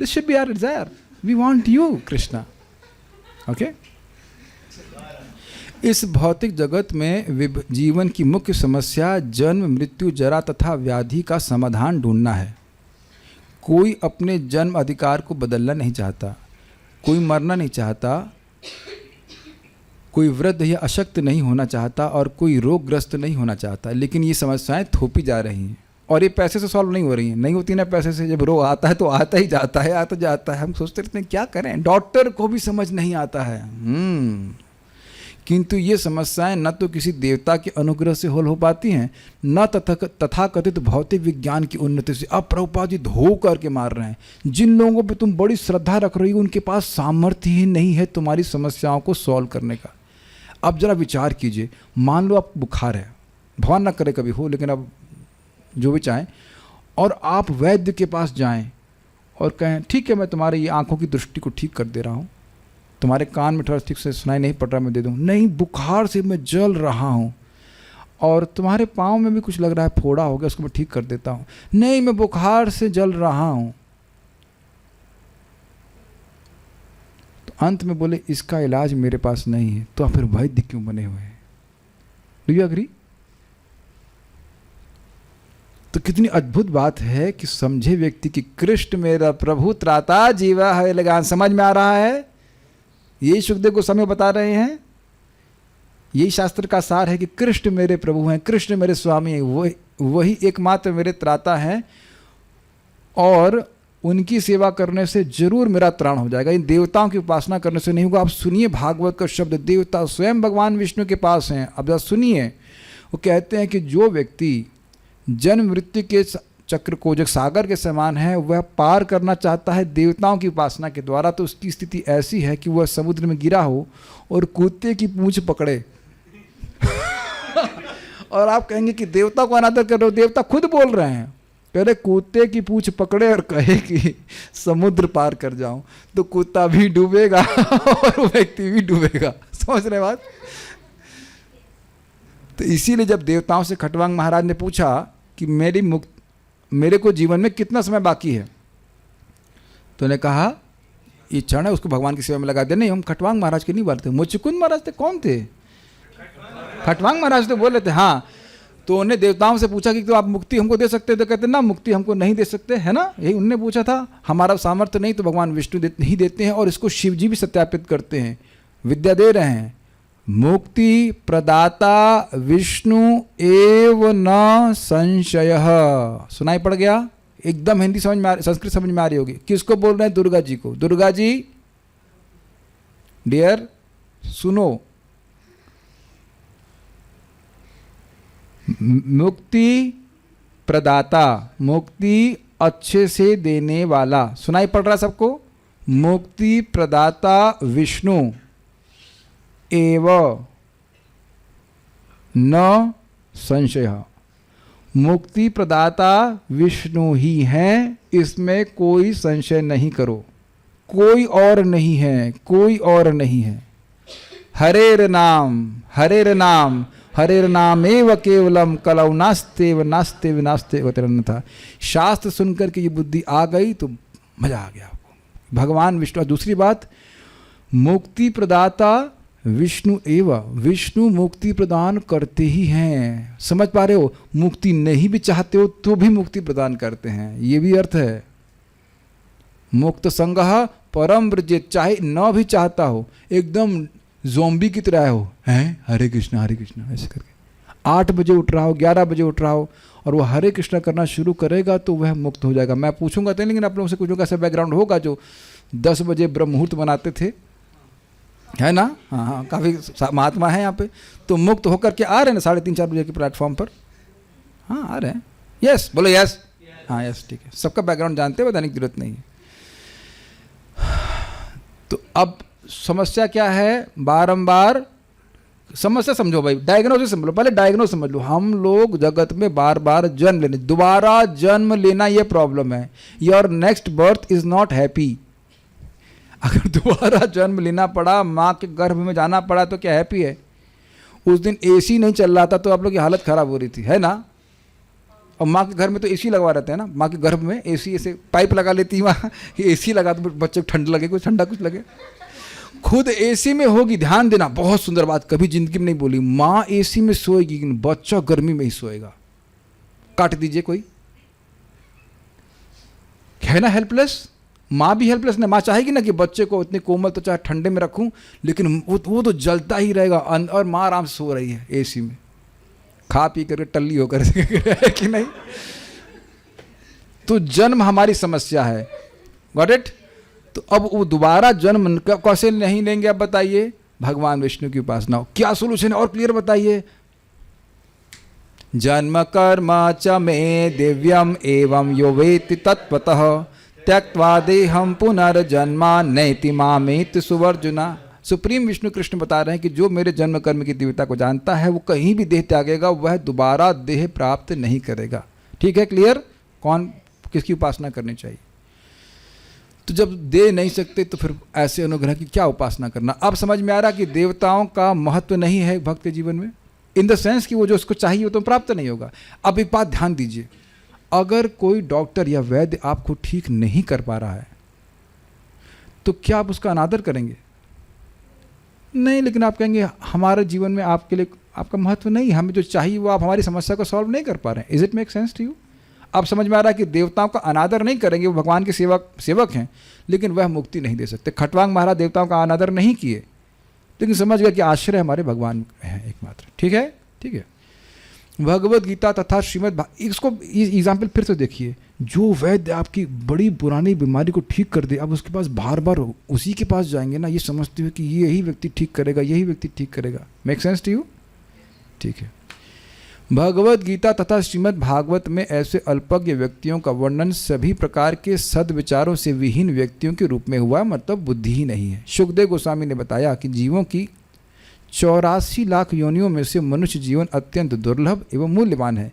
This should be our desire. We want you Krishna. Okay? इस भौतिक जगत में जीवन की मुख्य समस्या जन्म, मृत्यु, जरा तथा व्याधि का समाधान ढूंढना है। कोई अपने जन्म अधिकार को बदलना नहीं चाहता, कोई मरना नहीं चाहता, कोई वृद्ध या अशक्त नहीं होना चाहता, और कोई रोगग्रस्त नहीं होना चाहता। लेकिन ये समस्याएं थोपी जा रही हैं और ये पैसे से सॉल्व नहीं हो रही हैं। नहीं होती ना पैसे से। जब रोग आता है तो आता ही जाता है, आता जाता है। हम सोचते रहते हैं क्या करें, डॉक्टर को भी समझ नहीं आता है। किंतु ये समस्याएं न तो किसी देवता के अनुग्रह से हल हो पाती हैं, न तथाकथित भौतिक विज्ञान की उन्नति से। अब प्रभुपाद जी धो करके मार रहे हैं, जिन लोगों पे तुम बड़ी श्रद्धा रख रही हो उनके पास सामर्थ्य ही नहीं है तुम्हारी समस्याओं को सॉल्व करने का। अब जरा विचार कीजिए, मान लो आप बुखार है, भगवान ना करे कभी हो, लेकिन अब जो भी चाहें, और आप वैद्य के पास जाएं और कहें ठीक है मैं तुम्हारे ये आंखों की दृष्टि को ठीक कर दे रहा हूँ, तुम्हारे कान में थोड़ा ठीक से सुनाई नहीं पड़ रहा, मैं दे दूँ। नहीं, बुखार से मैं जल रहा हूँ और तुम्हारे पाँव में भी कुछ लग रहा है, फोड़ा हो गया, उसको मैं ठीक कर देता हूँ। नहीं, मैं बुखार से जल रहा हूँ। तो अंत में बोले इसका इलाज मेरे पास नहीं है, तो आप फिर वैद्य क्यों बने हुए हैं? Do you agree? तो कितनी अद्भुत बात है कि समझे व्यक्ति की कृष्ण मेरा प्रभु त्राता जीवा है लगान। समझ में आ रहा है? यही सुखदेव गोस्वामी बता रहे हैं, यही शास्त्र का सार है कि कृष्ण मेरे प्रभु हैं, कृष्ण मेरे स्वामी हैं, वही एकमात्र मेरे त्राता हैं, और उनकी सेवा करने से जरूर मेरा त्राण हो जाएगा। इन देवताओं की उपासना करने से नहीं होगा। आप सुनिए भागवत का शब्द, देवता स्वयं भगवान विष्णु के पास हैं। अब जरा सुनिए, वो कहते हैं कि जो व्यक्ति जन्म मृत्यु के चक्र को जो सागर के समान है वह पार करना चाहता है देवताओं की उपासना के द्वारा, तो उसकी स्थिति ऐसी है कि वह समुद्र में गिरा हो और कुत्ते की पूंछ पकड़े। और आप कहेंगे कि देवता को अनादर कर रहे हो, देवता खुद बोल रहे हैं, कह रहे कुत्ते की पूंछ पकड़े और कहे कि समुद्र पार कर जाऊं, तो कुत्ता भी डूबेगा और व्यक्ति भी डूबेगा। समझ रहे बात? तो इसीलिए जब देवताओं से खटवांग महाराज ने पूछा कि मेरे को जीवन में कितना समय बाकी है, तो ने कहा ये क्षण है उसको भगवान की सेवा में लगा दे। नहीं, हम खटवांग महाराज के नहीं बोलते, मुचकुंद महाराज थे। कौन थे? खटवांग महाराज तो बोले थे। हाँ, तो उन्हें देवताओं से पूछा कि तो आप मुक्ति हमको दे सकते, तो कहते ना मुक्ति हमको नहीं दे सकते, है ना, यही उनने पूछा था। हमारा सामर्थ्य नहीं तो भगवान विष्णु नहीं देते हैं, और इसको शिव जी भी सत्यापित करते हैं, विद्या दे रहे हैं। मुक्ति प्रदाता विष्णु एव न संशयः। सुनाई पड़ गया? एकदम हिंदी समझ में आ रही, संस्कृत समझ में आ रही होगी। किसको बोल रहे हैं? दुर्गा जी को। दुर्गा जी डियर सुनो, मुक्ति प्रदाता, मुक्ति अच्छे से देने वाला। सुनाई पड़ रहा सबको? मुक्ति प्रदाता विष्णु एव न संशय। मुक्ति प्रदाता विष्णु ही हैं, इसमें कोई संशय नहीं करो, कोई और नहीं है, कोई और नहीं है। हरेर नाम, हरेर नाम, हरेर नाम एव केवलम कलौ नास्तेव नास्तेव नास्तेव तिरन्नथा। शास्त्र सुनकर के ये बुद्धि आ गई तो मजा आ गया आपको। भगवान विष्णु। दूसरी बात, मुक्ति प्रदाता विष्णु एव, विष्णु मुक्ति प्रदान करते ही हैं। समझ पा रहे हो? मुक्ति नहीं भी चाहते हो तो भी मुक्ति प्रदान करते हैं, ये भी अर्थ है। मुक्त संगः परम व्रजेत, चाहे न भी चाहता हो, एकदम ज़ोंबी की तरह हो, हैं हरे कृष्णा ऐसे करके 8 बजे उठ रहा हो, 11 बजे उठ रहा हो, और वो हरे कृष्णा करना शुरू करेगा तो वह मुक्त हो जाएगा। मैं पूछूंगा तो, लेकिन आप लोगों से कुछ ऐसा बैकग्राउंड होगा जो 10 बजे ब्रह्म मुहूर्त बनाते थे, है ना? हाँ हाँ, काफ़ी महात्मा है यहाँ पे, तो मुक्त होकर के आ रहे हैं ना 3:30-4 बजे के प्लेटफॉर्म पर। हाँ आ रहे हैं। यस बोलो यस। हाँ यस, ठीक है, सबका बैकग्राउंड जानते हैं, बताने की जरूरत नहीं है। तो अब समस्या क्या है? बारंबार समस्या समझो भाई, डायग्नोसिस समझ लो, पहले डायग्नोस समझ लो। हम लोग जगत में बार बार जन्म लेने, दोबारा जन्म लेना, ये प्रॉब्लम है। Your next birth is not happy. अगर दोबारा जन्म लेना पड़ा, माँ के गर्भ में जाना पड़ा, तो क्या हैप्पी है? उस दिन एसी नहीं चल रहा था तो आप लोग की हालत खराब हो रही थी, है ना? और माँ के घर में तो एसी लगवा रहते हैं ना, माँ के गर्भ में एसी, ऐसे पाइप लगा लेती है वहाँ, एसी लगा तो बच्चे को ठंड लगे, कुछ ठंडा कुछ लगे। खुद एसी में होगी, ध्यान देना, बहुत सुंदर बात कभी जिंदगी में नहीं बोली। माँ एसी में सोएगी लेकिन बच्चा गर्मी में ही सोएगा। काट दीजिए कोई, है ना हेल्पलेस? माँ भी हेल्पलेस ना, माँ चाहेगी ना कि बच्चे को इतने कोमल तो चाहे ठंडे में रखूं, लेकिन वो तो जलता ही रहेगा, और माँ आराम से सो रही है एसी में, खा पी करके टल्ली होकर, है कि नहीं? तो जन्म हमारी समस्या है। Got it? तो अब वो दोबारा जन्म कैसे नहीं लेंगे? अब बताइए। भगवान विष्णु की उपासना। क्या सोल्यूशन है और क्लियर बताइए। जन्म कर्म च मे दिव्यम एवं यो वेति तत्वतः त्यक्त्वा देहम पुनर्जन्मा नैति मामेति सुवर्जुना। सुप्रीम विष्णु कृष्ण बता रहे हैं कि जो मेरे जन्म कर्म की दिव्यता को जानता है, वो कहीं भी देह त्यागेगा, वह दोबारा देह प्राप्त नहीं करेगा। ठीक है, क्लियर? कौन किसकी उपासना करनी चाहिए? तो जब दे नहीं सकते तो फिर ऐसे अनुग्रह की क्या उपासना करना? अब समझ में आ रहा कि देवताओं का महत्व नहीं है भक्त के जीवन में, इन द सेंस कि वो जो उसको चाहिए वो तो प्राप्त नहीं होगा। अब एक बात ध्यान दीजिए, अगर कोई डॉक्टर या वैद्य आपको ठीक नहीं कर पा रहा है तो क्या आप उसका अनादर करेंगे? नहीं, लेकिन आप कहेंगे हमारे जीवन में आपके लिए आपका महत्व नहीं, हमें जो चाहिए वो आप हमारी समस्या को सॉल्व नहीं कर पा रहे हैं। Is it make sense to you? अब समझ में आ रहा है कि देवताओं का अनादर नहीं करेंगे, वो भगवान के सेवक हैं, लेकिन वह मुक्ति नहीं दे सकते। खटवांग महाराज देवताओं का अनादर नहीं किए, लेकिन समझ गया कि आश्रय हमारे भगवान हैं एकमात्र। ठीक है, ठीक है। भगवद गीता तथा श्रीमद्, इसको एग्जाम्पल फिर से देखिए। जो वैद्य आपकी बड़ी पुरानी बीमारी को ठीक कर दे, अब उसके पास बार बार उसी के पास जाएंगे ना, ये समझते हुए कि यही व्यक्ति ठीक करेगा, यही व्यक्ति ठीक करेगा। Make sense to you? ठीक है। भगवत गीता तथा श्रीमद् भागवत में ऐसे अल्पज्ञ व्यक्तियों का वर्णन सभी प्रकार के सद्विचारों से विहीन व्यक्तियों के रूप में हुआ, मतलब बुद्धि ही नहीं है। सुखदेव गोस्वामी ने बताया कि जीवों की 84 लाख योनियों में से मनुष्य जीवन अत्यंत दुर्लभ एवं मूल्यवान है,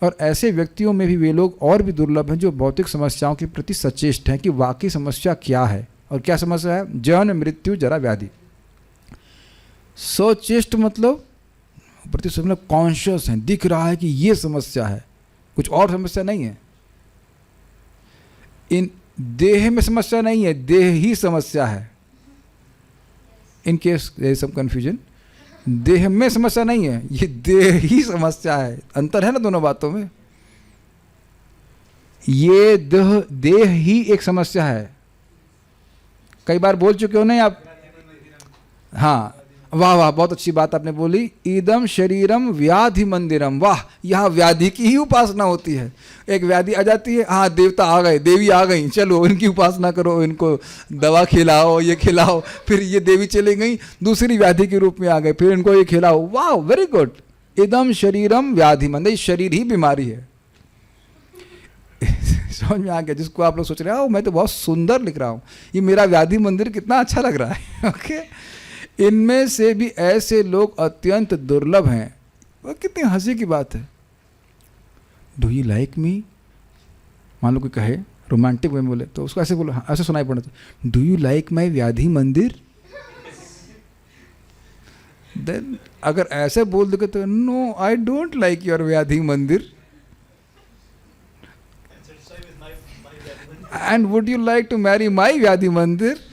और ऐसे व्यक्तियों में भी वे लोग और भी दुर्लभ हैं जो भौतिक समस्याओं के प्रति सचेष्ट हैं कि वाकई समस्या क्या है। और क्या समस्या है? जन्म, मृत्यु, जरा, व्याधि। सचेष्ट मतलब प्रति मतलब कॉन्शियस है, दिख रहा है कि ये समस्या है, कुछ और समस्या नहीं है। इन देह में समस्या नहीं है, देह ही समस्या है। In case there is some confusion, देह में समस्या नहीं है, ये देह ही समस्या है। अंतर है ना दोनों बातों में। ये देह ही एक समस्या है। कई बार बोल चुके हो नहीं आप? हाँ, वाह वाह, बहुत अच्छी बात आपने बोली। इदम शरीरम व्याधि मंदिरम। वाह, यहाँ व्याधि की ही उपासना होती है। एक व्याधि आ जाती है, हाँ देवता आ गए, देवी आ गई, चलो इनकी उपासना करो, इनको दवा खिलाओ, ये खिलाओ। फिर ये देवी चली गई, दूसरी व्याधि के रूप में आ गए, फिर इनको ये खिलाओ। वाह, वेरी गुड। इदम शरीरम व्याधि मंदिर, शरीर ही बीमारी है। समझ में आ गया? जिसको आप लोग सोच रहे हो मैं तो बहुत सुंदर लिख रहा हूँ, ये मेरा व्याधि मंदिर कितना अच्छा लग रहा है। ओके, इनमें से भी ऐसे लोग अत्यंत दुर्लभ हैं। वह कितनी हंसी की बात है। डू यू लाइक मी, मान लो कोई कहे रोमांटिक वे में बोले तो उसको ऐसे बोलो, ऐसे सुनाई पड़ना चाहिए, do you like my Vyadhi मंदिर। देन अगर ऐसे बोल दोगे तो no I don't like your Vyadhi Mandir. And would you like to marry my Vyadhi Mandir.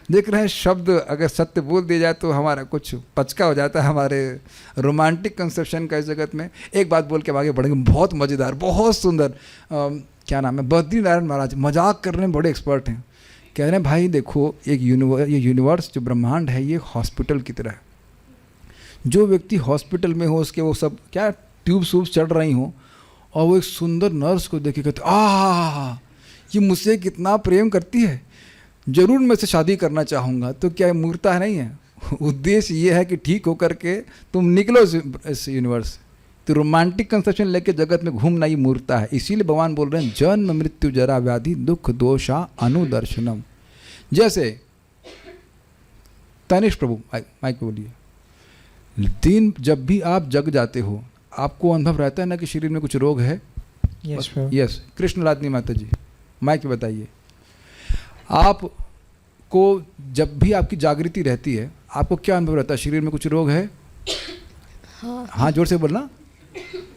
देख रहे हैं, शब्द अगर सत्य बोल दिया जाए तो हमारा कुछ पचका हो जाता है हमारे रोमांटिक कंसेप्शन का इस जगत में। एक बात बोल के आगे बढ़ेंगे, बहुत मज़ेदार, बहुत सुंदर। क्या नाम है? बद्री नारायण महाराज मजाक करने में बड़े एक्सपर्ट हैं। कह रहे हैं भाई देखो, एक ये यूनिवर्स जो ब्रह्मांड है ये हॉस्पिटल की तरह है। जो व्यक्ति हॉस्पिटल में हो, उसके वो सब क्या ट्यूब सूब चढ़ रही हो, और वो एक सुंदर नर्स को देखे कहते ये मुझसे कितना प्रेम करती है, जरूर मैं से शादी करना चाहूँगा। तो क्या मूर्ता नहीं है? उद्देश्य ये है कि ठीक होकर के तुम निकलो इस यूनिवर्स। तो रोमांटिक कंसेप्शन लेके जगत में घूमना ही मूर्ता है। इसीलिए भगवान बोल रहे हैं जन्म मृत्यु जरा व्याधि दुख दोषा अनुदर्शनम। जैसे तनिष्क प्रभु, माइक पे बोलिए, दिन जब भी आप जग जाते हो आपको अनुभव रहता है ना कि शरीर में कुछ रोग है? यस। कृष्ण रात्रि माता जी माइक पे बताइए, आपको जब भी आपकी जागृति रहती है आपको क्या अनुभव रहता है? शरीर में कुछ रोग है? हाँ जोर से बोलना,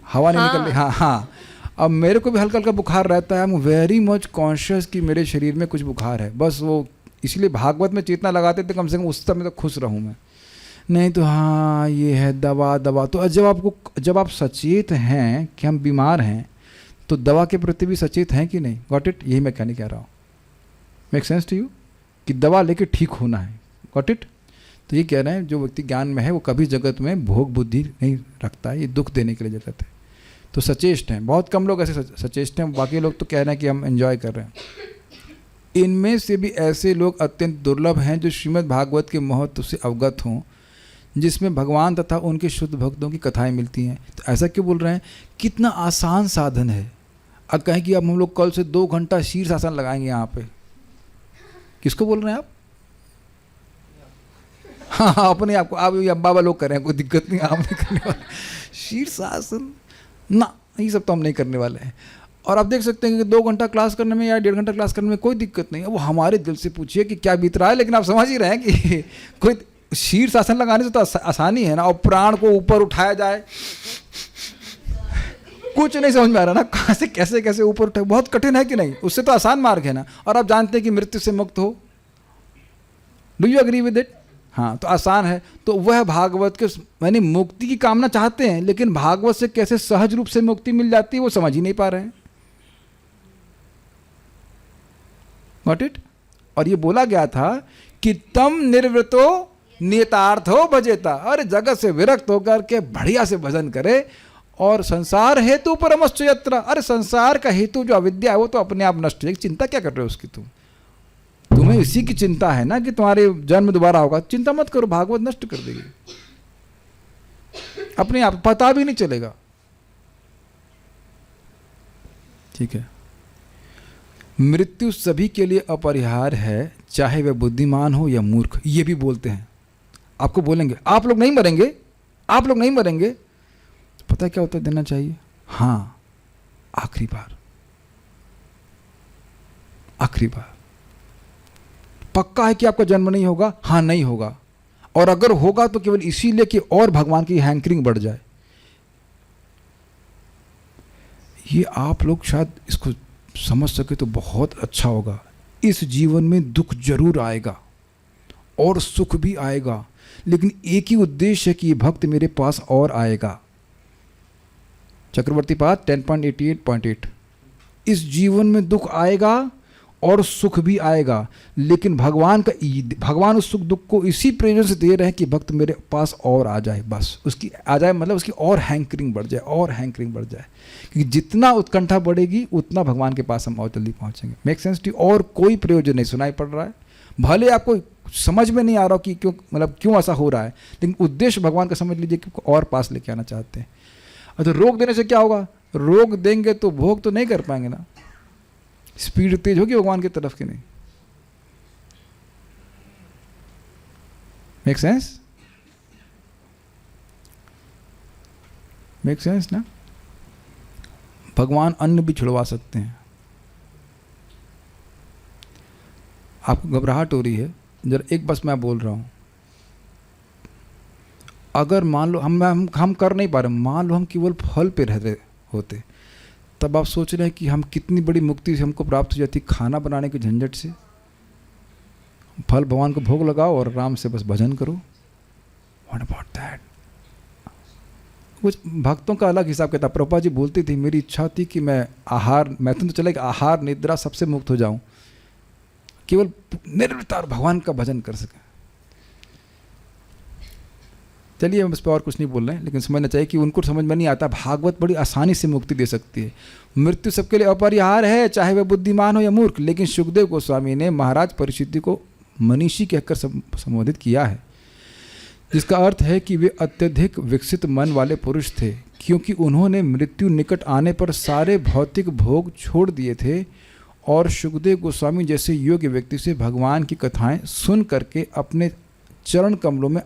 हवा नहीं निकल रही। हाँ हाँ। अब मेरे को भी हल्का हल्का बुखार रहता है। I am very much conscious कि मेरे शरीर में कुछ बुखार है। बस वो इसलिए भागवत में चेतना लगाते थे कम से कम उस समय तो खुश रहूँ मैं, नहीं तो हाँ ये है दवा दवा। तो जब आप सचेत हैं कि हम बीमार हैं तो दवा के प्रति भी सचेत हैं कि नहीं? Got it? यही मैं कहने कह रहा हूँ। मेक सेंस टू यू कि दवा लेके ठीक होना है? Got it? तो ये कह रहे हैं जो व्यक्ति ज्ञान में है वो कभी जगत में भोग बुद्धि नहीं रखता है, ये दुख देने के लिए जगत है। तो सचेष्ट हैं, बहुत कम लोग ऐसे सचेष्ट हैं, बाकी लोग तो कह रहे हैं कि हम एंजॉय कर रहे हैं। इनमें से भी ऐसे लोग अत्यंत दुर्लभ हैं जो श्रीमद् भागवत के महत्व से अवगत हों, जिसमें भगवान तथा उनके शुद्ध भक्तों की कथाएं मिलती हैं। तो ऐसा क्यों बोल रहे हैं? कितना आसान साधन है। अब कहें कि अब हम लोग कल से 2 घंटा शीर्षासन लगाएंगे यहाँ पे, किसको बोल रहे हैं आप? हाँ अपने आपको, आप बाबा लोग कर रहे हैं, कोई दिक्कत नहीं, आप नहीं करने वाले शीर्षासन ना, ये सब तो हम नहीं करने वाले हैं। और आप देख सकते हैं कि 2 घंटा क्लास करने में या 1.5 घंटा क्लास करने में कोई दिक्कत नहीं है। वो हमारे दिल से पूछिए कि क्या बीत रहा है, लेकिन आप समझ ही रहे हैं कि कोई शीर्षासन लगाने से तो आसानी है ना। और प्राण को ऊपर उठाया जाए, कुछ नहीं समझ में आ रहा ना, कहाँ से कैसे कैसे ऊपर उठाए, बहुत कठिन है कि नहीं? उससे तो आसान मार्ग है ना। और आप जानते हैं कि मृत्यु से मुक्त हो, do you agree with it? हाँ, तो आसान है। तो वह भागवत के यानी मुक्ति की कामना चाहते हैं, लेकिन भागवत से कैसे सहज रूप से मुक्ति मिल जाती है वो समझ ही नहीं पा रहे हैं। Got it? और ये बोला गया था कि तम निर्वृतो नियतार्थो भजेता, अरे जगत से विरक्त होकर के बढ़िया से भजन करे। और संसार हेतु परमश्च यत्र, अरे संसार का हेतु जो अविद्या है वो तो अपने आप नष्ट है, चिंता क्या कर रहे हो उसकी? तुम्हें इसी की चिंता है ना कि तुम्हारे जन्म दोबारा होगा, चिंता मत करो, भागवत नष्ट कर देगी। अपने आप पता भी नहीं चलेगा। ठीक है, मृत्यु सभी के लिए अपरिहार्य है, चाहे वह बुद्धिमान हो या मूर्ख। ये भी बोलते हैं, आपको बोलेंगे आप लोग नहीं मरेंगे, आप लोग नहीं मरेंगे। पता है क्या उत्तर देना चाहिए? हाँ, आखिरी बार, आखिरी बार। पक्का है कि आपका जन्म नहीं होगा? हाँ, नहीं होगा। और अगर होगा तो केवल इसीलिए कि और भगवान की हैंकरिंग बढ़ जाए। ये आप लोग शायद इसको समझ सके तो बहुत अच्छा होगा। इस जीवन में दुख जरूर आएगा और सुख भी आएगा, लेकिन एक ही उद्देश्य है कि ये भक्त मेरे पास और आएगा। चक्रवर्ती पाठ 10.88.8। इस जीवन में दुख आएगा और सुख भी आएगा, लेकिन भगवान उस सुख दुख को इसी प्रयोजन से दे रहे हैं कि भक्त मेरे पास और आ जाए। बस उसकी आ जाए मतलब उसकी और हैंकरिंग बढ़ जाए, और हैंकरिंग बढ़ जाए। क्योंकि जितना उत्कंठा बढ़ेगी उतना भगवान के पास हम और जल्दी पहुंचेंगे। Make sense to? और कोई प्रयोजन नहीं सुनाई पड़ रहा है, भले आपको समझ में नहीं आ रहा कि क्यों ऐसा हो रहा है, लेकिन उद्देश्य भगवान का समझ लीजिए कि और पास लेके आना चाहते हैं। और तो रोक देने से क्या होगा? रोक देंगे तो भोग तो नहीं कर पाएंगे ना, स्पीड तेज होगी भगवान की तरफ की नहीं। Make sense? मेक सेंस ना? भगवान अन्न भी छुड़वा सकते हैं। आपको घबराहट हो रही है, जरा एक बस मैं बोल रहा हूं। अगर मान लो हम कर नहीं पा रहे, मान लो हम केवल फल पे रहते होते, तब आप सोच रहे हैं कि हम कितनी बड़ी मुक्ति से हमको प्राप्त हो जाती खाना बनाने के झंझट से। फल भगवान को भोग लगाओ और आराम से बस भजन करो। What about that? कुछ भक्तों का अलग हिसाब किताब। प्रभुपाद जी बोलती थी, मेरी इच्छा थी कि मैं तो चले आहार निद्रा सबसे मुक्त हो जाऊं, केवल निर्विकार भगवान का भजन कर सके। चलिए हम इस पर और कुछ नहीं बोल रहे हैं, लेकिन समझना चाहिए कि उनको समझ में नहीं आता भागवत बड़ी आसानी से मुक्ति दे सकती है। मृत्यु सबके लिए अपरिहार्य है, चाहे वह बुद्धिमान हो या मूर्ख। लेकिन सुखदेव गोस्वामी ने महाराज परीक्षित को मनीषी कहकर संबोधित किया है, जिसका अर्थ है कि वे अत्यधिक विकसित मन वाले पुरुष थे, क्योंकि उन्होंने मृत्यु निकट आने पर सारे भौतिक भोग छोड़ दिए थे और सुखदेव गोस्वामी जैसे योग्य व्यक्ति से भगवान की कथाएं सुन करके अपने चरण कमलों में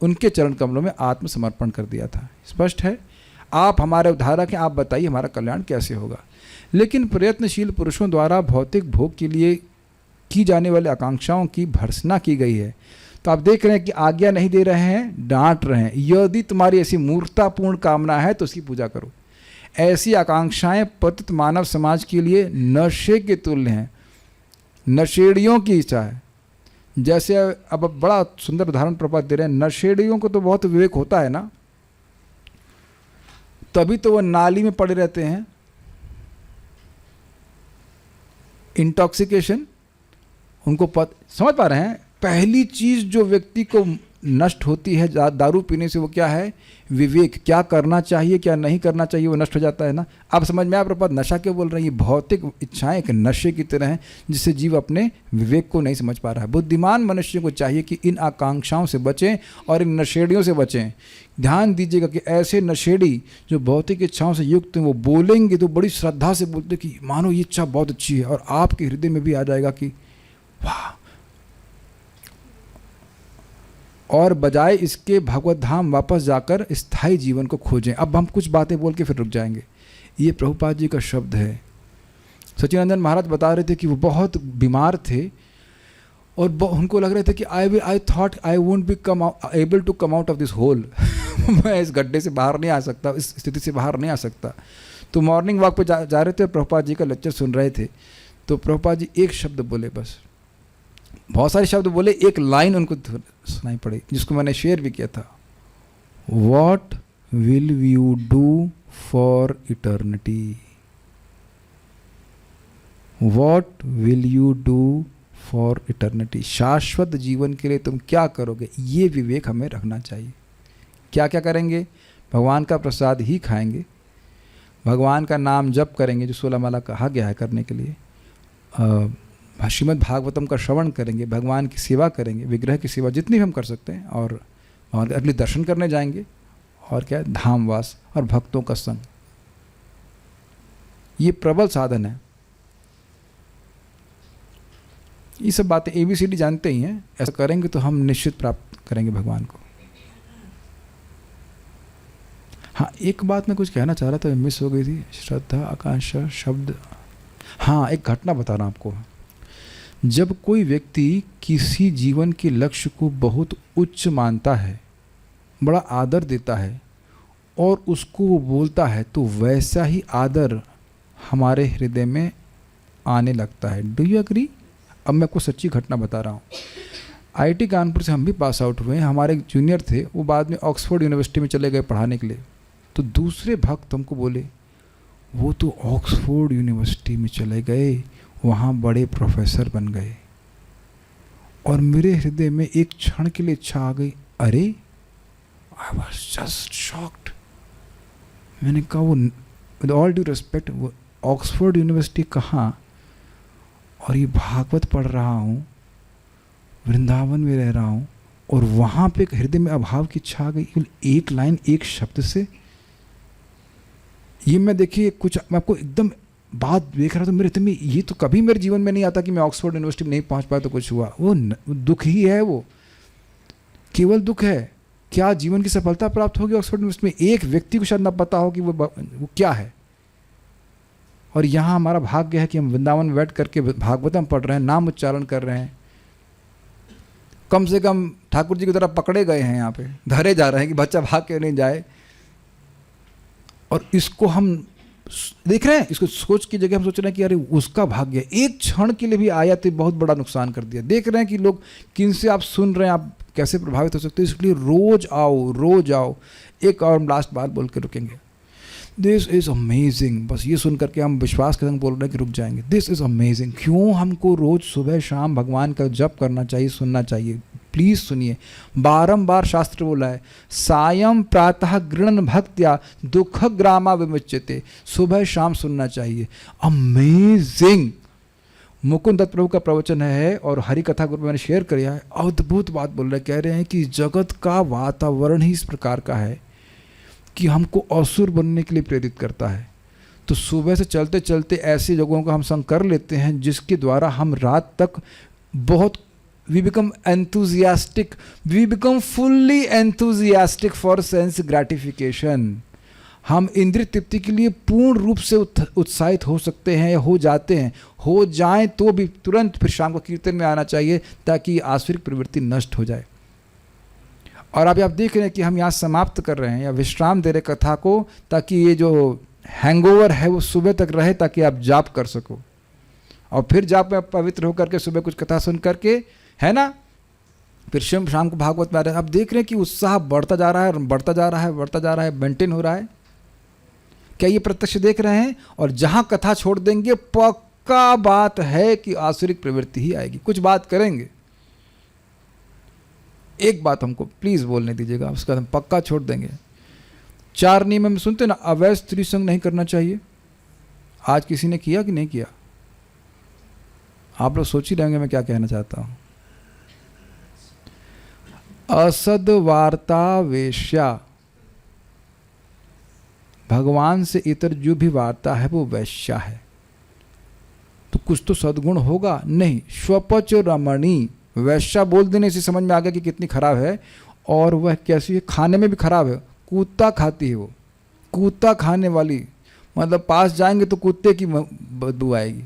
उनके चरण कमलों में आत्मसमर्पण कर दिया था। स्पष्ट है? आप हमारे उद्धारक हैं, आप बताइए हमारा कल्याण कैसे होगा। लेकिन प्रयत्नशील पुरुषों द्वारा भौतिक भोग के लिए की जाने वाली आकांक्षाओं की भर्त्सना की गई है। तो आप देख रहे हैं कि आज्ञा नहीं दे रहे हैं, डांट रहे हैं। यदि तुम्हारी ऐसी मूर्खतापूर्ण कामना है तो उसकी पूजा करो। ऐसी आकांक्षाएं पतित मानव समाज के लिए नशे के तुल्य हैं, नशेड़ियों की इच्छा है। जैसे अब बड़ा सुंदर उदाहरण प्रपात दे रहे हैं, नशेड़ियों को तो बहुत विवेक होता है ना, तभी तो वो नाली में पड़े रहते हैं। इंटॉक्सिकेशन उनको समझ पा रहे हैं? पहली चीज जो व्यक्ति को नष्ट होती है दारू पीने से, वो क्या है? विवेक। क्या करना चाहिए क्या नहीं करना चाहिए वो नष्ट हो जाता है ना। आप समझ में आप प्रपात नशा क्यों बोल रहे हैं? ये भौतिक इच्छाएं एक नशे की तरह हैं, जिससे जीव अपने विवेक को नहीं समझ पा रहा है। बुद्धिमान मनुष्य को चाहिए कि इन आकांक्षाओं से बचें और इन नशेड़ियों से बचें। ध्यान दीजिएगा कि ऐसे नशेड़ी जो भौतिक इच्छाओं से युक्त हैं, वो बोलेंगे तो बड़ी श्रद्धा से बोलते कि मानो ये इच्छा बहुत अच्छी है, और आपके हृदय में भी आ जाएगा कि वाह। और बजाय इसके भगवत धाम वापस जाकर स्थायी जीवन को खोजें। अब हम कुछ बातें बोल के फिर रुक जाएंगे। ये प्रभुपाद जी का शब्द है। सच्चिदानंद महाराज बता रहे थे कि वो बहुत बीमार थे और उनको लग रहे थे कि I thought I won't be able to come out of this hole. मैं इस गड्ढे से बाहर नहीं आ सकता, इस स्थिति से बाहर नहीं आ सकता। तो मॉर्निंग वॉक पे जा रहे थे, प्रभुपाद जी का लेक्चर सुन रहे थे। तो प्रभुपाद जी एक शब्द बोले, बस बहुत सारे शब्द बोले, एक लाइन उनको सुनाई पड़ी जिसको मैंने शेयर भी किया था। What will you do for eternity? What will you do for eternity? शाश्वत जीवन के लिए तुम क्या करोगे? ये विवेक हमें रखना चाहिए। क्या क्या करेंगे? भगवान का प्रसाद ही खाएंगे, भगवान का नाम जप करेंगे जो 16 माला कहा गया है करने के लिए, श्रीमद् भागवतम का श्रवण करेंगे, भगवान की सेवा करेंगे, विग्रह की सेवा जितनी भी हम कर सकते हैं, और अगले दर्शन करने जाएंगे और क्या है, धामवास और भक्तों का संग। ये प्रबल साधन है। ये सब बातें ABCD जानते ही हैं। ऐसा करेंगे तो हम निश्चित प्राप्त करेंगे भगवान को। हाँ, एक बात मैं कुछ कहना चाह रहा था, मिस हो गई थी। श्रद्धा, आकांक्षा, शब्द। हाँ, एक घटना बता रहा हूँ आपको। जब कोई व्यक्ति किसी जीवन के लक्ष्य को बहुत उच्च मानता है, बड़ा आदर देता है और उसको वो बोलता है, तो वैसा ही आदर हमारे हृदय में आने लगता है। Do you agree? अब मैं आपको सच्ची घटना बता रहा हूँ। IIT कानपुर से हम भी पास आउट हुए हैं। हमारे एक जूनियर थे, वो बाद में ऑक्सफोर्ड यूनिवर्सिटी में चले गए पढ़ाने के लिए। तो दूसरे भक्त हमको बोले, वो तो ऑक्सफोर्ड यूनिवर्सिटी में चले गए, वहाँ बड़े प्रोफेसर बन गए। और मेरे हृदय में एक क्षण के लिए इच्छा आ गई, अरे आई वॉज जस्ट शॉक्ड। मैंने कहा, वो विद ऑल ड्यू रिस्पेक्ट, वो ऑक्सफोर्ड यूनिवर्सिटी कहाँ, और ये भागवत पढ़ रहा हूँ, वृंदावन में रह रहा हूँ, और वहाँ पे एक हृदय में अभाव की इच्छा आ गई, एक लाइन, एक शब्द से। ये मैं देखिए कुछ, मैं आपको एकदम बात देख रहा था मेरे हृदय में, ये तो कभी मेरे जीवन में नहीं आता कि मैं ऑक्सफोर्ड यूनिवर्सिटी में नहीं पहुँच पाया तो कुछ हुआ। वो दुख ही है, वो केवल दुख है। क्या जीवन की सफलता प्राप्त होगी ऑक्सफोर्ड यूनिवर्सिटी में? एक व्यक्ति को शायद ना पता हो कि वो क्या है। और यहाँ हमारा भाग्य है कि हम वृंदावन में बैठ करके भागवतम पढ़ रहे हैं, नाम उच्चारण कर रहे हैं। कम से कम ठाकुर जी की तरफ पकड़े गए हैं, यहाँ पे धरे जा रहे हैं कि बच्चा भाग के नहीं जाए। और इसको हम देख रहे हैं, इसको सोच की जगह हम सोच रहे हैं कि अरे उसका भाग्य एक क्षण के लिए भी आया तो बहुत बड़ा नुकसान कर दिया। देख रहे हैं कि लोग किन से आप सुन रहे हैं, आप कैसे प्रभावित हो सकते हो। इसलिए रोज आओ, रोज आओ। एक और लास्ट बात बोल के रुकेंगे। This is amazing. बस ये सुन करके हम विश्वास के संग बोल रहे हैं कि रुक जाएंगे। This is amazing. क्यों हमको रोज़ सुबह शाम भगवान का जप करना चाहिए, सुनना चाहिए? प्लीज़ सुनिए, बारंबार शास्त्र बोला है, सायं प्रातः गृणन भक्त्या दुख ग्रामा विमुच्यते। सुबह शाम सुनना चाहिए। अमेजिंग। मुकुंद दत्त प्रभु का प्रवचन है और हरि कथा ग्रुप में मैंने शेयर किया है। अद्भुत बात बोल रहे, कह रहे हैं कि जगत का वातावरण ही इस प्रकार का है कि हमको असुर बनने के लिए प्रेरित करता है। तो सुबह से चलते चलते ऐसी जगहों का हम संग कर लेते हैं जिसके द्वारा हम रात तक बहुत we become enthusiastic, we become fully enthusiastic for sense gratification। हम इंद्रिय तृप्ति के लिए पूर्ण रूप से उत्साहित हो सकते हैं या हो जाते हैं। हो जाएं तो भी तुरंत फिर शाम को कीर्तन में आना चाहिए ताकि आसुरिक प्रवृत्ति नष्ट हो जाए। और अभी आप देख रहे हैं कि हम यहाँ समाप्त कर रहे हैं या विश्राम दे रहे कथा को, ताकि ये जो हैंगओवर है वो सुबह तक रहे, ताकि आप जाप कर सको। और फिर जाप में पवित्र होकर के सुबह कुछ कथा सुन करके, है ना, फिर शाम को भागवत में आ रहे हैं। अब देख रहे हैं कि उत्साह बढ़ता जा रहा है, बढ़ता जा रहा है, बढ़ता जा रहा है, मेंटेन हो रहा है। क्या ये प्रत्यक्ष देख रहे हैं? और जहाँ कथा छोड़ देंगे, पक्का बात है कि आसुरिक प्रवृत्ति ही आएगी। कुछ बात करेंगे, एक बात हमको प्लीज बोलने दीजिएगा, उसका हम पक्का छोड़ देंगे। 4 नियम में सुनते ना, अवैध स्त्री संग नहीं करना चाहिए। आज किसी ने किया कि नहीं किया? आप लोग सोच ही रहेंगे मैं क्या कहना चाहता हूं। असद वार्ता वेश्या, भगवान से इतर जो भी वार्ता है वो वैश्या है। तो कुछ तो सद्गुण होगा नहीं। स्वपच रमणी, वैश्या बोल देने से समझ में आ गया कि कितनी खराब है। और वह कैसी है? खाने में भी खराब है। कुत्ता खाती है वो, कुत्ता खाने वाली, मतलब पास जाएंगे तो कुत्ते की बदबू आएगी।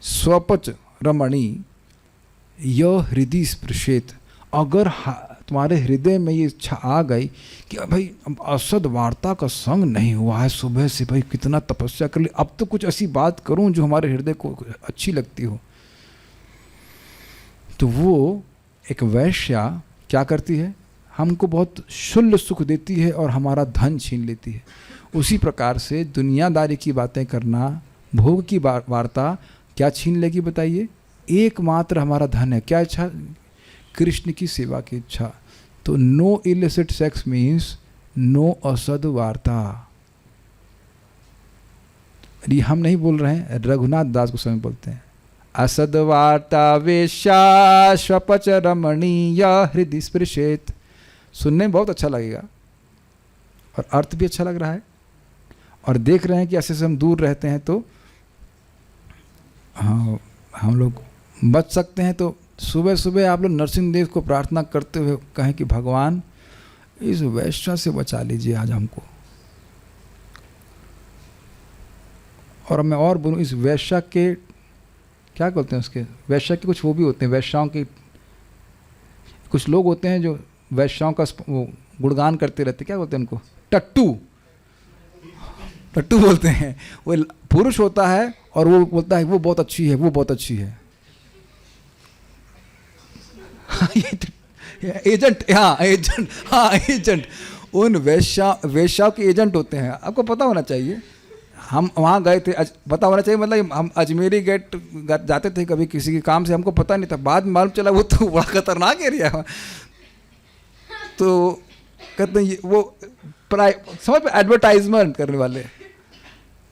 स्वपच रमणी यह हृदय स्पृशेत, अगर तुम्हारे हृदय में ये इच्छा आ गई कि भाई असद वार्ता का संग नहीं हुआ है सुबह से, भाई कितना तपस्या कर ली, अब तो कुछ ऐसी बात करूं जो हमारे हृदय को अच्छी लगती हो, तो वो एक वैश्या क्या करती है? हमको बहुत शुल्ल सुख देती है और हमारा धन छीन लेती है। उसी प्रकार से दुनियादारी की बातें करना, भोग की वार्ता क्या छीन लेगी बताइए? एकमात्र हमारा धन है। क्या इच्छा? कृष्ण की सेवा की इच्छा। तो no illicit sex means no असद वार्ता। ये हम नहीं बोल रहे हैं, रघुनाथ दास गोस्वामी बोलते हैं। असद वार्ता वेश्या स्वपच रमणीय हृदय स्पृशेत। सुनने में बहुत अच्छा लगेगा, और अर्थ भी अच्छा लग रहा है, और देख रहे हैं कि ऐसे से हम दूर रहते हैं तो हाँ हम लोग बच सकते हैं। तो सुबह सुबह आप लोग नरसिंह देव को प्रार्थना करते हुए कहें कि भगवान इस वैश्या से बचा लीजिए आज हमको। और मैं और बोलूँ, इस वैश्या के क्या बोलते हैं उसके, वैश्या के कुछ वो भी होते हैं, वैश्याओं के कुछ लोग होते हैं जो वैश्याओं का वो गुणगान करते रहते, क्या बोलते हैं उनको, टट्टू, टट्टू बोलते हैं। वो पुरुष होता है और वो बोलता है वो बहुत अच्छी है, वो बहुत अच्छी है। एजेंट, हाँ एजेंट, हाँ एजेंट, उन वेश्याओं के एजेंट होते हैं। आपको पता होना चाहिए, हम वहाँ गए थे, पता होना चाहिए, मतलब हम अजमेरी गेट जाते थे कभी किसी के काम से, हमको पता नहीं था, बाद में मालूम चला वो तो बड़ा खतरनाक एरिया है। तो कहते हैं वो समझ पे एडवर्टाइजमेंट करने वाले,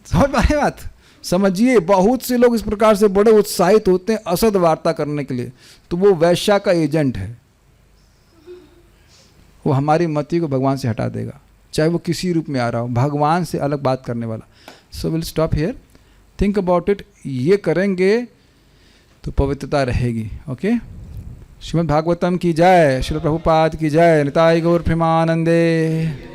समझ में आए बात, समझिए बहुत से लोग इस प्रकार से बड़े उत्साहित होते हैं असद वार्ता करने के लिए, तो वो वैश्या का एजेंट है। वो हमारी मति को भगवान से हटा देगा, चाहे वो किसी रूप में आ रहा हो, भगवान से अलग बात करने वाला। So will stop here, think about it. ये करेंगे तो पवित्रता रहेगी। ओके, श्रीमद् भागवतम की जय, श्रील प्रभुपाद की जय, निताई गौर प्रेमानंदे।